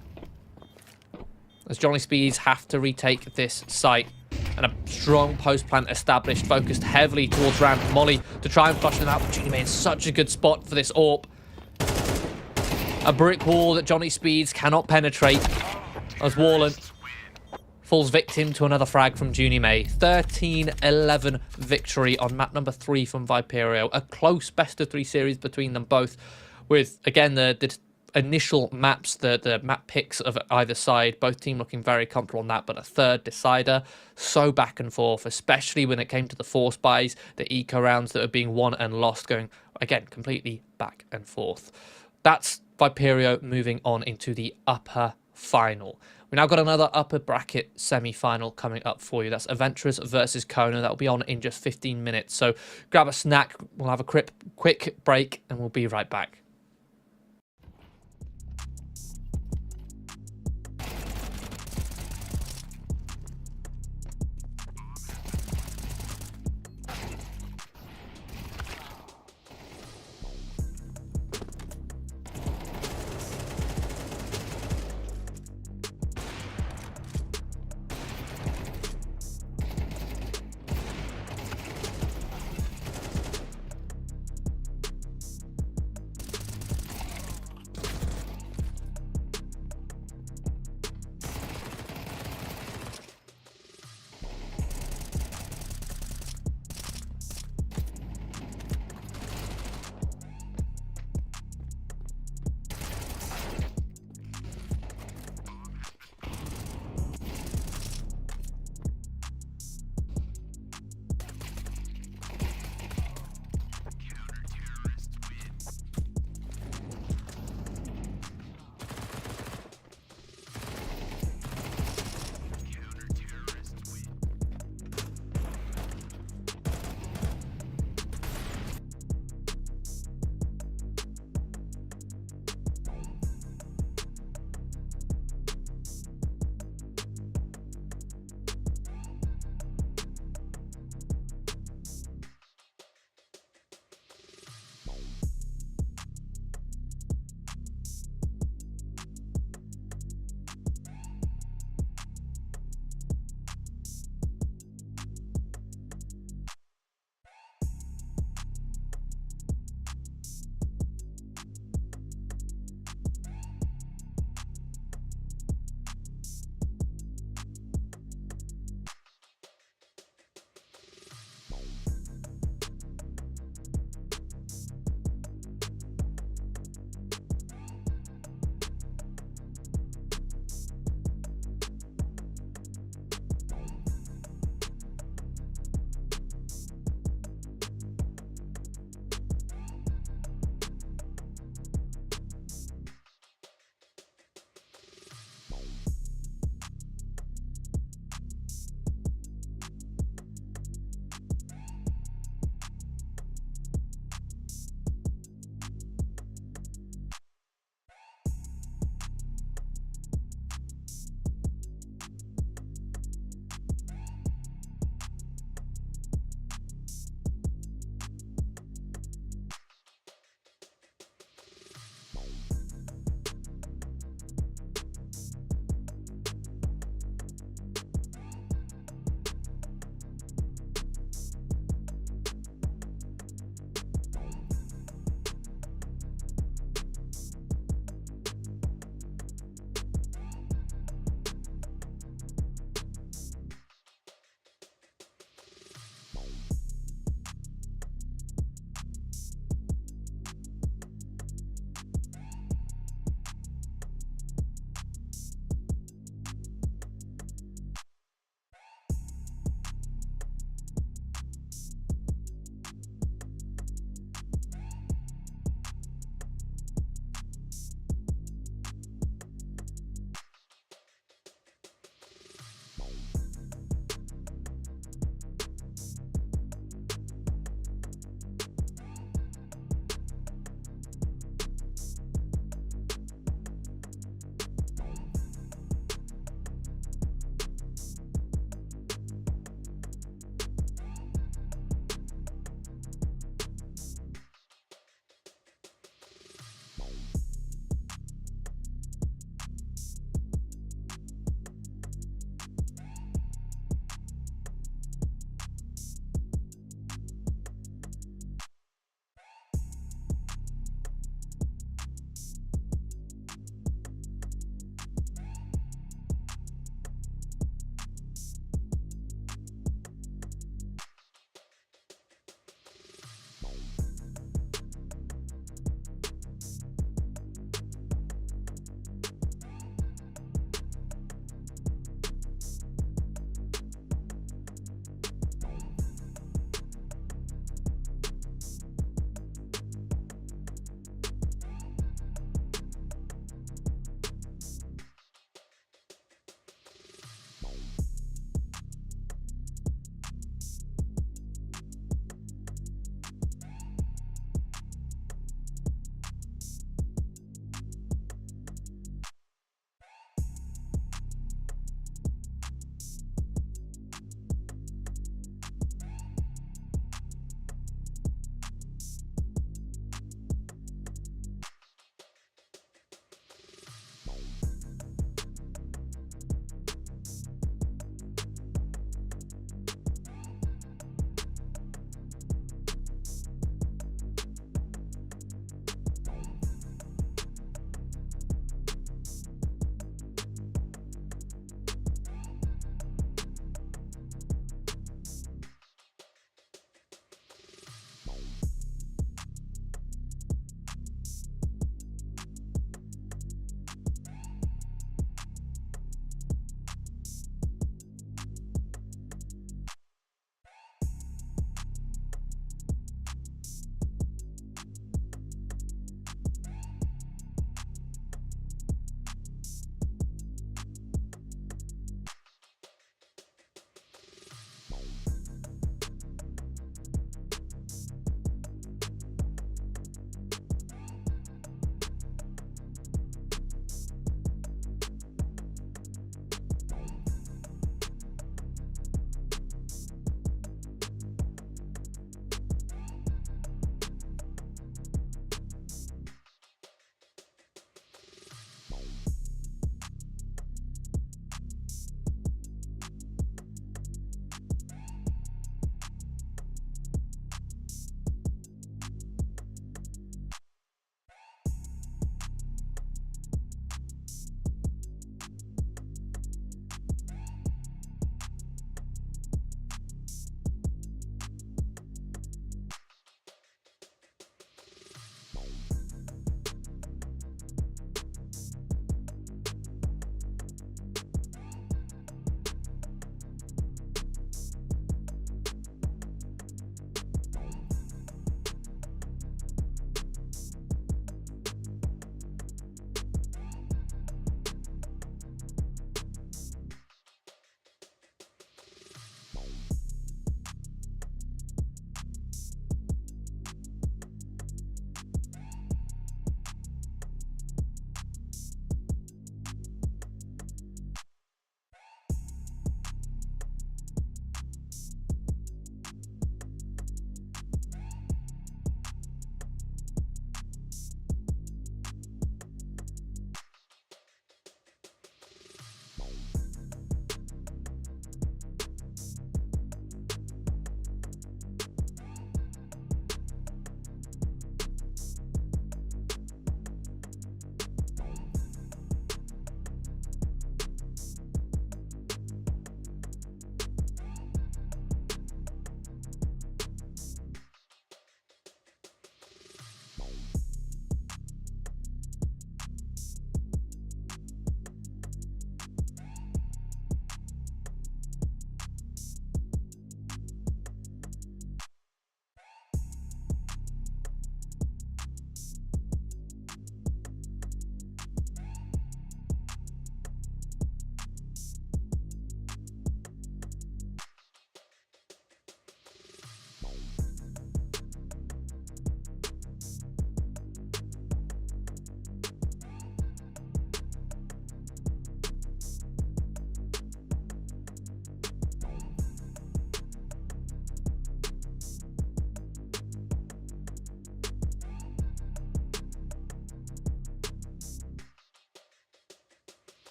As Johnny Speeds have to retake this site. And a strong post plant established, focused heavily towards ramp. Molly to try and flush them out. But Juni made such a good spot for this AWP. A brick wall that Johnny Speeds cannot penetrate. As Warland falls victim to another frag from Juni May. 13-11 victory on map number 3 from Viperio. A close best of 3 series between them both. With, again, the initial maps, the map picks of either side. Both teams looking very comfortable on that. But a third decider. So back and forth, especially when it came to the force buys. The eco rounds that are being won and lost. Going, again, completely back and forth. That's Viperio moving on into the upper final. We now got another upper bracket semi-final coming up for you. That's Adventurers versus Kona. That'll be on in just 15 minutes. So grab a snack. We'll have a quick break and we'll be right back.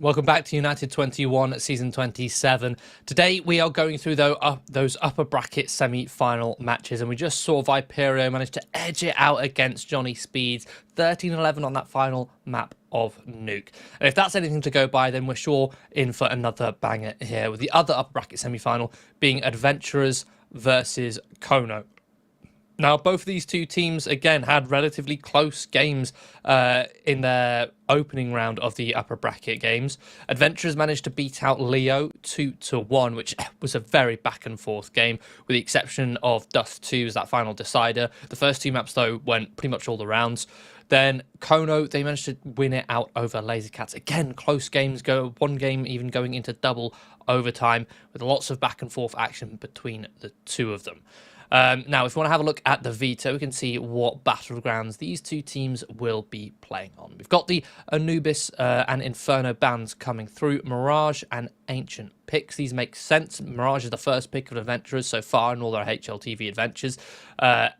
Welcome back to United21 Season 27. Today we are going through those upper bracket semi-final matches, and we just saw Viperio manage to edge it out against Johnny Speeds, 13-11 on that final map of Nuke. And if that's anything to go by, then we're sure in for another banger here, with the other upper bracket semi-final being Adventurers versus Kono. Now, both of these two teams, again, had relatively close games in their opening round of the upper bracket games. Adventurers managed to beat out Leo 2-1, which was a very back-and-forth game, with the exception of Dust 2 as that final decider. The first two maps, though, went pretty much all the rounds. Then Kono, they managed to win it out over Lasercats. Again, close games, one game even going into double overtime, with lots of back-and-forth action between the two of them. Now, if we want to have a look at the veto, we can see what battlegrounds these two teams will be playing on. We've got the Anubis and Inferno bands coming through, Mirage and Ancient picks. These make sense. Mirage is the first pick of Adventurers so far in all their HLTV adventures.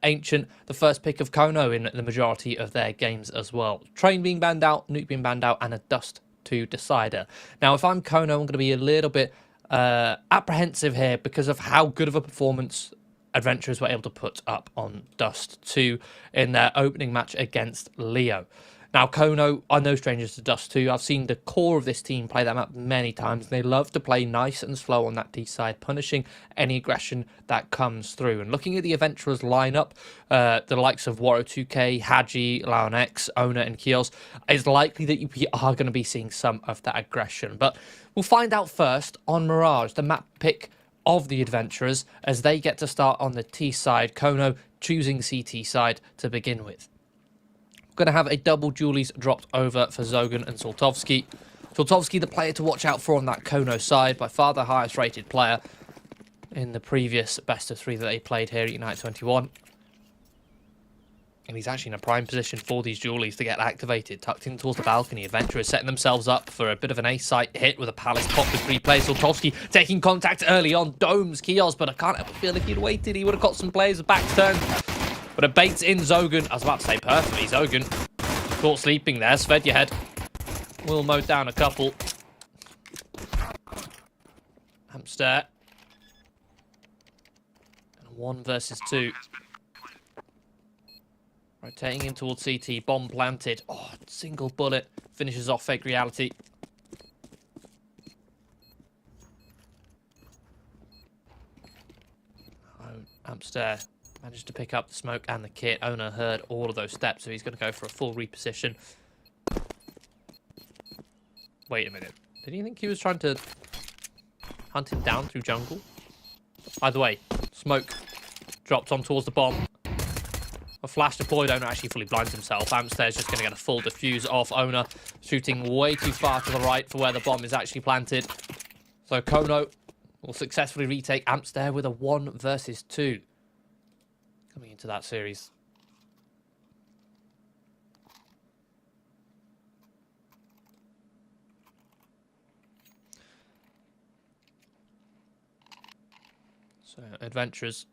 Ancient, the first pick of Kono in the majority of their games as well. Train being banned out, Nuke being banned out, and a Dust 2 decider. Now, if I'm Kono, I'm going to be a little bit apprehensive here because of how good of a performance Adventurers were able to put up on Dust 2 in their opening match against Leo. Now, Kono are no strangers to Dust 2. I've seen the core of this team play that map many times. They love to play nice and slow on that D side, punishing any aggression that comes through. And looking at the Adventurers lineup, the likes of Waro2k, Haji, Laonex, Ona, and Kios, it's likely that we are going to be seeing some of that aggression. But we'll find out first on Mirage, the map pick of the Adventurers, as they get to start on the T side. Kono choosing CT side to begin with. We're going to have a double dualies dropped over for Zogan and Soltovsky. Soltovsky, the player to watch out for on that Kono side, by far the highest rated player in the previous best of 3 that they played here at United21. And he's actually in a prime position for these dualies to get activated, tucked in towards the balcony. Adventurers setting themselves up for a bit of an A-site hit with a Palace pop with 3 players. Soltovsky taking contact early on, domes Kios, but I can't help but feel if he'd waited, he would have got some players with backs turned. But it baits in Zogan. I was about to say perfectly, Zogan. Caught sleeping there, Sved your head. We'll mow down a couple. Hamster. And 1 versus 2. Rotating in towards CT, bomb planted. Oh, single bullet. Finishes off Fake Reality. Oh, Amster managed to pick up the smoke and the kit. Owner heard all of those steps, so he's going to go for a full reposition. Wait a minute. Did he think he was trying to hunt him down through jungle? Either way, smoke dropped on towards the bomb. A flash deployed, Owner actually fully blinds himself. Amster's just going to get a full defuse off. Owner shooting way too far to the right for where the bomb is actually planted. So Kono will successfully retake Amster with a 1 versus 2. Coming into that series. So Adventurers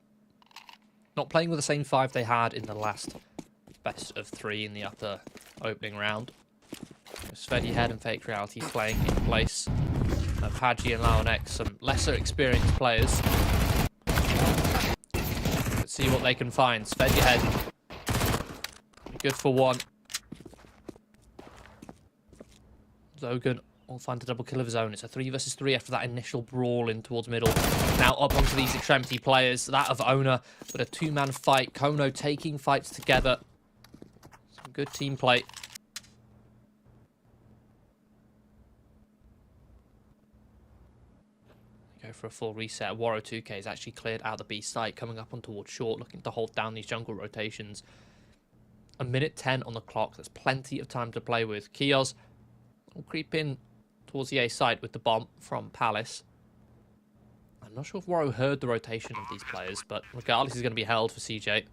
not playing with the same 5 they had in the last best of 3 in the upper opening round. Svedi Head and Fake Reality playing in place of Haji and Laonex, some lesser experienced players. Let's see what they can find. Svedi Head, good for 1. Zogan will find a double kill of his own. It's a 3 versus 3 after that initial brawl in towards middle. Now up onto these extremity players. That of Owner, but a 2-man fight. Kono taking fights together. Some good team play. Go for a full reset. Waro2k is actually cleared out the B site, coming up on towards short, looking to hold down these jungle rotations. 1:10 on the clock. That's plenty of time to play with. Kios will creep in towards the A site with the bomb from Palace. I'm not sure if Waro heard the rotation of these players, but regardless, he's going to be held for CJ.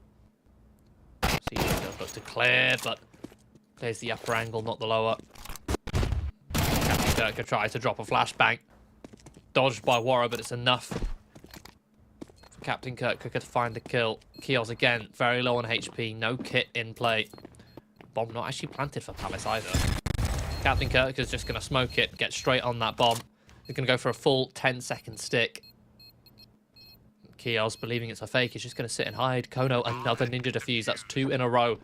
CJ does look to clear, but there's the upper angle, not the lower. Captain Kirk tries to drop a flashbang. Dodged by Waro, but it's enough for Captain Kirk to find the kill. Kios again, very low on HP, no kit in play. Bomb not actually planted for Palace either. Captain Kirk is just going to smoke it, get straight on that bomb. He's going to go for a full 10-second stick. Kios, believing it's a fake, is just going to sit and hide. Kono, another ninja defuse. That's 2 in a row.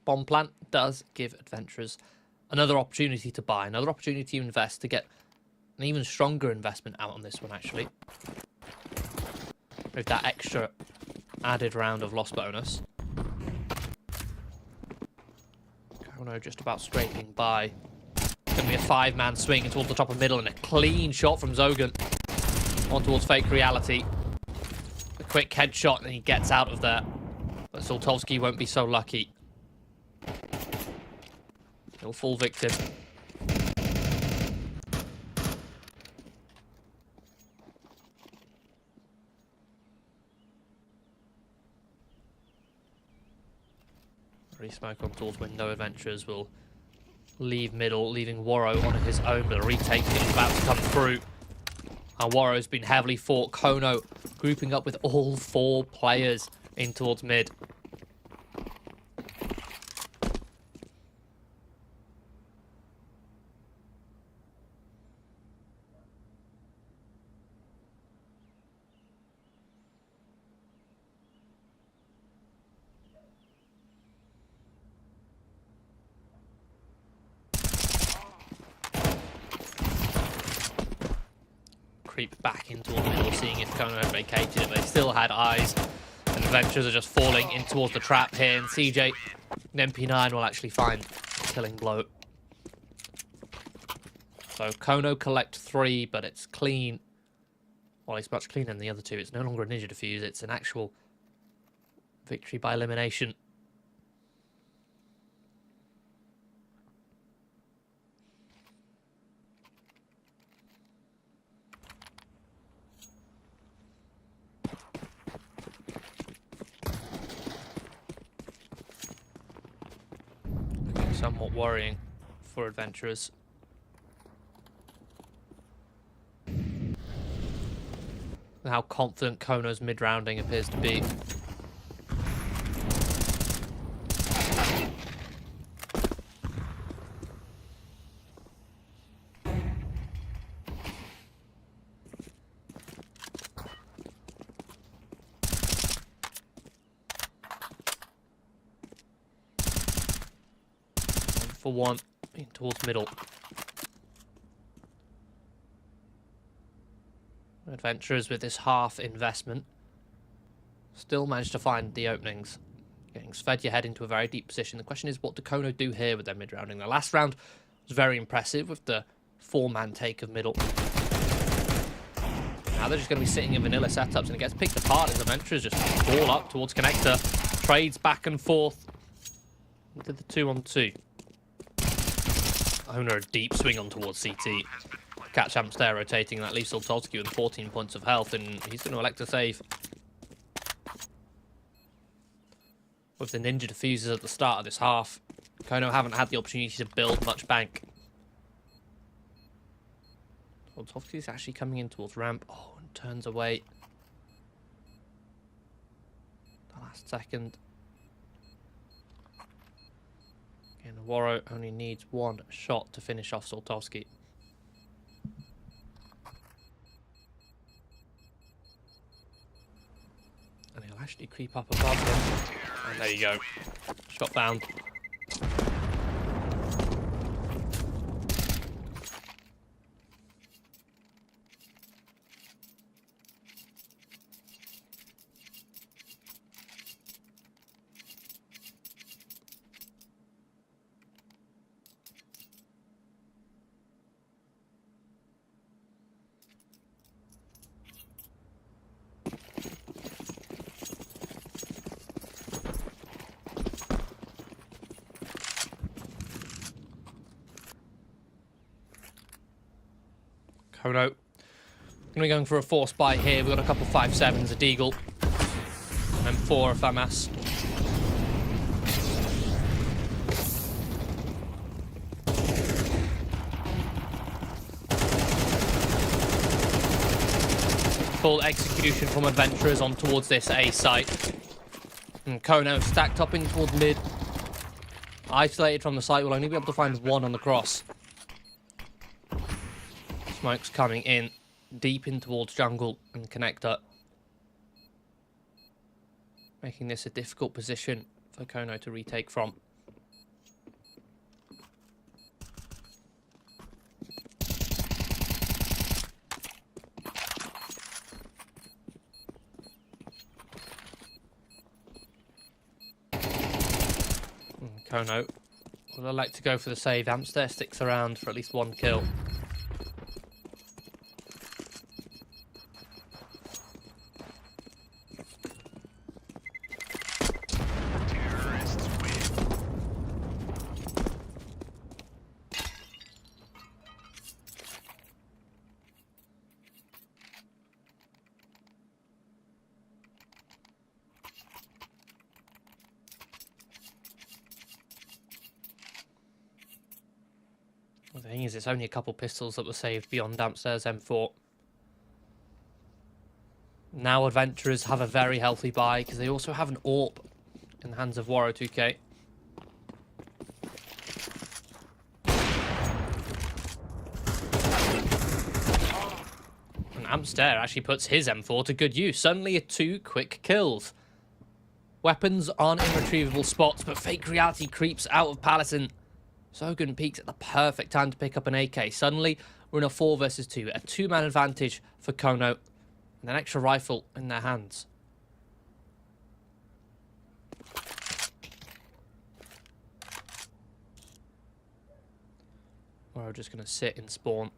Bomb plant does give adventurers another opportunity to buy, another opportunity to invest, to get an even stronger investment out on this one, actually. With that extra added round of loss bonus. Kono just about scraping by. Going to be a 5-man swing towards the top of middle and a clean shot from Zogan on towards Fake Reality. A quick headshot and he gets out of there. But Soltovsky won't be so lucky. He'll fall victim. Resmoke on towards window. Adventurers will leave middle, leaving Warrow on his own, but a retake is about to come through. And Warrow's been heavily fought. Kono grouping up with all 4 players in towards mid. Creep back into the middle, seeing if Kono had vacated it. They still had eyes, and Adventurers are just falling in towards the trap here. And CJ, and MP9 will actually find a killing blow. So Kono collect 3, but it's clean. Well, it's much cleaner than the other 2. It's no longer a ninja defuse. It's an actual victory by elimination. Somewhat worrying for Adventurers. How confident Kono's mid-rounding appears to be. For 1 in towards middle. Adventurers with this half investment still managed to find the openings. Getting Svedja head into a very deep position. The question is, what do Kono do here with their mid-rounding? The last round was very impressive with the 4-man take of middle. Now they're just going to be sitting in vanilla setups, and it gets picked apart as Adventurers just fall up towards connector. Trades back and forth into the 2-on-2. Owner a deep swing on towards CT. Catch Amps there rotating. That leaves Soltovsky with 14 points of health, and he's going to elect to save. With the ninja diffusers at the start of this half, Kono haven't had the opportunity to build much bank. Soltovsky's actually coming in towards ramp. Oh, and turns away. The last second. And Warrow only needs 1 shot to finish off Soltovsky. And he'll actually creep up above him. And there you go. Shot found. Kono. Going to be going for a force buy here. We've got a couple 5-7s, a Deagle, and 4 FAMAS. Full execution from Adventurers on towards this A site. And Kono stacked up in towards mid. Isolated from the site, will only be able to find one on the cross. Smoke's coming in, deep in towards jungle and connector. Making this a difficult position for Kono to retake from. Kono will elect to go for the save. Amster sticks around for at least one kill. Terrorists win. The thing is, it's only a couple pistols that were saved beyond Dampstairs M4. Now Adventurers have a very healthy buy because they also have an AWP in the hands of Warrow 2K. And Amster actually puts his M4 to good use. Suddenly 2 quick kills. Weapons aren't in retrievable spots, but fake reality creeps out of Palison. Zogan peaks at the perfect time to pick up an AK. Suddenly, we're in a 4 versus 2. A 2-man advantage for Kono. And an extra rifle in their hands. We're just going to sit in spawn.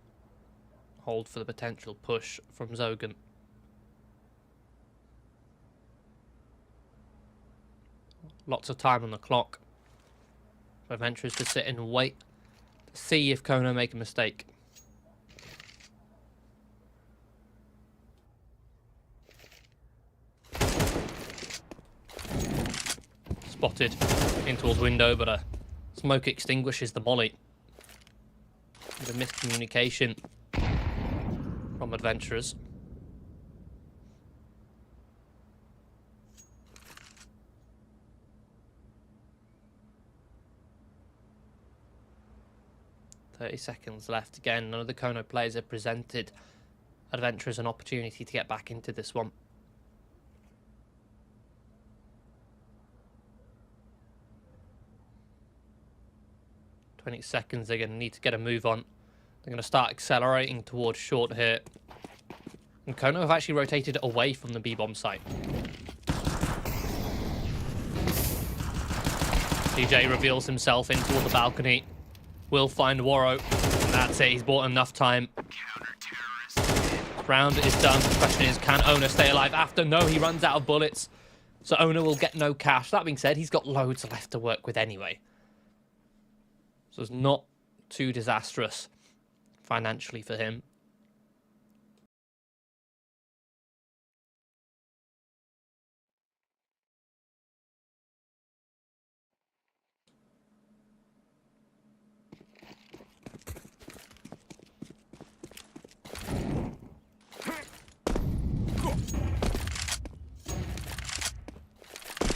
Hold for the potential push from Zogan. Lots of time on the clock. Adventurers to sit and wait to see if Kono make a mistake. Spotted in towards window, but a smoke extinguishes the molly. The miscommunication from Adventurers. Seconds left. Again, none of the Kono players have presented Adventurers an opportunity to get back into this one. "20 seconds, they're going to need to get a move on. They're going to start accelerating towards short here. And Kono have actually rotated away from the B-bomb site. DJ reveals himself in toward the balcony. Will find Warrow. And that's it. He's bought enough time. Round is done. The question is, can Owner stay alive after? No, he runs out of bullets. So Owner will get no cash. That being said, he's got loads left to work with anyway. So it's not too disastrous financially for him.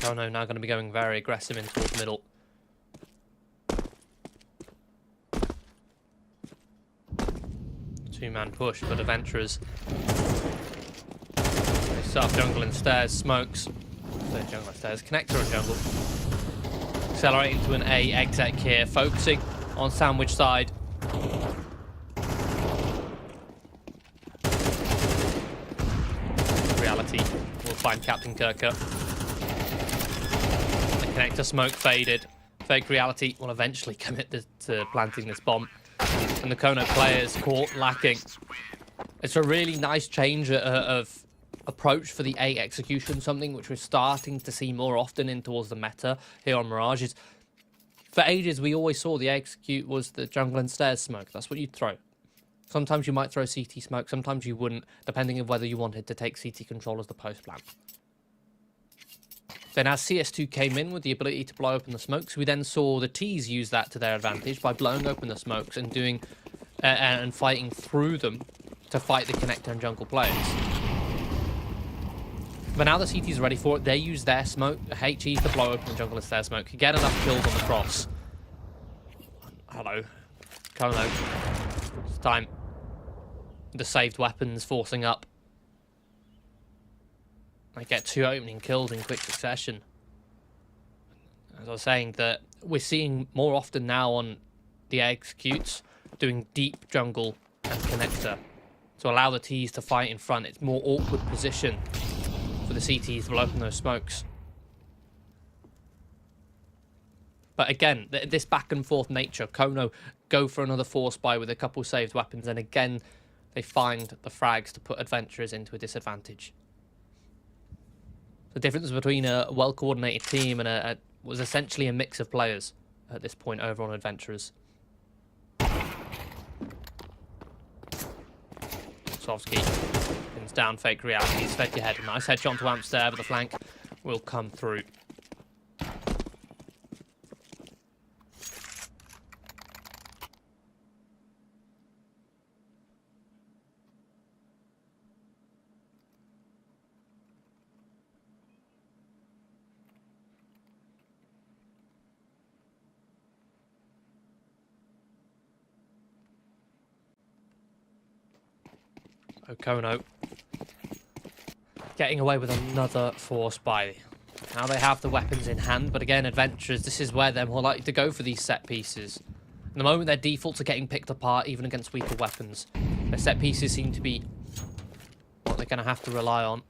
Oh no, now going to be going very aggressive in towards middle. Two-man push, but Adventurers. They start jungle and stairs, smokes. So jungle and stairs, connector and jungle. Accelerating to an A exec here, focusing on sandwich side. Reality will find Captain Kirker. Connector smoke faded. Fake reality will eventually commit to planting this bomb. And the Kono players caught lacking. It's a really nice change of approach for the A execution, something which we're starting to see more often in towards the meta here on Mirage. Is for ages, we always saw the A execute was the jungle and stairs smoke. That's what you'd throw. Sometimes you might throw CT smoke, sometimes you wouldn't, depending on whether you wanted to take CT control as the post plan. Then as CS2 came in with the ability to blow open the smokes, we then saw the Ts use that to their advantage by blowing open the smokes and doing and fighting through them to fight the connector and jungle players. But now the CT's ready for it. They use their smoke. HE to blow open the jungle as their smoke. Get enough kills on the cross. Hello. Kono. It's time. The saved weapons forcing up. They get 2 opening kills in quick succession. As I was saying, that we're seeing more often now on the executes doing deep jungle and connector to allow the T's to fight in front. It's more awkward position for the CTs to open those smokes. But again, this back and forth nature, Kono go for another force buy with a couple saved weapons, and again, they find the frags to put adventurers into a disadvantage. The difference between a well-coordinated team and was essentially a mix of players at this point over on adventurers. Sovsky pins down fake reality. He's fed your head. Nice headshot to Amps there, but the flank will come through. Kono getting away with another force buy. Now they have the weapons in hand, but again, adventurers, this is where they're more likely to go for these set pieces. At the moment, their defaults are getting picked apart, even against weaker weapons. Their set pieces seem to be what they're going to have to rely on.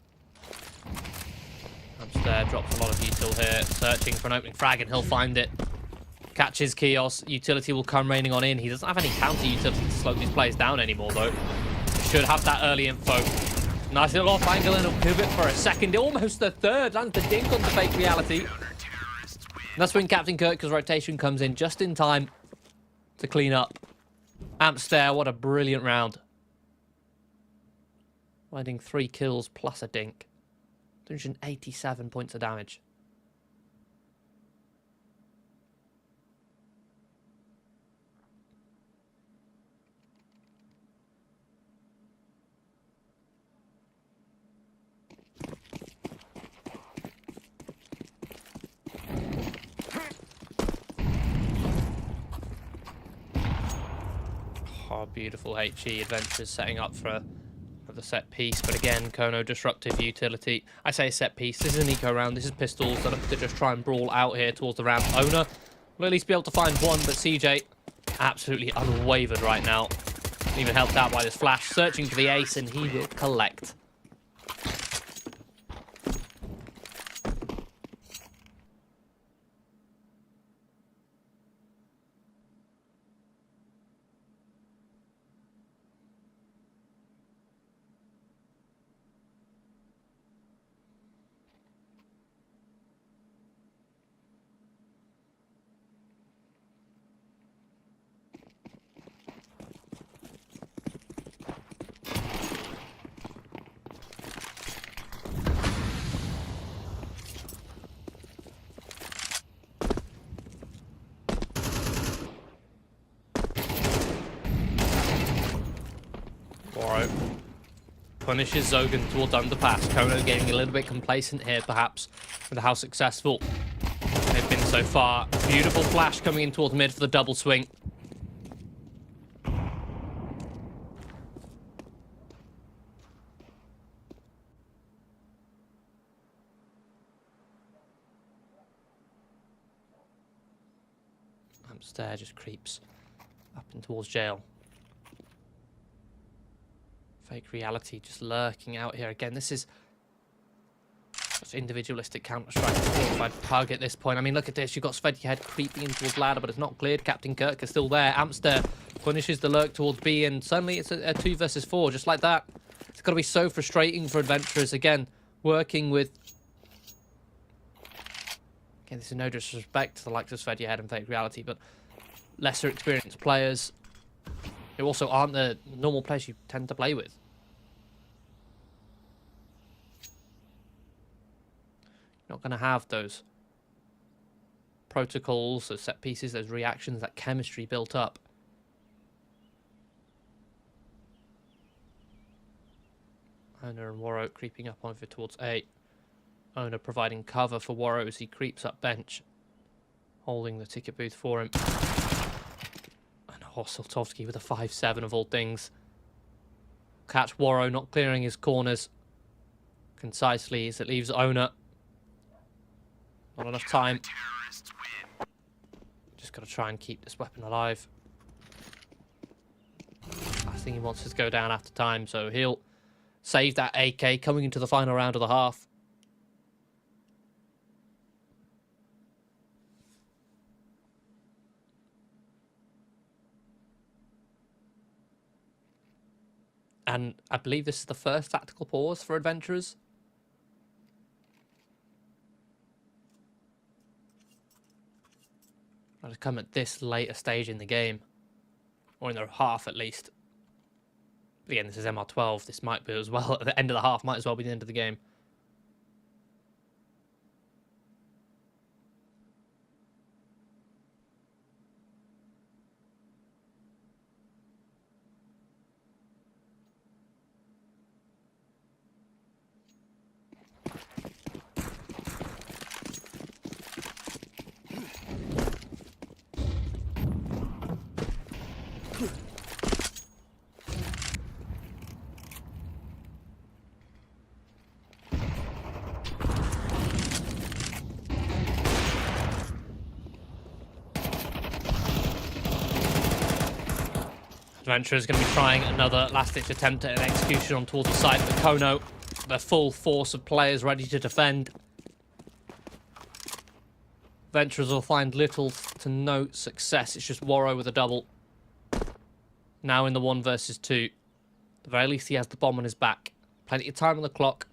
Upstairs drops a lot of util here, searching for an opening frag, and he'll find it. Catches Kios. Utility will come raining on in. He doesn't have any counter utility to slow these players down anymore, though. Should have that early info. Nice little off angle and a pivot for a second. Almost the third. Lands the dink on the fake reality. And that's when Captain Kirk's rotation comes in just in time to clean up. Amps there. What a brilliant round. Finding 3 kills plus a dink. 287 points of damage. Oh, beautiful HE adventures setting up for the set piece. But again, Kono disruptive utility. I say set piece. This is an eco round. This is pistols that are to just try and brawl out here towards the ramp. Owner will at least be able to find one, but CJ absolutely unwavered right now. Even helped out by this flash, searching for the ace, and he will collect. Punishes Zogan towards underpass. Kono getting a little bit complacent here, perhaps, with how successful they've been so far. Beautiful flash coming in towards mid for the double swing. Upstairs just creeps up and towards jail. Fake reality just lurking out here again. This is just individualistic Counter-Strike qualified pug at this point. I mean, look at this. You've got Sved Head creeping in towards ladder, but it's not cleared. Captain Kirk is still there. Amster punishes the lurk towards B, and suddenly it's a 2 versus 4, just like that. It's got to be so frustrating for adventurers. Again, working with... Again, this is no disrespect to the likes of Sved Head and Fake Reality, but lesser experienced players who also aren't the normal players you tend to play with. You're not going to have those protocols, those set pieces, those reactions, that chemistry built up. Owner and Warrow creeping up over towards A. Owner providing cover for Warrow as he creeps up bench. Holding the ticket booth for him. And Soltovsky with a 5-7 of all things. Catch Warrow not clearing his corners concisely as it leaves Owner. Not enough time. Just got to try and keep this weapon alive. I think he wants to go down after time, so he'll save that AK coming into the final round of the half. And I believe this is the first tactical pause for adventurers. To come at this later stage in the game, or in the half at least. But again, this is MR12. This might be as well at the end of the half. Might as well be the end of the game. Adventure is going to be trying another last-ditch attempt at an execution on towards the side of the Kono. The full force of players ready to defend. Adventurers will find little to no success. It's just Warrow with a double. Now in the 1 versus 2. At the very least, he has the bomb on his back. Plenty of time on the clock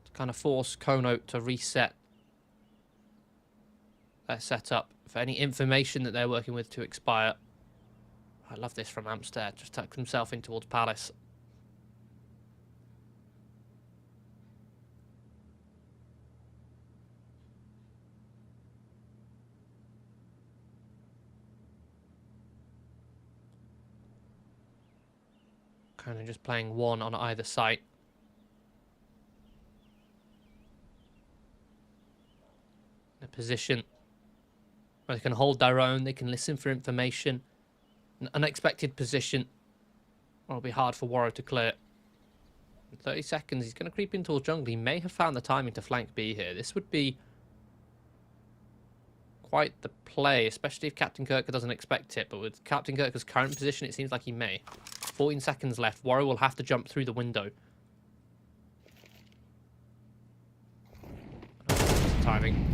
to kind of force Kono to reset their setup for any information that they're working with to expire. I love this from Amstead. Just tucks himself in towards Palace. Kind of just playing one on either side. A position where they can hold their own, they can listen for information. An unexpected position. It'll be hard for Warrow to clear. In 30 seconds, he's going to creep in towards jungle. He may have found the timing to flank B here. This would be quite the play, especially if Captain Kirker doesn't expect it. But with Captain Kirker's current position, it seems like he may. 14 seconds left. Warrow will have to jump through the window. Timing.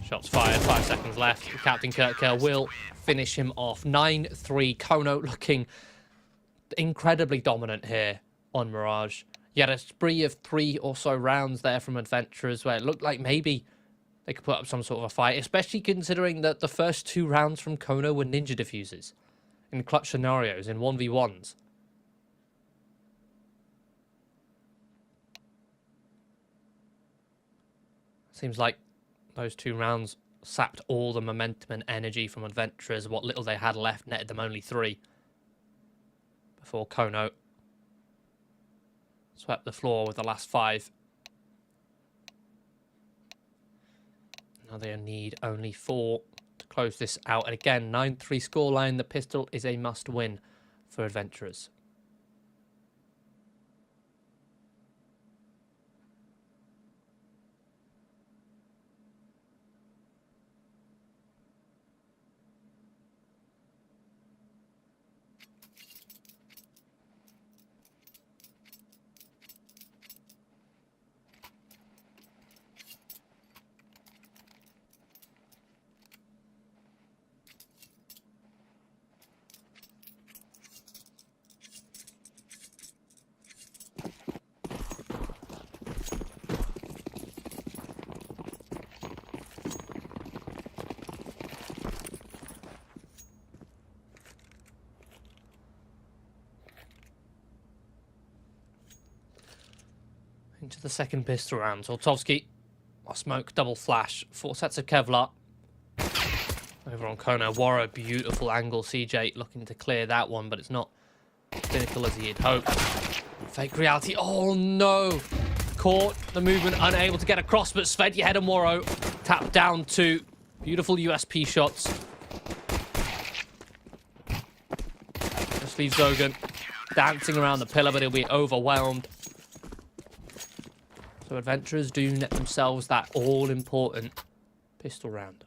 Shots fired, 5 seconds left. Captain Kirker will finish him off. 9-3. Kono looking incredibly dominant here on Mirage. He had a spree of 3 or so rounds there from Adventurers where it looked like maybe they could put up some sort of a fight, especially considering that the first 2 rounds from Kono were ninja diffusers in clutch scenarios, in 1v1s. Seems like those 2 rounds sapped all the momentum and energy from Adventurers. What little they had left netted them only 3 before Kono swept the floor with the last 5. Now they need only 4 to close this out. And again, 9-3 scoreline. The pistol is a must-win for Adventurers. Into the second pistol round. Soltovsky, smoke, double flash, 4 sets of Kevlar. Over on Kono, Warrow, beautiful angle. CJ looking to clear that one, but it's not clinical as he had hoped. Fake reality. Oh no! caught the movement, unable to get across, but Svedjehed and Woro tap down to beautiful USP shots. Just leaves Zogan dancing around the pillar, but he'll be overwhelmed. So Adventurers do net themselves that all-important pistol round.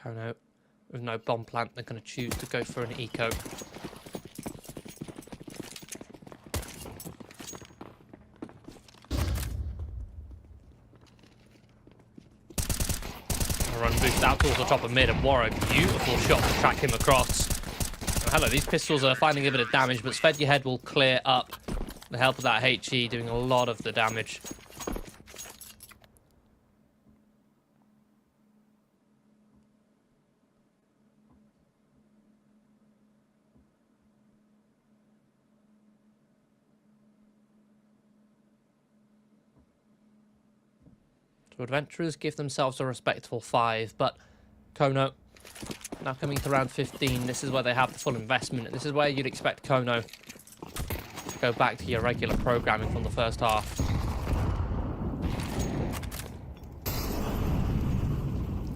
Kono, with no bomb plant, they're going to choose to go for an eco. Run boost out towards the top of mid, and Waro, beautiful shot to track him across. And hello, these pistols are finding a bit of damage, but Svedjehed will clear up with the help of that HE, doing a lot of the damage. So Adventurers give themselves a respectable 5, but Kono now coming to round 15. This is where they have the full investment. This is where you'd expect Kono to go back to your regular programming from the first half.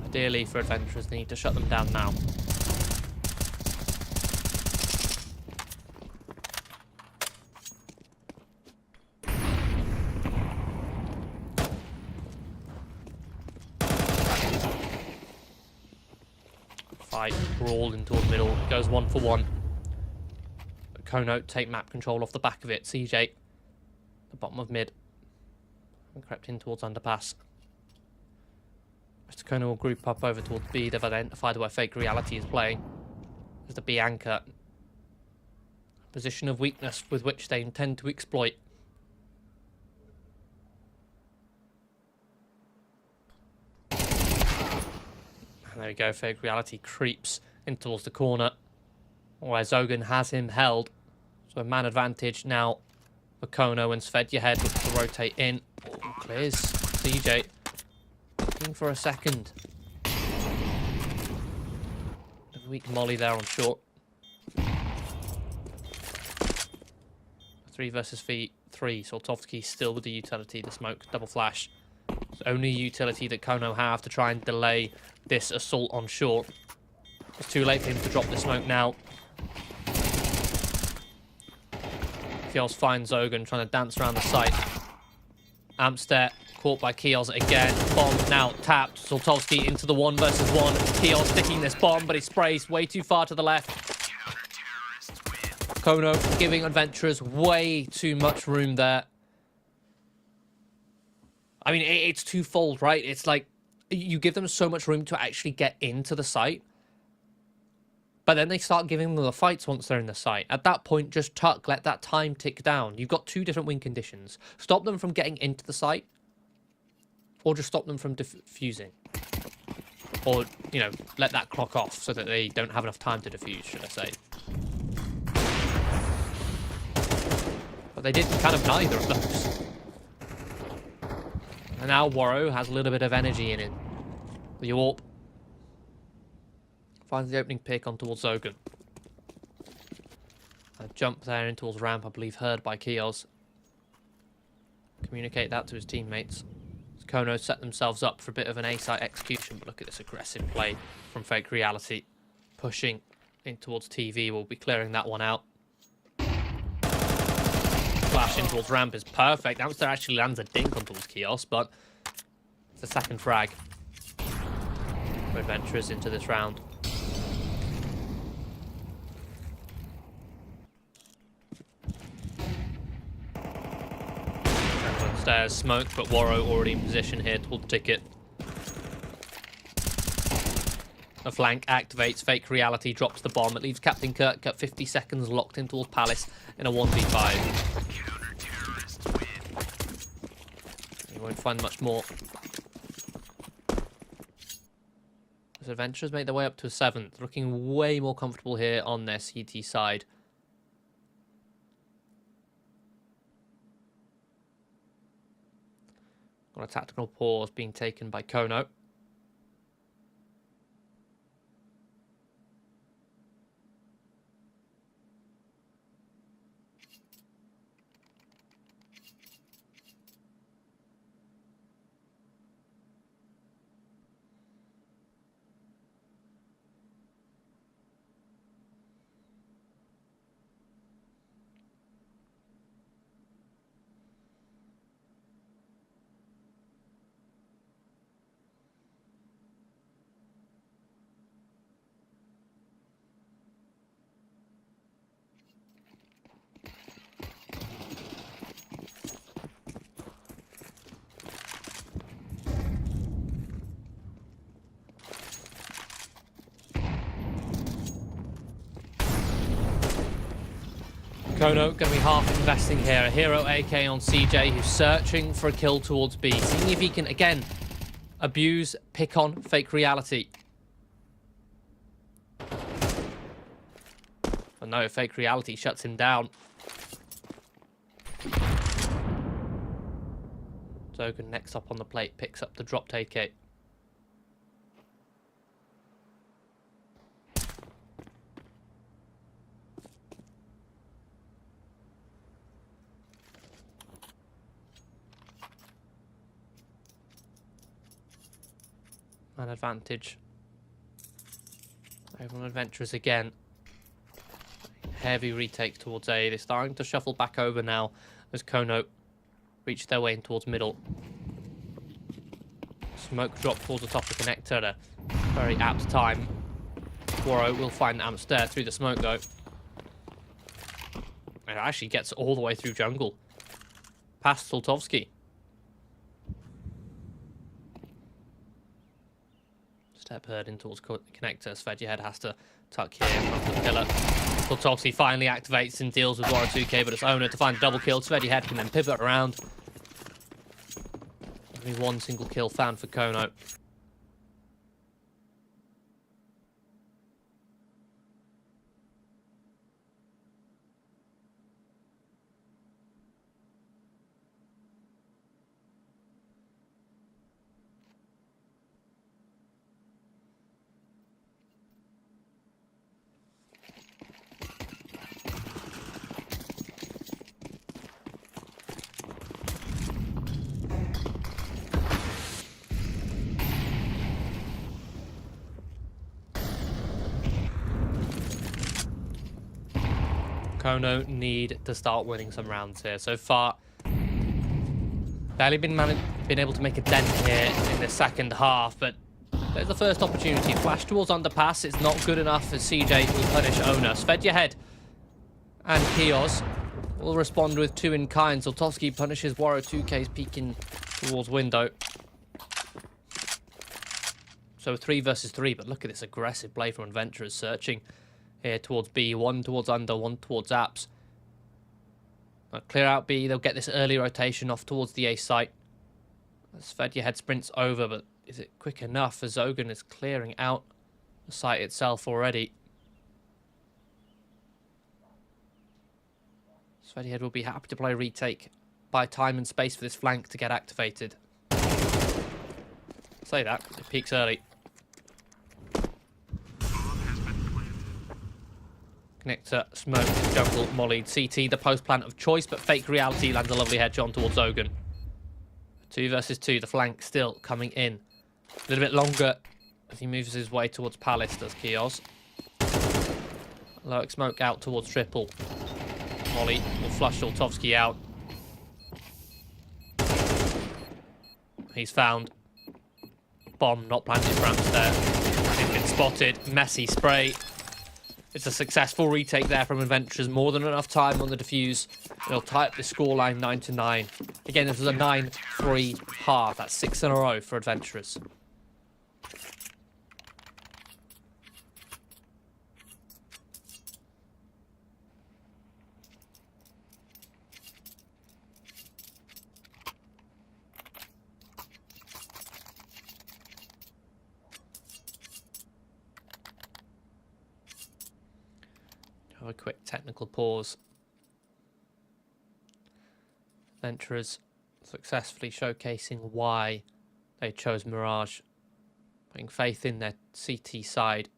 Ideally for Adventurers, they need to shut them down now. Fight, brawl into the middle, goes 1 for 1. But Kono take map control off the back of it. CJ, the bottom of mid, and crept in towards underpass. Mr. Kono will group up over towards B. They've identified where Fake Reality is playing. There's the B anchor. A position of weakness with which they intend to exploit. And there we go, Fake Reality creeps in towards the corner where Zogan has him held. So a man advantage now for Kono, and Svedjehed looks to rotate in. Oh, clears CJ. Looking for a second. A weak molly there on short. 3 versus 3. Soltovsky still with the utility, the smoke, double flash. It's only utility that Kono have to try and delay this assault on short. It's too late for him to drop the smoke now. Kios finds Zogan trying to dance around the site. Amster caught by Kios again. Bomb now tapped. Soltovsky into the 1 versus 1. Kios sticking this bomb, but he sprays way too far to the left. Kono giving Adventurers way too much room there. I mean, it's twofold, right? It's like you give them so much room to actually get into the site, but then they start giving them the fights once they're in the site. At that point, just tuck, let that time tick down. You've got 2 different win conditions. Stop them from getting into the site, or just stop them from defusing. Or, you know, let that clock off so that they don't have enough time to defuse, should I say. But they did kind of neither of those. And now Waro has a little bit of energy in it. The AWP finds the opening pick on towards Zogan. A jump there in towards ramp, I believe, heard by Kios. Communicate that to his teammates. Kono set themselves up for a bit of an A-site execution, but look at this aggressive play from Fake Reality. Pushing in towards TV, we'll be clearing that one out. Flash in towards ramp is perfect. Amster actually lands a dink on towards Kios, but it's a second frag for Adventurers into this round. Stairs smoke, but Waro already in position here towards the ticket. A flank activates, Fake Reality drops the bomb. It leaves Captain Kirk at 50 seconds locked in towards Palace in a 1v5. You won't find much more. As Adventurers make their way up to a 7th, looking way more comfortable here on their CT side. Got a tactical pause being taken by Kono. Kono going to be half investing here. A hero AK on CJ who's searching for a kill towards B. Seeing if he can, again, abuse, pick on fake reality. But no, fake reality shuts him down. Zogan next up on the plate picks up the dropped AK. An advantage over on Adventurers again. Heavy retake towards A. They're starting to shuffle back over now as Kono reach their way in towards middle. Smoke drop towards the top of the connector at a very apt time. Waro will find Amster through the smoke though. It actually gets all the way through jungle. Past Soltovsky. Step heard in towards connector. Svedjehead has to tuck here in front of the pillar. Soltovsky finally activates and deals with Waro 2K, but it's owner to find a double kill. Svedjehead can then pivot around. Only one single kill found for Kono. Kono need to start winning some rounds here. So far, barely been able to make a dent here in the second half, but there's the first opportunity. Flash towards underpass. It's not good enough as CJ will punish owner. Svedjehead and Kios will respond with two in kind. Soltovsky punishes Waro 2K's peeking towards window. So 3 versus 3, but look at this aggressive play from Adventurers searching here towards B, one towards under, one towards apps. They'll clear out B, they'll get this early rotation off towards the A site. Svedjehead sprints over, but is it quick enough as Zogan is clearing out the site itself already? Svedjehead will be happy to play retake, buy time and space for this flank to get activated. Say that, it peaks early. Connector, smoke, jungle, mollied, CT, the post plant of choice, but fake reality lands a lovely headshot towards Zogan. 2 versus 2, the flank still coming in. A little bit longer as he moves his way towards Palace, does Kios. Loic smoke out towards triple. Molly will flush Soltovsky out. He's found. Bomb not planted for Amster. He's been spotted. Messy spray. It's a successful retake there from Adventurers. More than enough time on the defuse. They'll tie up the scoreline 9-9. Again, this was a 9-3 half. That's 6 in a row for Adventurers. Have a quick technical pause. Adventurers successfully showcasing why they chose Mirage, putting faith in their CT side.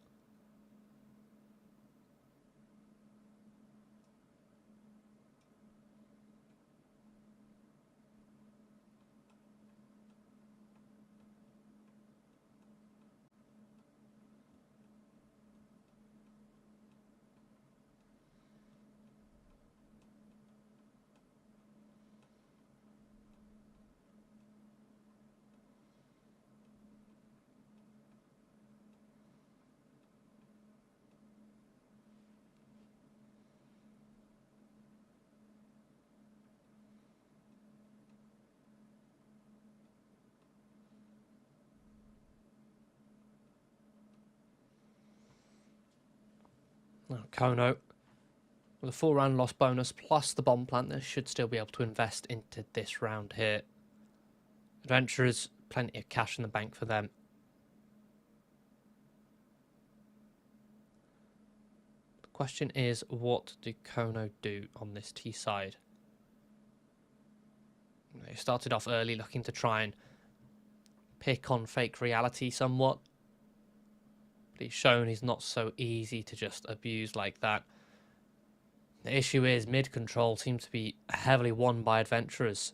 Now, Kono, with a 4-round loss bonus plus the bomb plant, they should still be able to invest into this round here. Adventurers, plenty of cash in the bank for them. The question is, what do Kono do on this T side? They started off early looking to try and pick on fake reality somewhat. But he's shown he's not so easy to just abuse like that. The issue is mid control seems to be heavily won by adventurers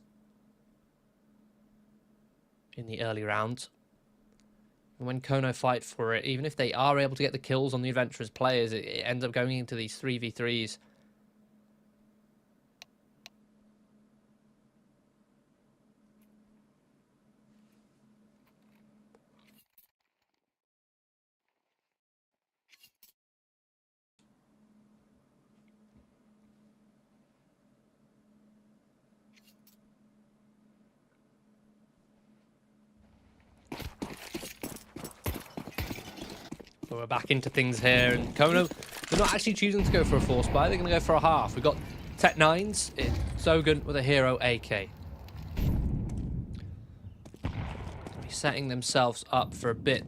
in the early rounds. And when Kono fight for it, even if they are able to get the kills on the adventurers players, it ends up going into these 3v3s. So we're back into things here, and Kono, they're not actually choosing to go for a force buy, they're going to go for a half. We've got Tech 9s, Zogan with a hero AK. They're setting themselves up for a bit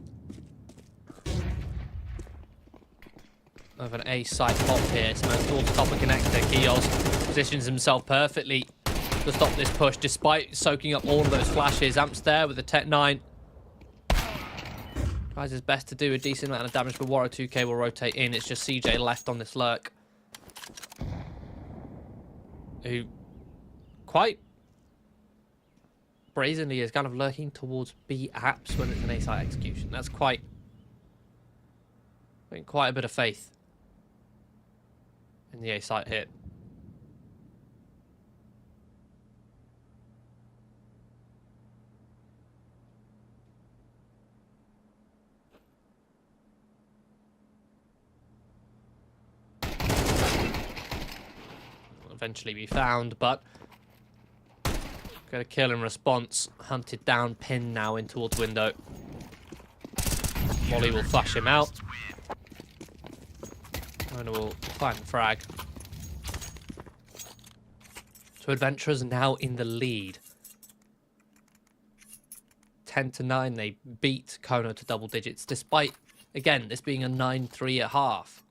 of an A site pop here. So towards the top of connector, Kios positions himself perfectly to stop this push, despite soaking up all of those flashes. Amps there with the Tech 9. Tries his best to do a decent amount of damage, but Warrow 2K will rotate in. It's just CJ left on this lurk, who quite brazenly is kind of lurking towards B apps when it's an A-site execution. That's quite a bit of faith in the A-site hit. Eventually be found, but got a kill in response. Hunted down, pinned now in towards window. Molly will flush him out. And will find the frag. So Adventurers now in the lead. 10-9, they beat Kono to double digits, despite, again, this being a 9-3 at half.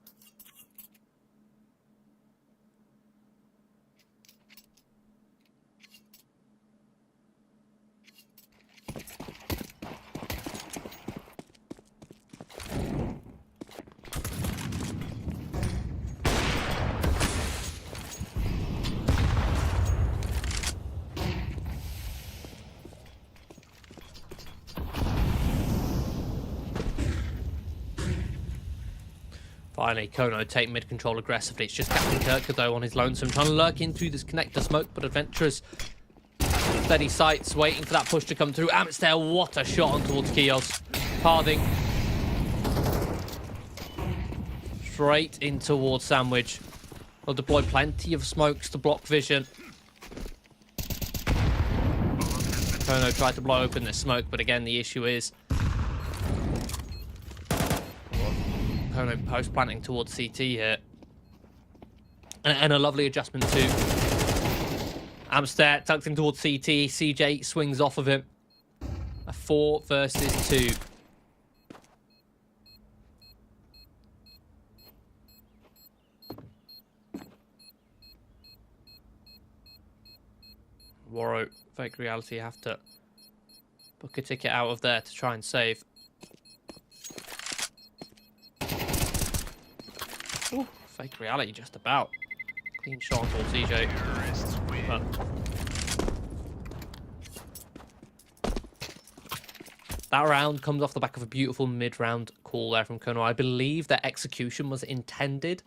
Finally, Kono take mid-control aggressively. It's just Captain Kirk, though, on his lonesome, trying to lurk into this connector smoke, but Adventurers, steady sights, waiting for that push to come through. Amsterdam, what a shot on towards Kios. Parthing. Straight in towards Sandwich. They'll deploy plenty of smokes to block vision. Kono tried to blow open this smoke, but again, the issue is Kono post-planting towards CT here. And a lovely adjustment too. Amsterdam tucked him towards CT. CJ swings off of him. A 4 versus 2. Warrow, fake reality, have to book a ticket out of there to try and save. Ooh, fake reality just about. Clean shot towards EJ. But that round comes off the back of a beautiful mid-round call there from Kono. I believe that execution was intended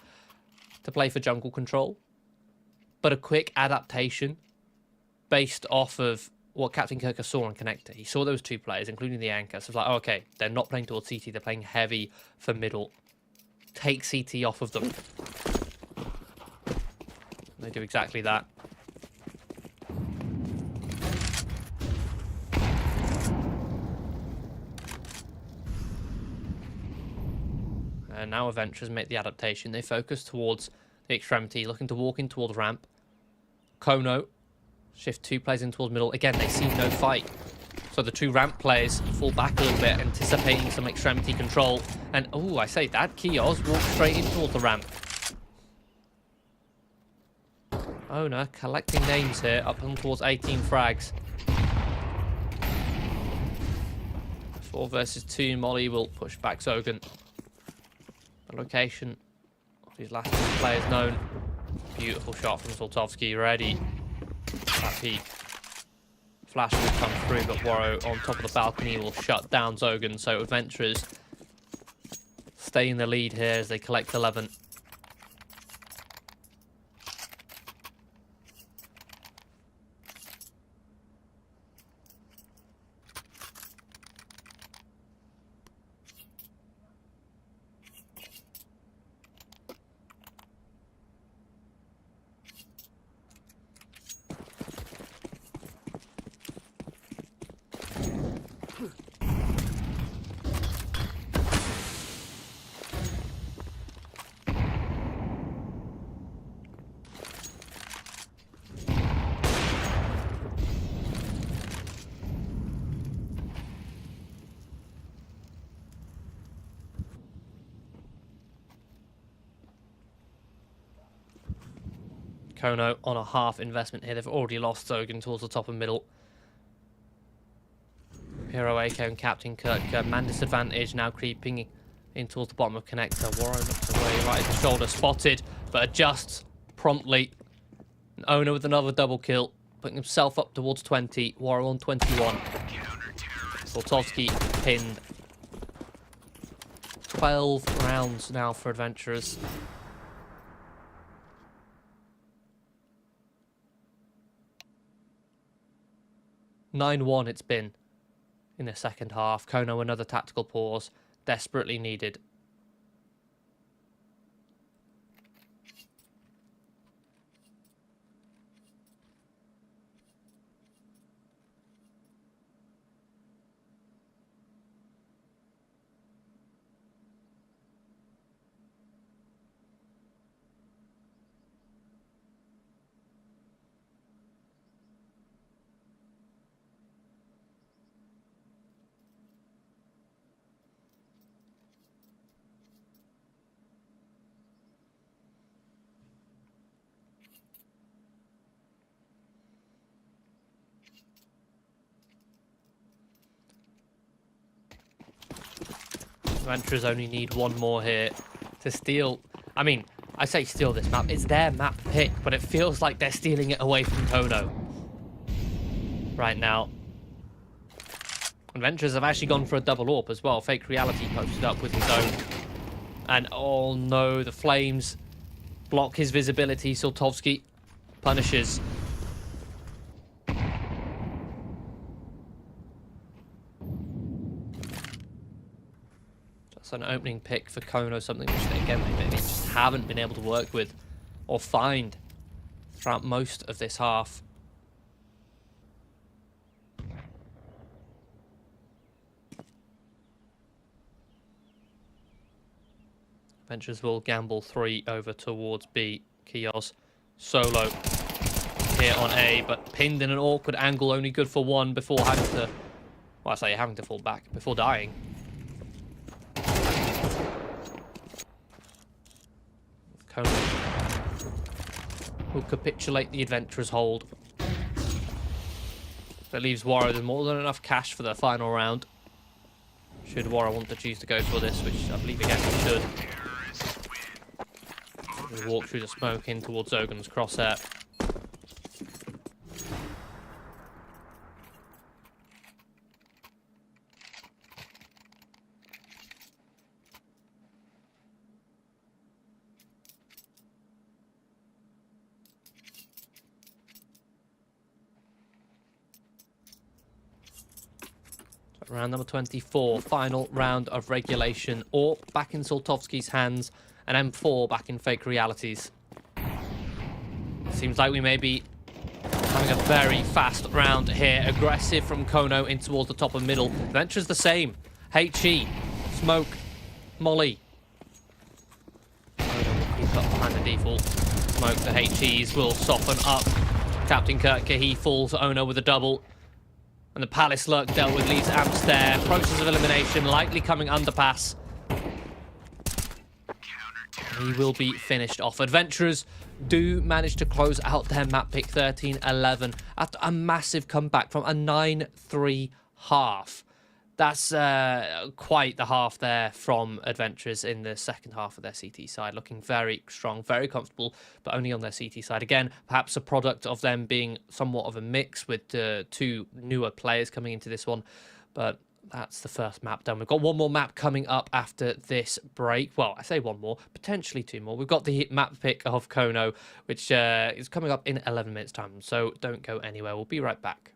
to play for jungle control, but a quick adaptation based off of what Captain Kirker saw on Connector. He saw those two players, including the anchor. So it's like, oh, okay, they're not playing towards CT, they're playing heavy for middle. Take CT off of them. They do exactly that. And now Adventurers make the adaptation. They focus towards the extremity, looking to walk in towards ramp. Kono shift 2 players in towards middle. Again, they see no fight. So the 2 ramp players fall back a little bit, anticipating some extremity control. And, oh, I say that. Kiosk walks straight in towards the ramp. Owner collecting names here, up on towards 18 frags. 4 versus 2, Molly will push back Zogan. The location of his last 2 players known. Beautiful shot from Zoltovsky, ready. That peak. Flash will come through, but Warrow on top of the balcony will shut down Zogan. So Adventurers stay in the lead here as they collect 11. Kono on a half investment here. They've already lost Zogan towards the top and middle. Hero AK and Captain Kirk. Man disadvantage now creeping in towards the bottom of connector. Warrow knocks away, right at the shoulder, spotted, but adjusts promptly. And Owner with another double kill, putting himself up towards 20. Warrow on 21. Zoltovsky pinned. 12 rounds now for Adventurers. 9-1 it's been in the second half. Kono another tactical pause, desperately needed. Adventurers only need one more here to steal. I mean, I say steal this map. It's their map pick, but it feels like they're stealing it away from Kono right now. Adventurers have actually gone for a double AWP as well. Fake reality posted up with his own. And oh no, the flames block his visibility. Zoltovsky punishes. An opening pick for Kono, something which they, again, they just haven't been able to work with or find throughout most of this half. Adventurers will gamble 3 over towards B. Kiosk solo here on A, but pinned in an awkward angle, only good for 1 before having to, well, I say having to fall back before dying. Kono will capitulate the Adventurers' hold. That leaves Warrow with more than enough cash for the final round. Should Warrow want to choose to go for this, which I believe again he should. We walk through the smoke in towards Ogan's crosshair. Round number 24, final round of regulation. AWP back in Soltovsky's hands, and M4 back in Fake Realities. Seems like we may be having a very fast round here. Aggressive from Kono in towards the top and middle. Venture's the same. HE, Smoke, Molly. Kono will keep up behind the default. Smoke, the HEs will soften up. Captain Kirk, he falls. Ono with a double. And the Palace Lurk dealt with leaves Amps there. Process of elimination, likely coming underpass. He will be finished off. Adventurers do manage to close out their map pick 13-11 after a massive comeback from a 9-3 half. That's quite the half there from Adventurers in the second half of their CT side. Looking very strong, very comfortable, but only on their CT side. Again, perhaps a product of them being somewhat of a mix with two newer players coming into this one. But that's the first map done. We've got one more map coming up after this break. Well, I say one more, potentially two more. We've got the map pick of Kono, which is coming up in 11 minutes' time. So don't go anywhere. We'll be right back.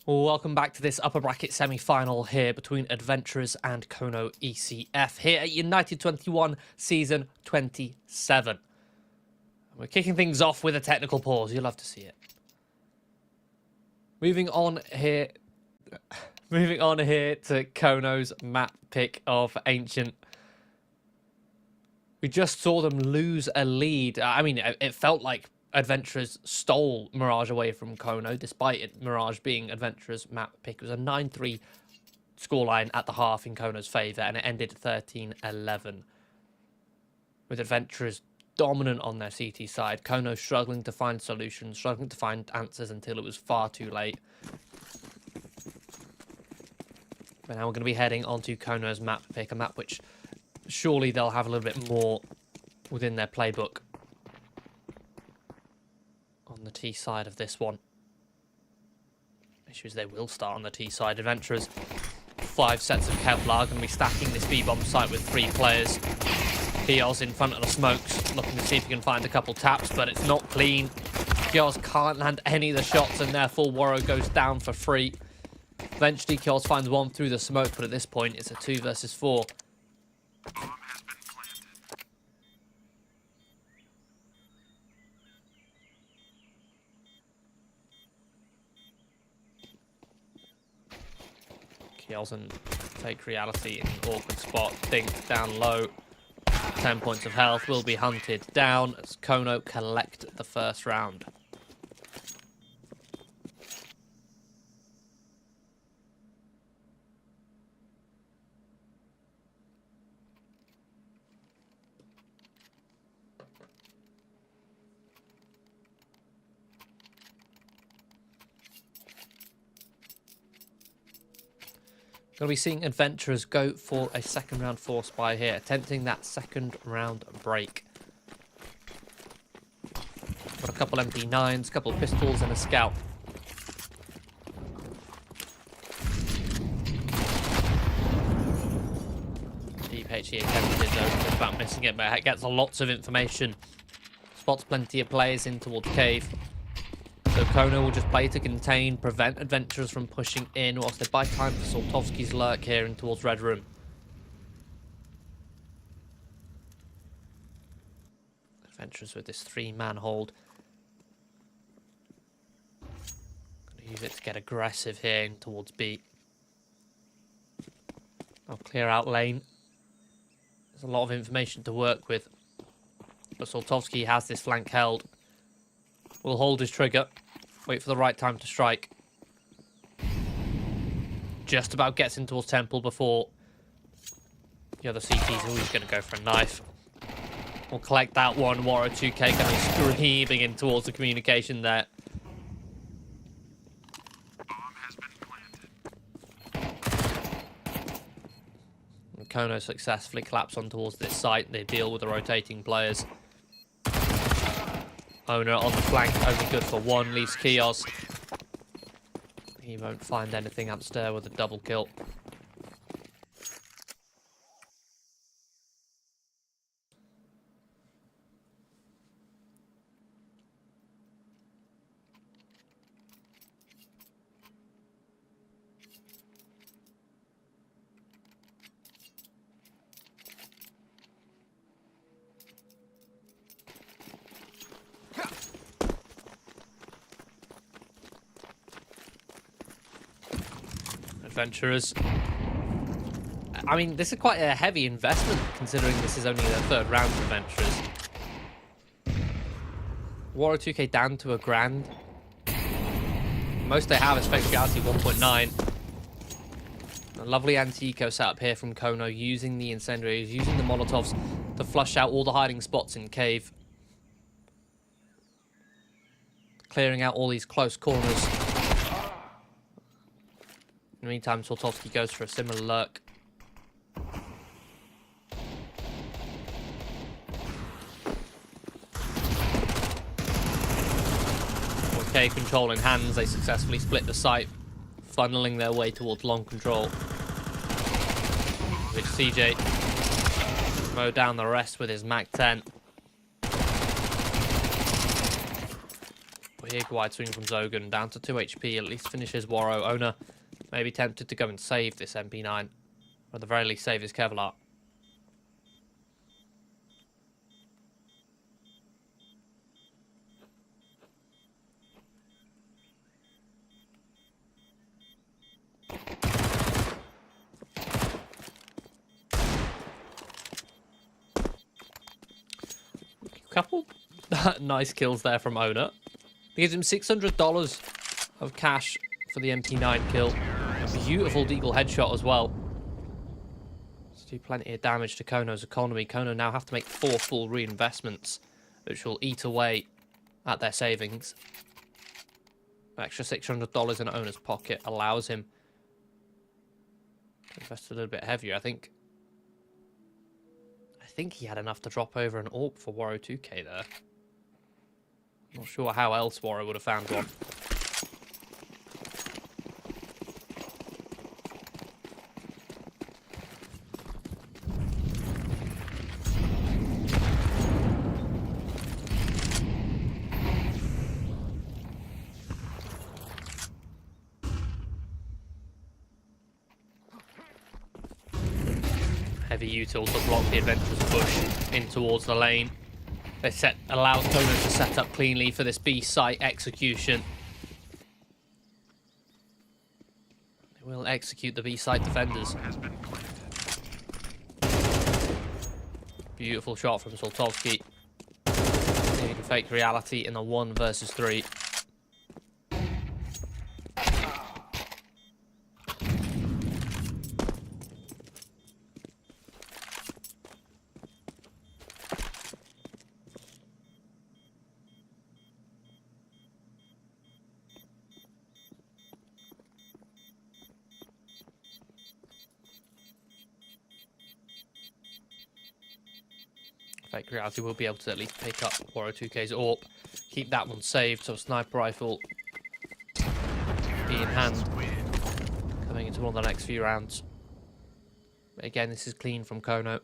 Welcome back to this upper bracket semi-final here between Adventurers and Kono ECF here at United21 Season 27. We're kicking things off with a technical pause. You'll love to see it. Moving on here to Kono's map pick of Ancient. We just saw them lose a lead. I mean, it felt like Adventurers stole Mirage away from Kono, despite Mirage being Adventurers' map pick. It was a 9-3 scoreline at the half in Kono's favour, and it ended 13-11. With Adventurers dominant on their CT side, Kono struggling to find solutions, struggling to find answers until it was far too late. But now we're going to be heading onto Kono's map pick, a map which surely they'll have a little bit more within their playbook. On the T side of this one. Issue is they will start on the T side. Adventurers, 5 sets of Kevlar, going to be stacking this B-bomb site with 3 players. Kios in front of the smokes, looking to see if he can find a couple taps, but it's not clean. Kios can't land any of the shots, and therefore Waro goes down for free. Eventually, Kios finds one through the smoke, but at this point, it's a 2 versus 4. Kielsen fake reality in an awkward spot. Think down low. 10 points of health will be hunted down as Kono collect the first round. Going to be seeing Adventurers go for a second round force buy here, attempting that second round break. Got a couple MP9s, a couple of pistols and a scout. Deep HE attempted though, just about missing it, but it gets lots of information. Spots plenty of players in towards cave. So Kono will just play to contain, prevent Adventurers from pushing in, whilst they buy time for Soltovsky's lurk here in towards Red Room. Adventurers with this 3-man hold. Gonna use it to get aggressive here in towards B. I'll clear out lane. There's a lot of information to work with. But Soltovsky has this flank held. Will hold his trigger. Wait for the right time to strike. Just about gets in towards Temple before the other CT's always going to go for a knife. We'll collect that one. Waro 2K going screaming in towards the communication there. Bomb has been planted. And Kono successfully collapse on towards this site. They deal with the rotating players. Owner on the flank, only good for 1, leaves Kios. He won't find anything upstairs with a double kill. Adventurers. I mean, this is quite a heavy investment considering this is only their 3rd round for Adventurers. Waro 2K down to $1,000. Most they have is Spectrality 1.9. A lovely anti-eco setup here from Kono, using the incendiaries, using the Molotovs to flush out all the hiding spots in cave. Clearing out all these close corners. In the meantime, Soltovsky goes for a similar lurk. Okay, control in hands, they successfully split the site, funneling their way towards long control. Which CJ mow down the rest with his Mac 10. Big wide swing from Zogan. Down to 2 HP. At least finishes Waro. Owner maybe tempted to go and save this MP9. Or at the very least save his Kevlar. Couple nice kills there from Owner. It gives him $600 of cash for the MP9 kill. A beautiful deagle headshot as well. To do plenty of damage to Kono's economy. Kono now have to make 4 full reinvestments, which will eat away at their savings. An extra $600 in Owner's pocket allows him to invest a little bit heavier. I think he had enough to drop over an AWP for Waro 2K there. Not sure how else Waro would have found one. Heavy util to block the adventurous push in towards the lane. Allows Kono to set up cleanly for this B site execution. They will execute the B site defenders. Beautiful shot from Soltovsky. Needing fake reality in a 1 versus 3. Fake reality will be able to at least pick up Waro 2K's AWP. Keep that one saved, so a sniper rifle be in hand. Coming into one of the next few rounds. But again, this is clean from Kono.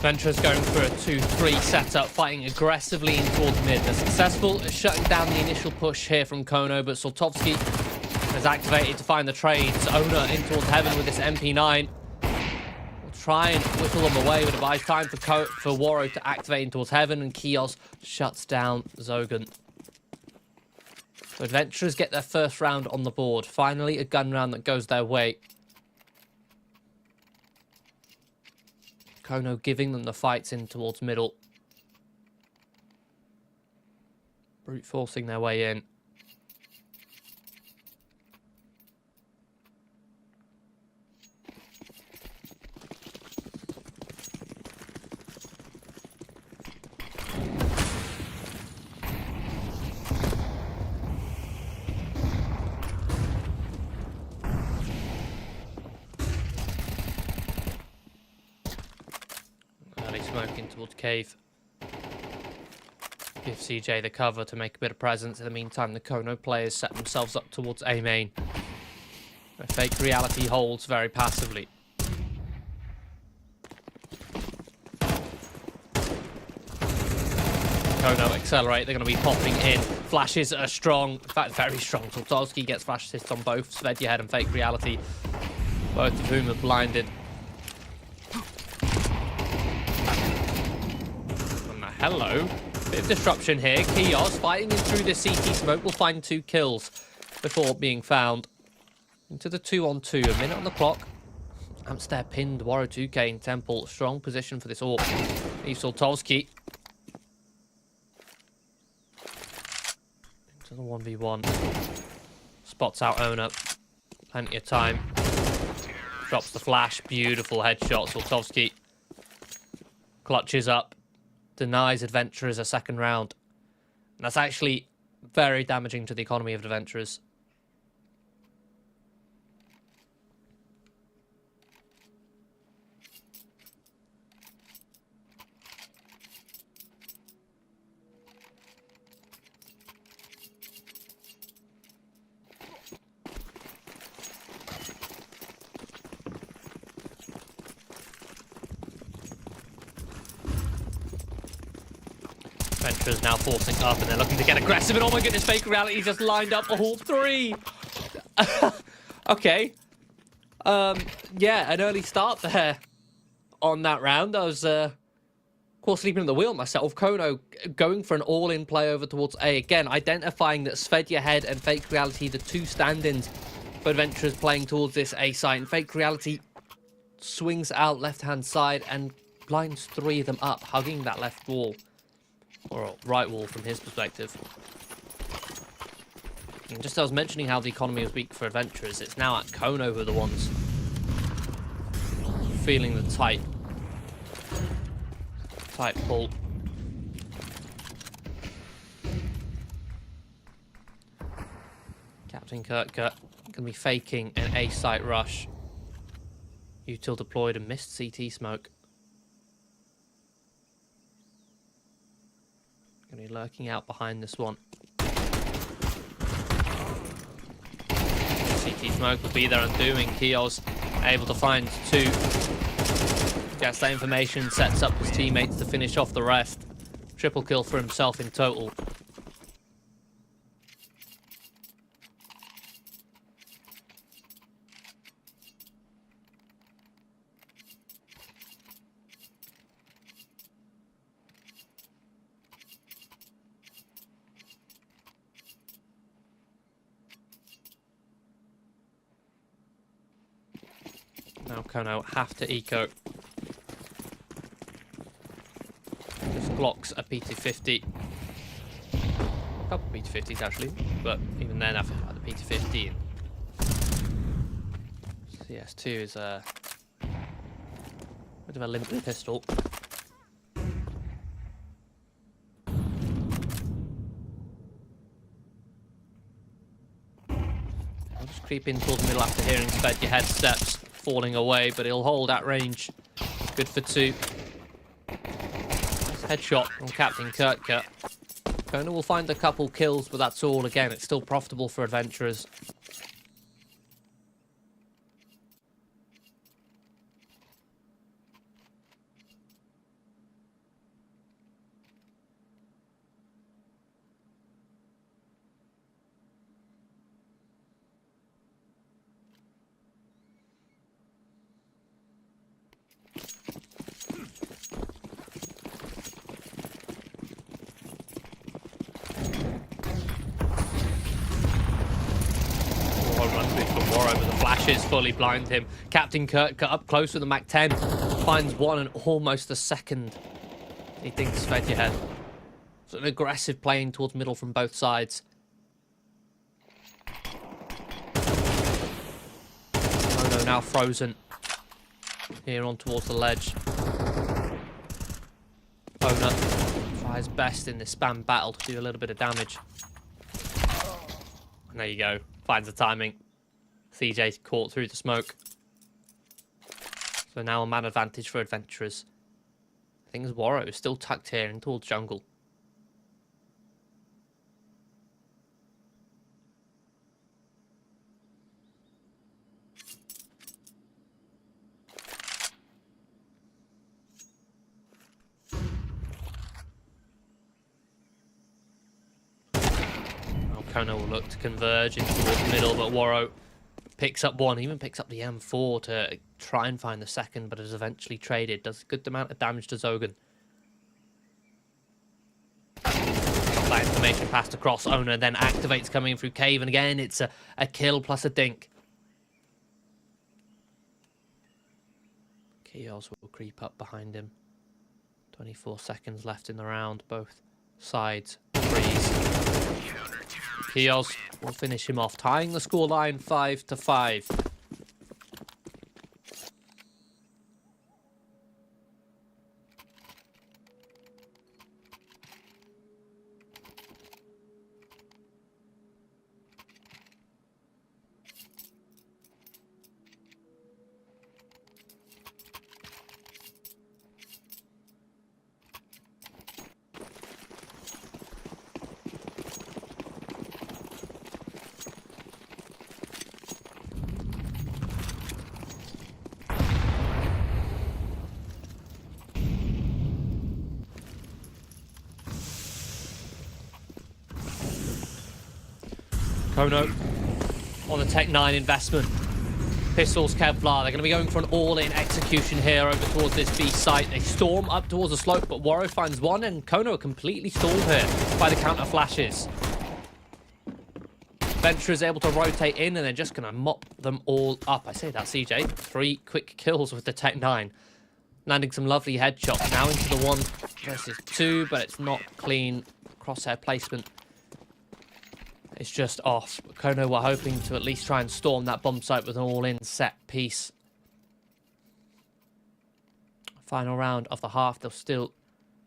Venturers going for a 2-3 setup, fighting aggressively in towards mid. They're successful at shutting down the initial push here from Kono, but Soltovsky has activated to find the trades. Owner in towards heaven with this MP9. Will try and whittle them away, but it buys time for Waro to activate in towards heaven, and Kios shuts down Zogan. So Adventurers get their first round on the board. Finally, a gun round that goes their way. Kono giving them the fights in towards middle. Brute forcing their way in. Smoking towards cave. Give CJ the cover to make a bit of presence. In the meantime, the Kono players set themselves up towards A main. A fake reality holds very passively. Kono accelerate. They're going to be popping in. Flashes are strong. In fact, very strong. Soltovsky gets flash assist on both Svedjehead and fake reality. Both of whom are blinded. Hello. Bit of disruption here. Kios fighting in through the CT smoke will find 2 kills before being found. Into the 2-on-2. A minute on the clock. Amster pinned Waro 2K in Temple. Strong position for this AWP. Leaves Soltovsky. Into the 1v1. Spots out Owner. Plenty of time. Drops the flash. Beautiful headshot. Soltovsky clutches up. denies adventurers a second round. And that's actually very damaging to the economy of adventurers. Adventurers now forcing up and they're looking to get aggressive, and oh my goodness, Fake Reality just lined up all three. Okay. Yeah, an early start there on that round. I was, of course, sleeping at the wheel myself. Kono going for an all-in play over towards A. Again, identifying that Svedja Head and Fake Reality, the two stand-ins for Adventurers playing towards this A site. And Fake Reality swings out left-hand side and lines three of them up, hugging that left wall. Or right wall from his perspective. And just as I was mentioning how the economy was weak for Adventurers, it's now at Kono who are the ones feeling the tight pull. Captain Kurtka going to be faking an A site rush. Util deployed and missed CT smoke. Going to be lurking out behind this one. CT smoke will be their undoing. Kios able to find two. Gets that information, sets up his teammates to finish off the rest. Triple kill for himself in total. Now Kono have to eco. Just Glocks a P250. A couple of P250s actually, but even then I feel like the P250 and CS2 is a bit of a limping pistol. I'll just creep in towards the middle after hearing Svedja Head steps falling away, but he'll hold at range. Good for two. Nice headshot from Captain Kurtka. Kono will find a couple kills, but that's all. Again, it's still profitable for Adventurers. Fully blind him. Captain Kurtka up close with the Mac 10. Finds one and almost a second. He thinks Svedja Head. So an aggressive playing towards middle from both sides. Oh no, now frozen. Here on towards the ledge. Bona tries best in this spam battle to do a little bit of damage. And there you go. Finds the timing. CJ's caught through the smoke. So now a man advantage for Adventurers. I think Warrow is still tucked here in towards jungle. Now Kono will look to converge in towards the middle, but Warrow picks up one, even picks up the M4 to try and find the second, but is eventually traded. Does a good amount of damage to Zogan. That information passed across. Owner then activates coming through cave, and again it's a kill plus a dink. Kios will creep up behind him. 24 seconds left in the round. Both sides freeze. Kios will finish him off, tying the scoreline 5-5. Kono on the Tech 9 investment. Pistols, Kevlar. They're going to be going for an all-in execution here over towards this B site. They storm up towards the slope, but Warrow finds one, and Kono are completely stalled here by the counter flashes. Venture is able to rotate in, and they're just going to mop them all up. I say that, CJ. 3 quick kills with the Tech 9. Landing some lovely headshots. Now into the 1 versus 2, but it's not clean. Crosshair placement. It's just off. Kono were hoping to at least try and storm that bomb site with an all-in set piece. Final round of the half. They'll still,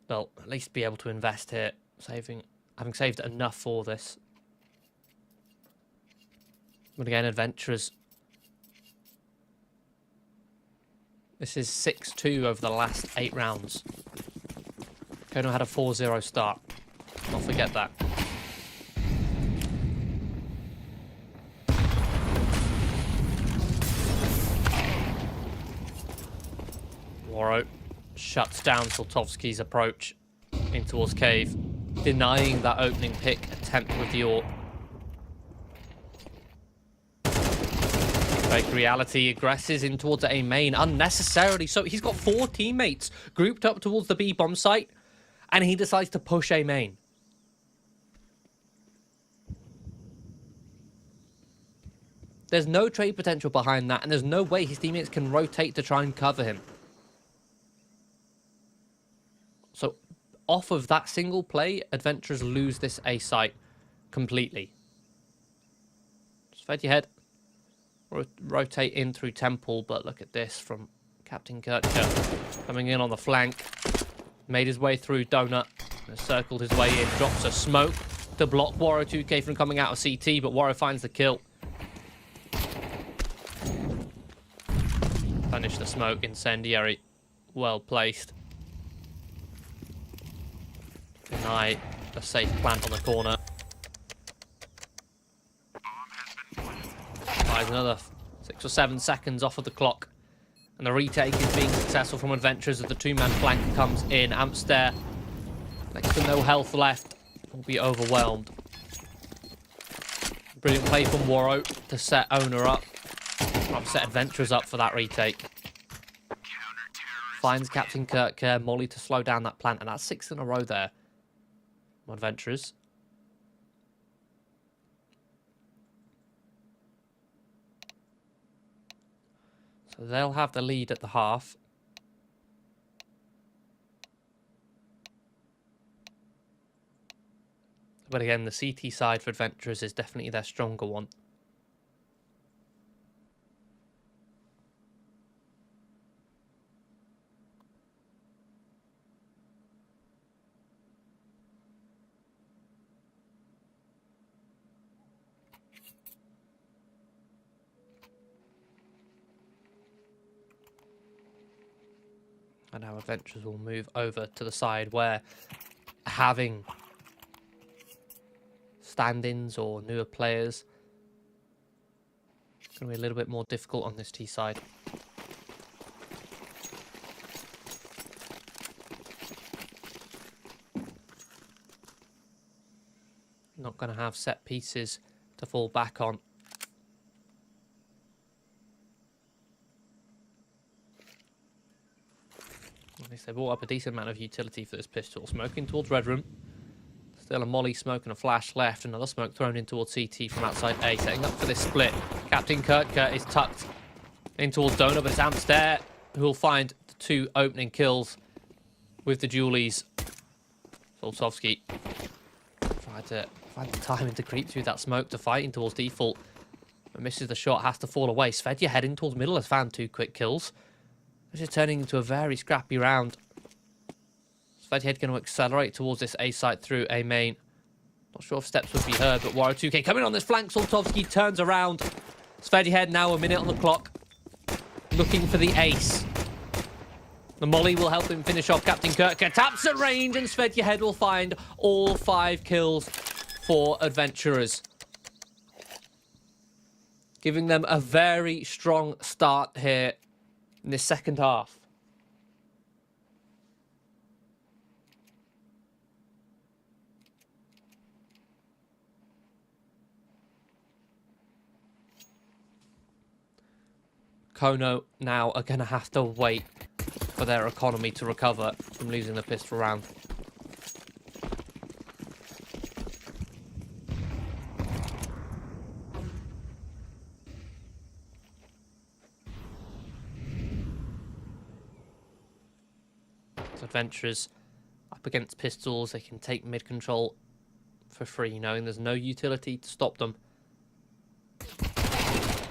well, at least be able to invest here, having saved enough for this. But again, Adventurers. This is 6-2 over the last 8 rounds. Kono had a 4-0 start. Don't forget that. Warrow shuts down Soltovsky's approach in towards cave, denying that opening pick attempt with the AWP. Fake reality aggresses in towards A main unnecessarily. So he's got 4 teammates grouped up towards the B bomb site, and he decides to push A main. There's no trade potential behind that, and there's no way his teammates can rotate to try and cover him. So off of that single play, Adventurers lose this A site completely. Just fed your head. Rotate in through Temple, but look at this from Captain Kircher. Coming in on the flank. Made his way through Donut. Circled his way in. Drops a smoke to block Warrow 2K from coming out of CT, but Warrow finds the kill. Finish the smoke. Incendiary. Well placed. Deny a safe plant on the corner. Buys another 6 or 7 seconds off of the clock. And the retake is being successful from Adventurers as the 2-man flank comes in. Amster, next to no health left, will be overwhelmed. Brilliant play from Warrow to set Owner up. Set Adventurers up for that retake. Finds Captain Kirk Molly to slow down that plant, and that's 6 in a row there. Adventurers. So they'll have the lead at the half. But again, the CT side for Adventurers is definitely their stronger one. And now Adventurers will move over to the side where having stand-ins or newer players is going to be a little bit more difficult on this T side. Not going to have set pieces to fall back on. At least they brought up a decent amount of utility for this pistol. Smoking towards Red Room. Still a molly smoke and a flash left. Another smoke thrown in towards CT from outside A. Setting up for this split. Captain Kirk is tucked in towards Donut, but it's Amster who will find the 2 opening kills with the dualies. Soltovsky tried to find the timing to creep through that smoke to fight in towards default. But misses the shot, has to fall away. Svedja heading towards middle has found 2 quick kills. This is turning into a very scrappy round. Svedhead going to accelerate towards this A site through A main. Not sure if steps would be heard, but Warrow 2K coming on this flank. Soltovsky turns around. Svedhead now a minute on the clock. Looking for the ace. The molly will help him finish off Captain Kirk. Taps at range, and Svedhead will find all 5 kills for Adventurers. Giving them a very strong start here in this second half. Kono now are going to have to wait for their economy to recover from losing the pistol round. So Adventurers up against pistols, they can take mid control for free, knowing there's no utility to stop them.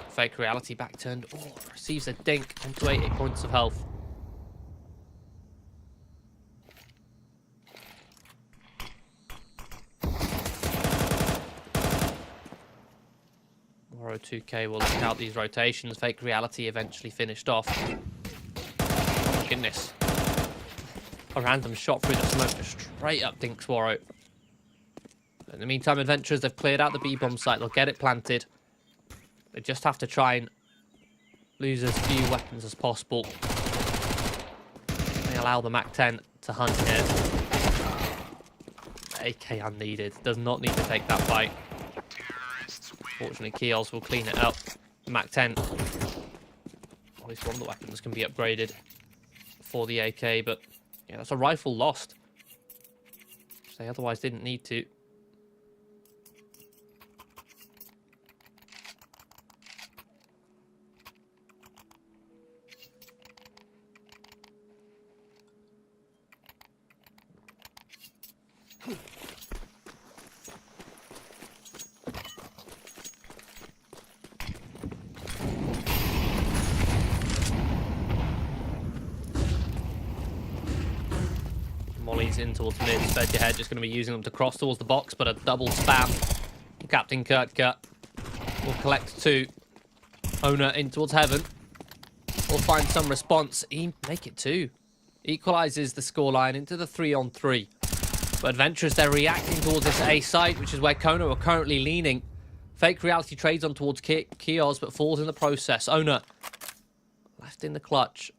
Fake reality back turned. Oh, receives a dink onto 8 points of health. BO2K will look out these rotations. Fake reality eventually finished off. Oh my goodness. A random shot through the smoke straight up dinks Warro. In the meantime, Adventurers, they've cleared out the B-bomb site. They'll get it planted. They just have to try and lose as few weapons as possible. They allow the MAC-10 to hunt here. AK unneeded. Does not need to take that fight. Fortunately, Keels will clean it up. MAC-10. At least one of the weapons can be upgraded for the AK, but yeah, that's a rifle lost. They otherwise didn't need to. Molly's in towards mid, sped your head, just going to be using them to cross towards the box, but a double spam. Captain Kurtka will collect 2. Owner in towards heaven. Will find some response. He make it 2. Equalizes the scoreline into the 3-on-3. But Adventurers, they're reacting towards this A site, which is where Kono are currently leaning. Fake reality trades on towards Kios, but falls in the process. Owner left in the clutch.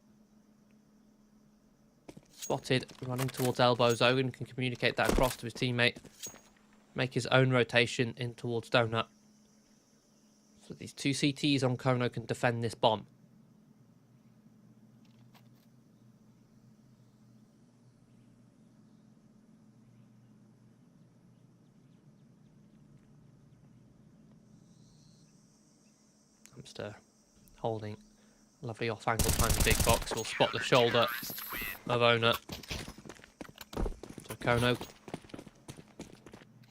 Spotted running towards elbows. Owen can communicate that across to his teammate. Make his own rotation in towards Donut. So these 2 CTs on Kono can defend this bomb. Hamster holding lovely off angle behind the big box. Will spot the shoulder of Owner. So Kono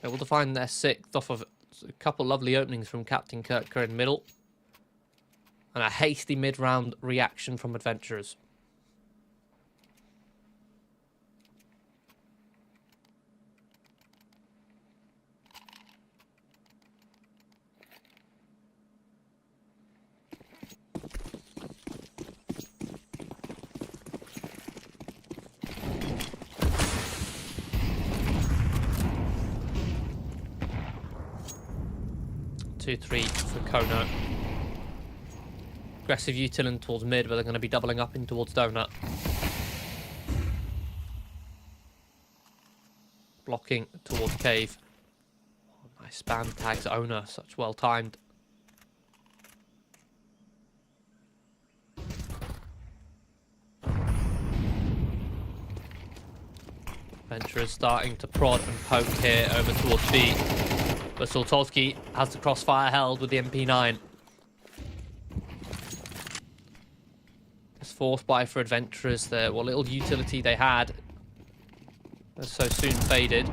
able to find their 6th off of a couple lovely openings from Captain Kurtka in middle. And a hasty mid-round reaction from Adventurers. Two, 3 for Kono. Aggressive utilin towards mid, but they're going to be doubling up in towards Donut. Blocking towards Cave. Oh, nice spam tags Owner, such well timed. Adventurers starting to prod and poke here over towards B. But Soltovsky has the crossfire held with the MP9. This force buy for Adventurers there. What little utility they had was so soon faded.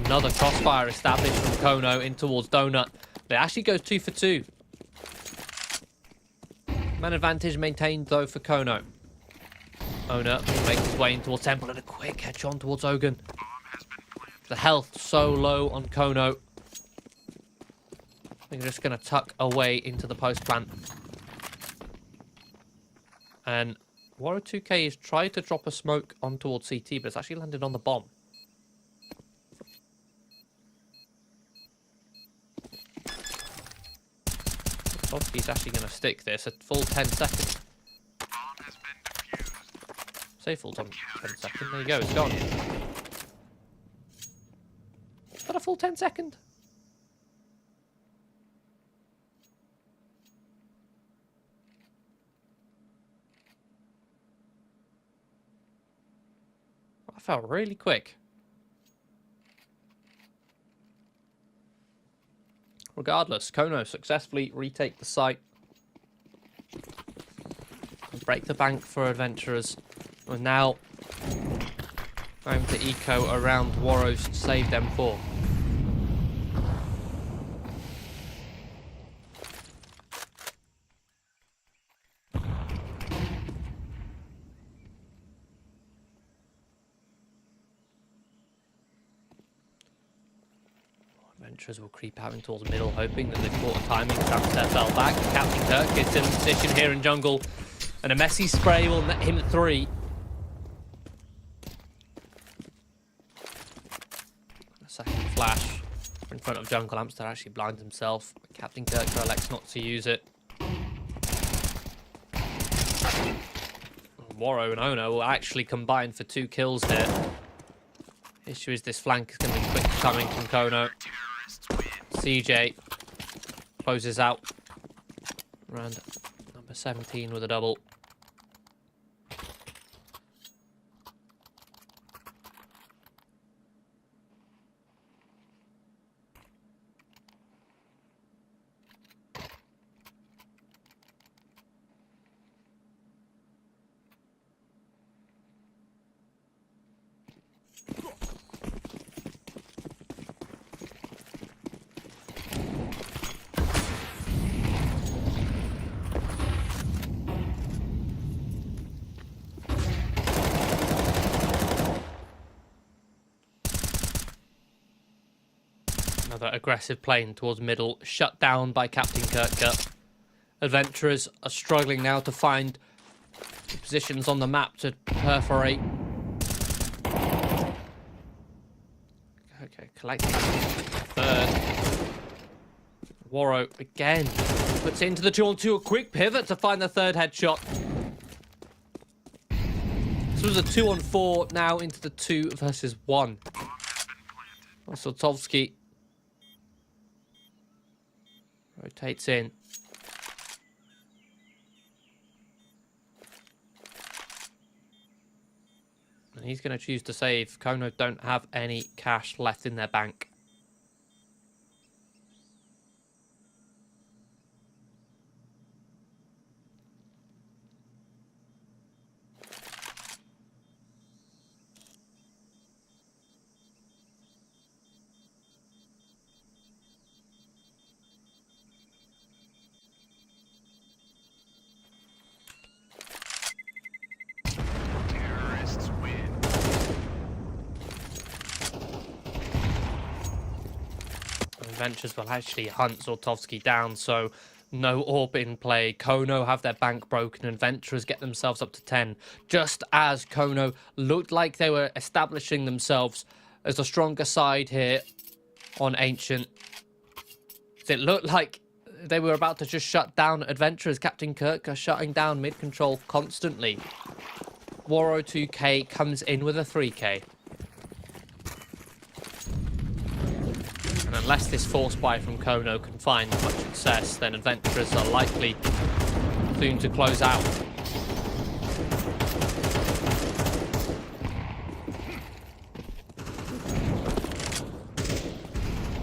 Another crossfire established from Kono in towards Donut. They actually go 2 for 2. Man advantage maintained though for Kono. Owner will make his way in towards Temple and a quick headshot towards Ogun. The health so low on Kono. They're just going to tuck away into the post plant. And Warro2K has tried to drop a smoke on towards CT, but it's actually landed on the bomb. Soltovsky's actually going to stick this a full 10 seconds. Say full 10 seconds. There you go, it's gone. Is that a full 10 second? felt really quick. Regardless, Kono successfully retake the site. Break the bank for adventurers. We're now going to eco around Warrow's saved M4. Adventurers will creep out into towards the middle, hoping that they've caught a timing. Samster fell back. Captain Kirk gets in position here in jungle. And a messy spray will net him 3. A second flash in front of jungle. Amster actually blinds himself. Captain Kirk elects not to use it. Warrow and Ono will actually combine for 2 kills here. Issue is this flank is going to be quick coming from Kono. CJ closes out. Round number 17 with a double. Another aggressive plane towards middle, shut down by Captain Kirk. Adventurers are struggling now to find positions on the map to perforate. Okay, collecting third. Warrow again puts into the 2-on-2, a quick pivot to find the third headshot. This was a 2-on-4, now into the 2 versus 1. Sotovsky rotates in. And he's going to choose to save. Kono don't have any cash left in their bank. Adventures will actually hunt Zortovsky down, so no orb in play. Kono have their bank broken, and Adventurers get themselves up to 10. Just as Kono looked like they were establishing themselves as a stronger side here on Ancient. It looked like they were about to just shut down Adventurers. Captain Kirk are shutting down mid-control constantly. Warrow 2K comes in with a 3K. And unless this force buy from Kono can find much success, then Adventurers are likely soon to close out.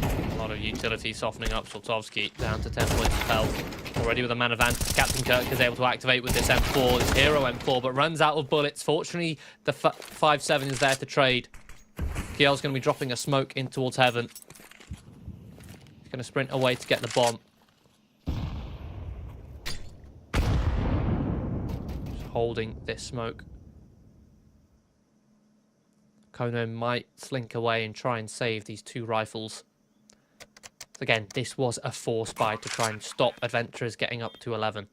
A lot of utility softening up. Soltovsky down to 10 points of health. Already with a man advantage, Captain Kirk is able to activate with this M4, this hero M4, but runs out of bullets. Fortunately, the 5.7 is there to trade. Kiel's going to be dropping a smoke in towards heaven. Going to sprint away to get the bomb. Just holding this smoke. Kono might slink away and try and save these 2 rifles. Again, this was a force buy to try and stop Adventurers getting up to 11.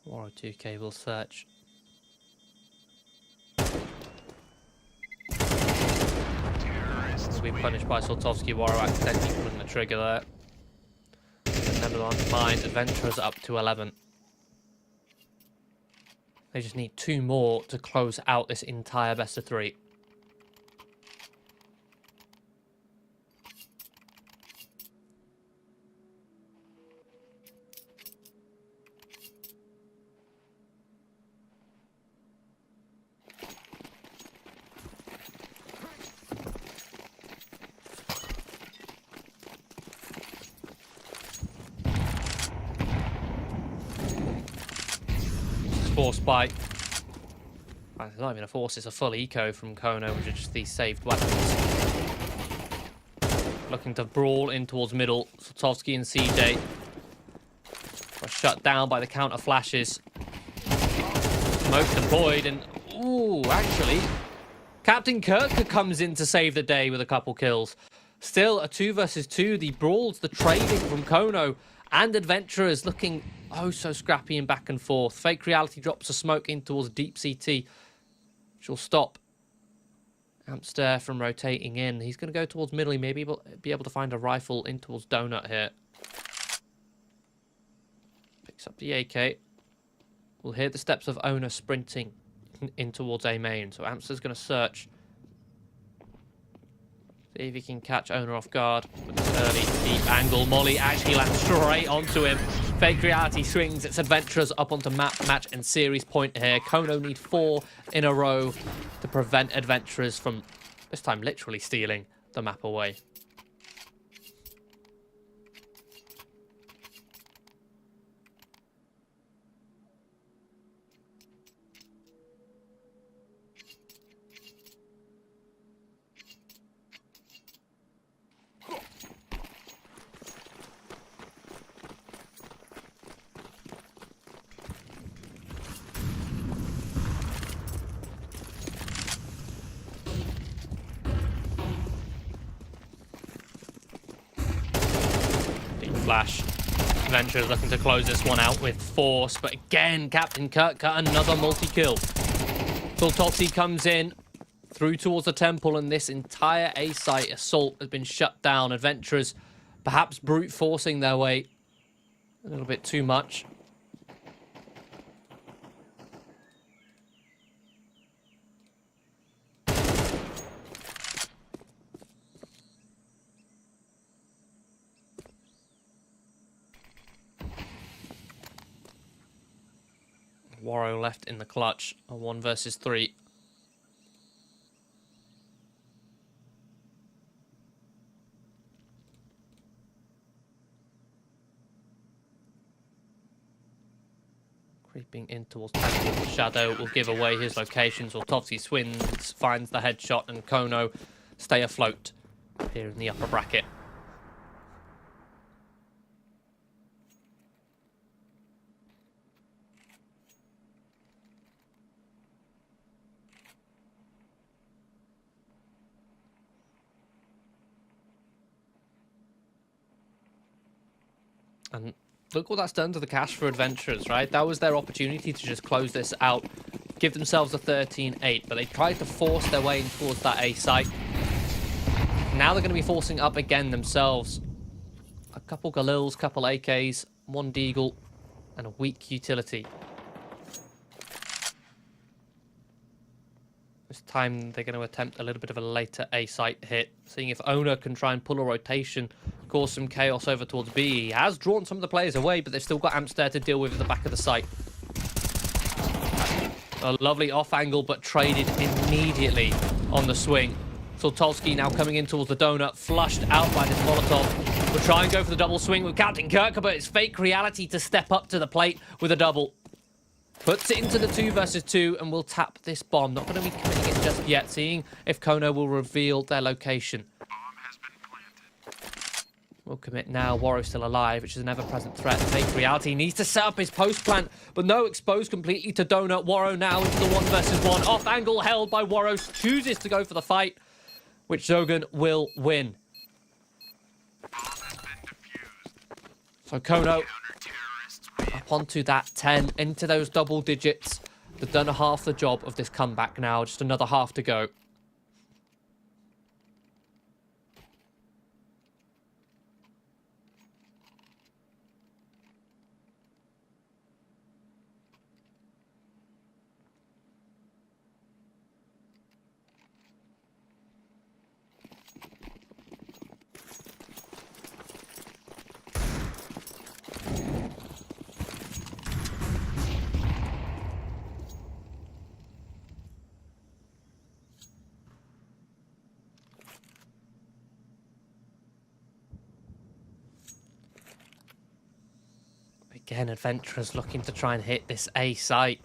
Warrow 2K will search. will be punished by Sultovsky. Warrow accidentally pulling the trigger there. But never mind, Adventurers up to 11. They just need 2 more to close out this entire best of 3. Force bite. It's not even a force, it's a full eco from Kono, which are just these saved weapons. Looking to brawl in towards middle. Sultovsky and CJ are shut down by the counter flashes. Smoke deployed, and ooh, actually, Captain Kirk comes in to save the day with a couple kills. Still a 2 versus 2. The brawls, the trading from Kono and Adventurers looking oh so scrappy and back and forth. Fake Reality drops a smoke in towards Deep CT, which will stop Amster from rotating in. He's going to go towards middle. He may be able to find a rifle in towards Donut here. Picks up the AK. We'll hear the steps of Owner sprinting in towards A main. So Amster's going to search. See if he can catch Owner off guard with this early deep angle. Molly actually lands straight onto him. Fake Reality swings its Adventurers up onto match and series point here. Kono need 4 in a row to prevent Adventurers from, this time, literally stealing the map away. Flash. Adventurers looking to close this one out with force, but again, Captain Kirk got another multi-kill. Sultovsky comes in through towards the temple, and this entire A-site assault has been shut down. Adventurers perhaps brute forcing their way a little bit too much. Warrow left in the clutch, a 1 versus 3. Creeping in towards Tangle. Shadow will give away his locations. Sultovsky swings, finds the headshot, and Kono stay afloat here in the upper bracket. And look what that's done to the cash for Adventurers, right? That was their opportunity to just close this out, give themselves a 13-8, but they tried to force their way in towards that A site. Now they're going to be forcing up again themselves. A couple Galils, couple AKs, 1 Deagle, and a weak utility. This time they're going to attempt a little bit of a later A site hit, seeing if Owner can try and pull a rotation, cause some chaos over towards B. He has drawn some of the players away, but they've still got Amster to deal with at the back of the site. A lovely off angle, but traded immediately on the swing. Sultovsky now coming in towards the donut, flushed out by this Molotov. We'll try and go for the double swing with Captain Kirk, but it's Fake Reality to step up to the plate with a double. Puts it into the 2 versus 2, and we'll tap this bomb. Not going to be committing it just yet, seeing if Kono will reveal their location. We'll commit now. Warrow still alive, which is an ever-present threat. Fake Reality needs to set up his post plant, but no, exposed completely to Donut. Warrow now into the 1 versus 1. Off angle held by Warrow, chooses to go for the fight, which Zogan will win. So Kono up onto that 10, into those double digits. They've done half the job of this comeback now. Just another half to go. Again, Adventurers looking to try and hit this A site.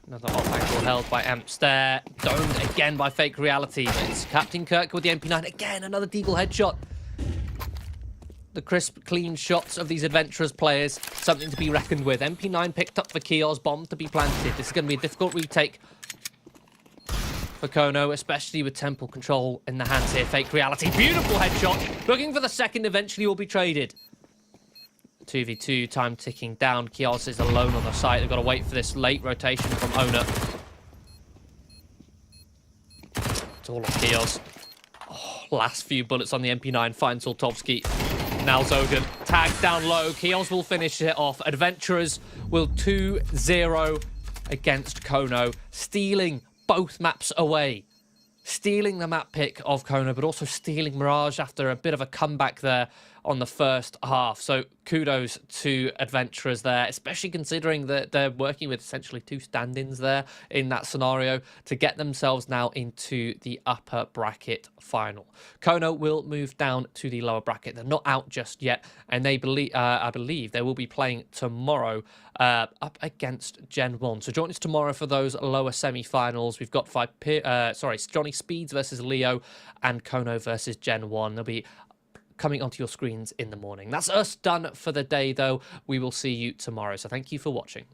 Another off angle held by Amps there. Domed again by Fake Reality. But it's Captain Kirk with the MP9. Again, another Deagle headshot. The crisp, clean shots of these Adventurers players, something to be reckoned with. MP9 picked up for Kios, bomb to be planted. This is going to be a difficult retake for Kono, especially with temple control in the hands here. Fake Reality, beautiful headshot. Looking for the second, eventually will be traded. 2v2, time ticking down. Kios is alone on the site. They've got to wait for this late rotation from Owner. It's all on Kios. Oh, last few bullets on the MP9. Finds Soltovsky. Now Zogan tagged down low. Kios will finish it off. Adventurers will 2-0 against Kono, stealing both maps away. Stealing the map pick of Kono, but also stealing Mirage after a bit of a comeback there on the first half. So kudos to Adventurers there, especially considering that they're working with essentially 2 stand-ins there in that scenario to get themselves now into the upper bracket final. Kono will move down to the lower bracket. They're not out just yet, and they I believe they will be playing tomorrow up against Gen 1. So join us tomorrow for those lower semi-finals. We've got Johnny Speeds versus Leo and Kono versus Gen 1. They'll be coming onto your screens in the morning. That's us done for the day, though. We will see you tomorrow. So thank you for watching.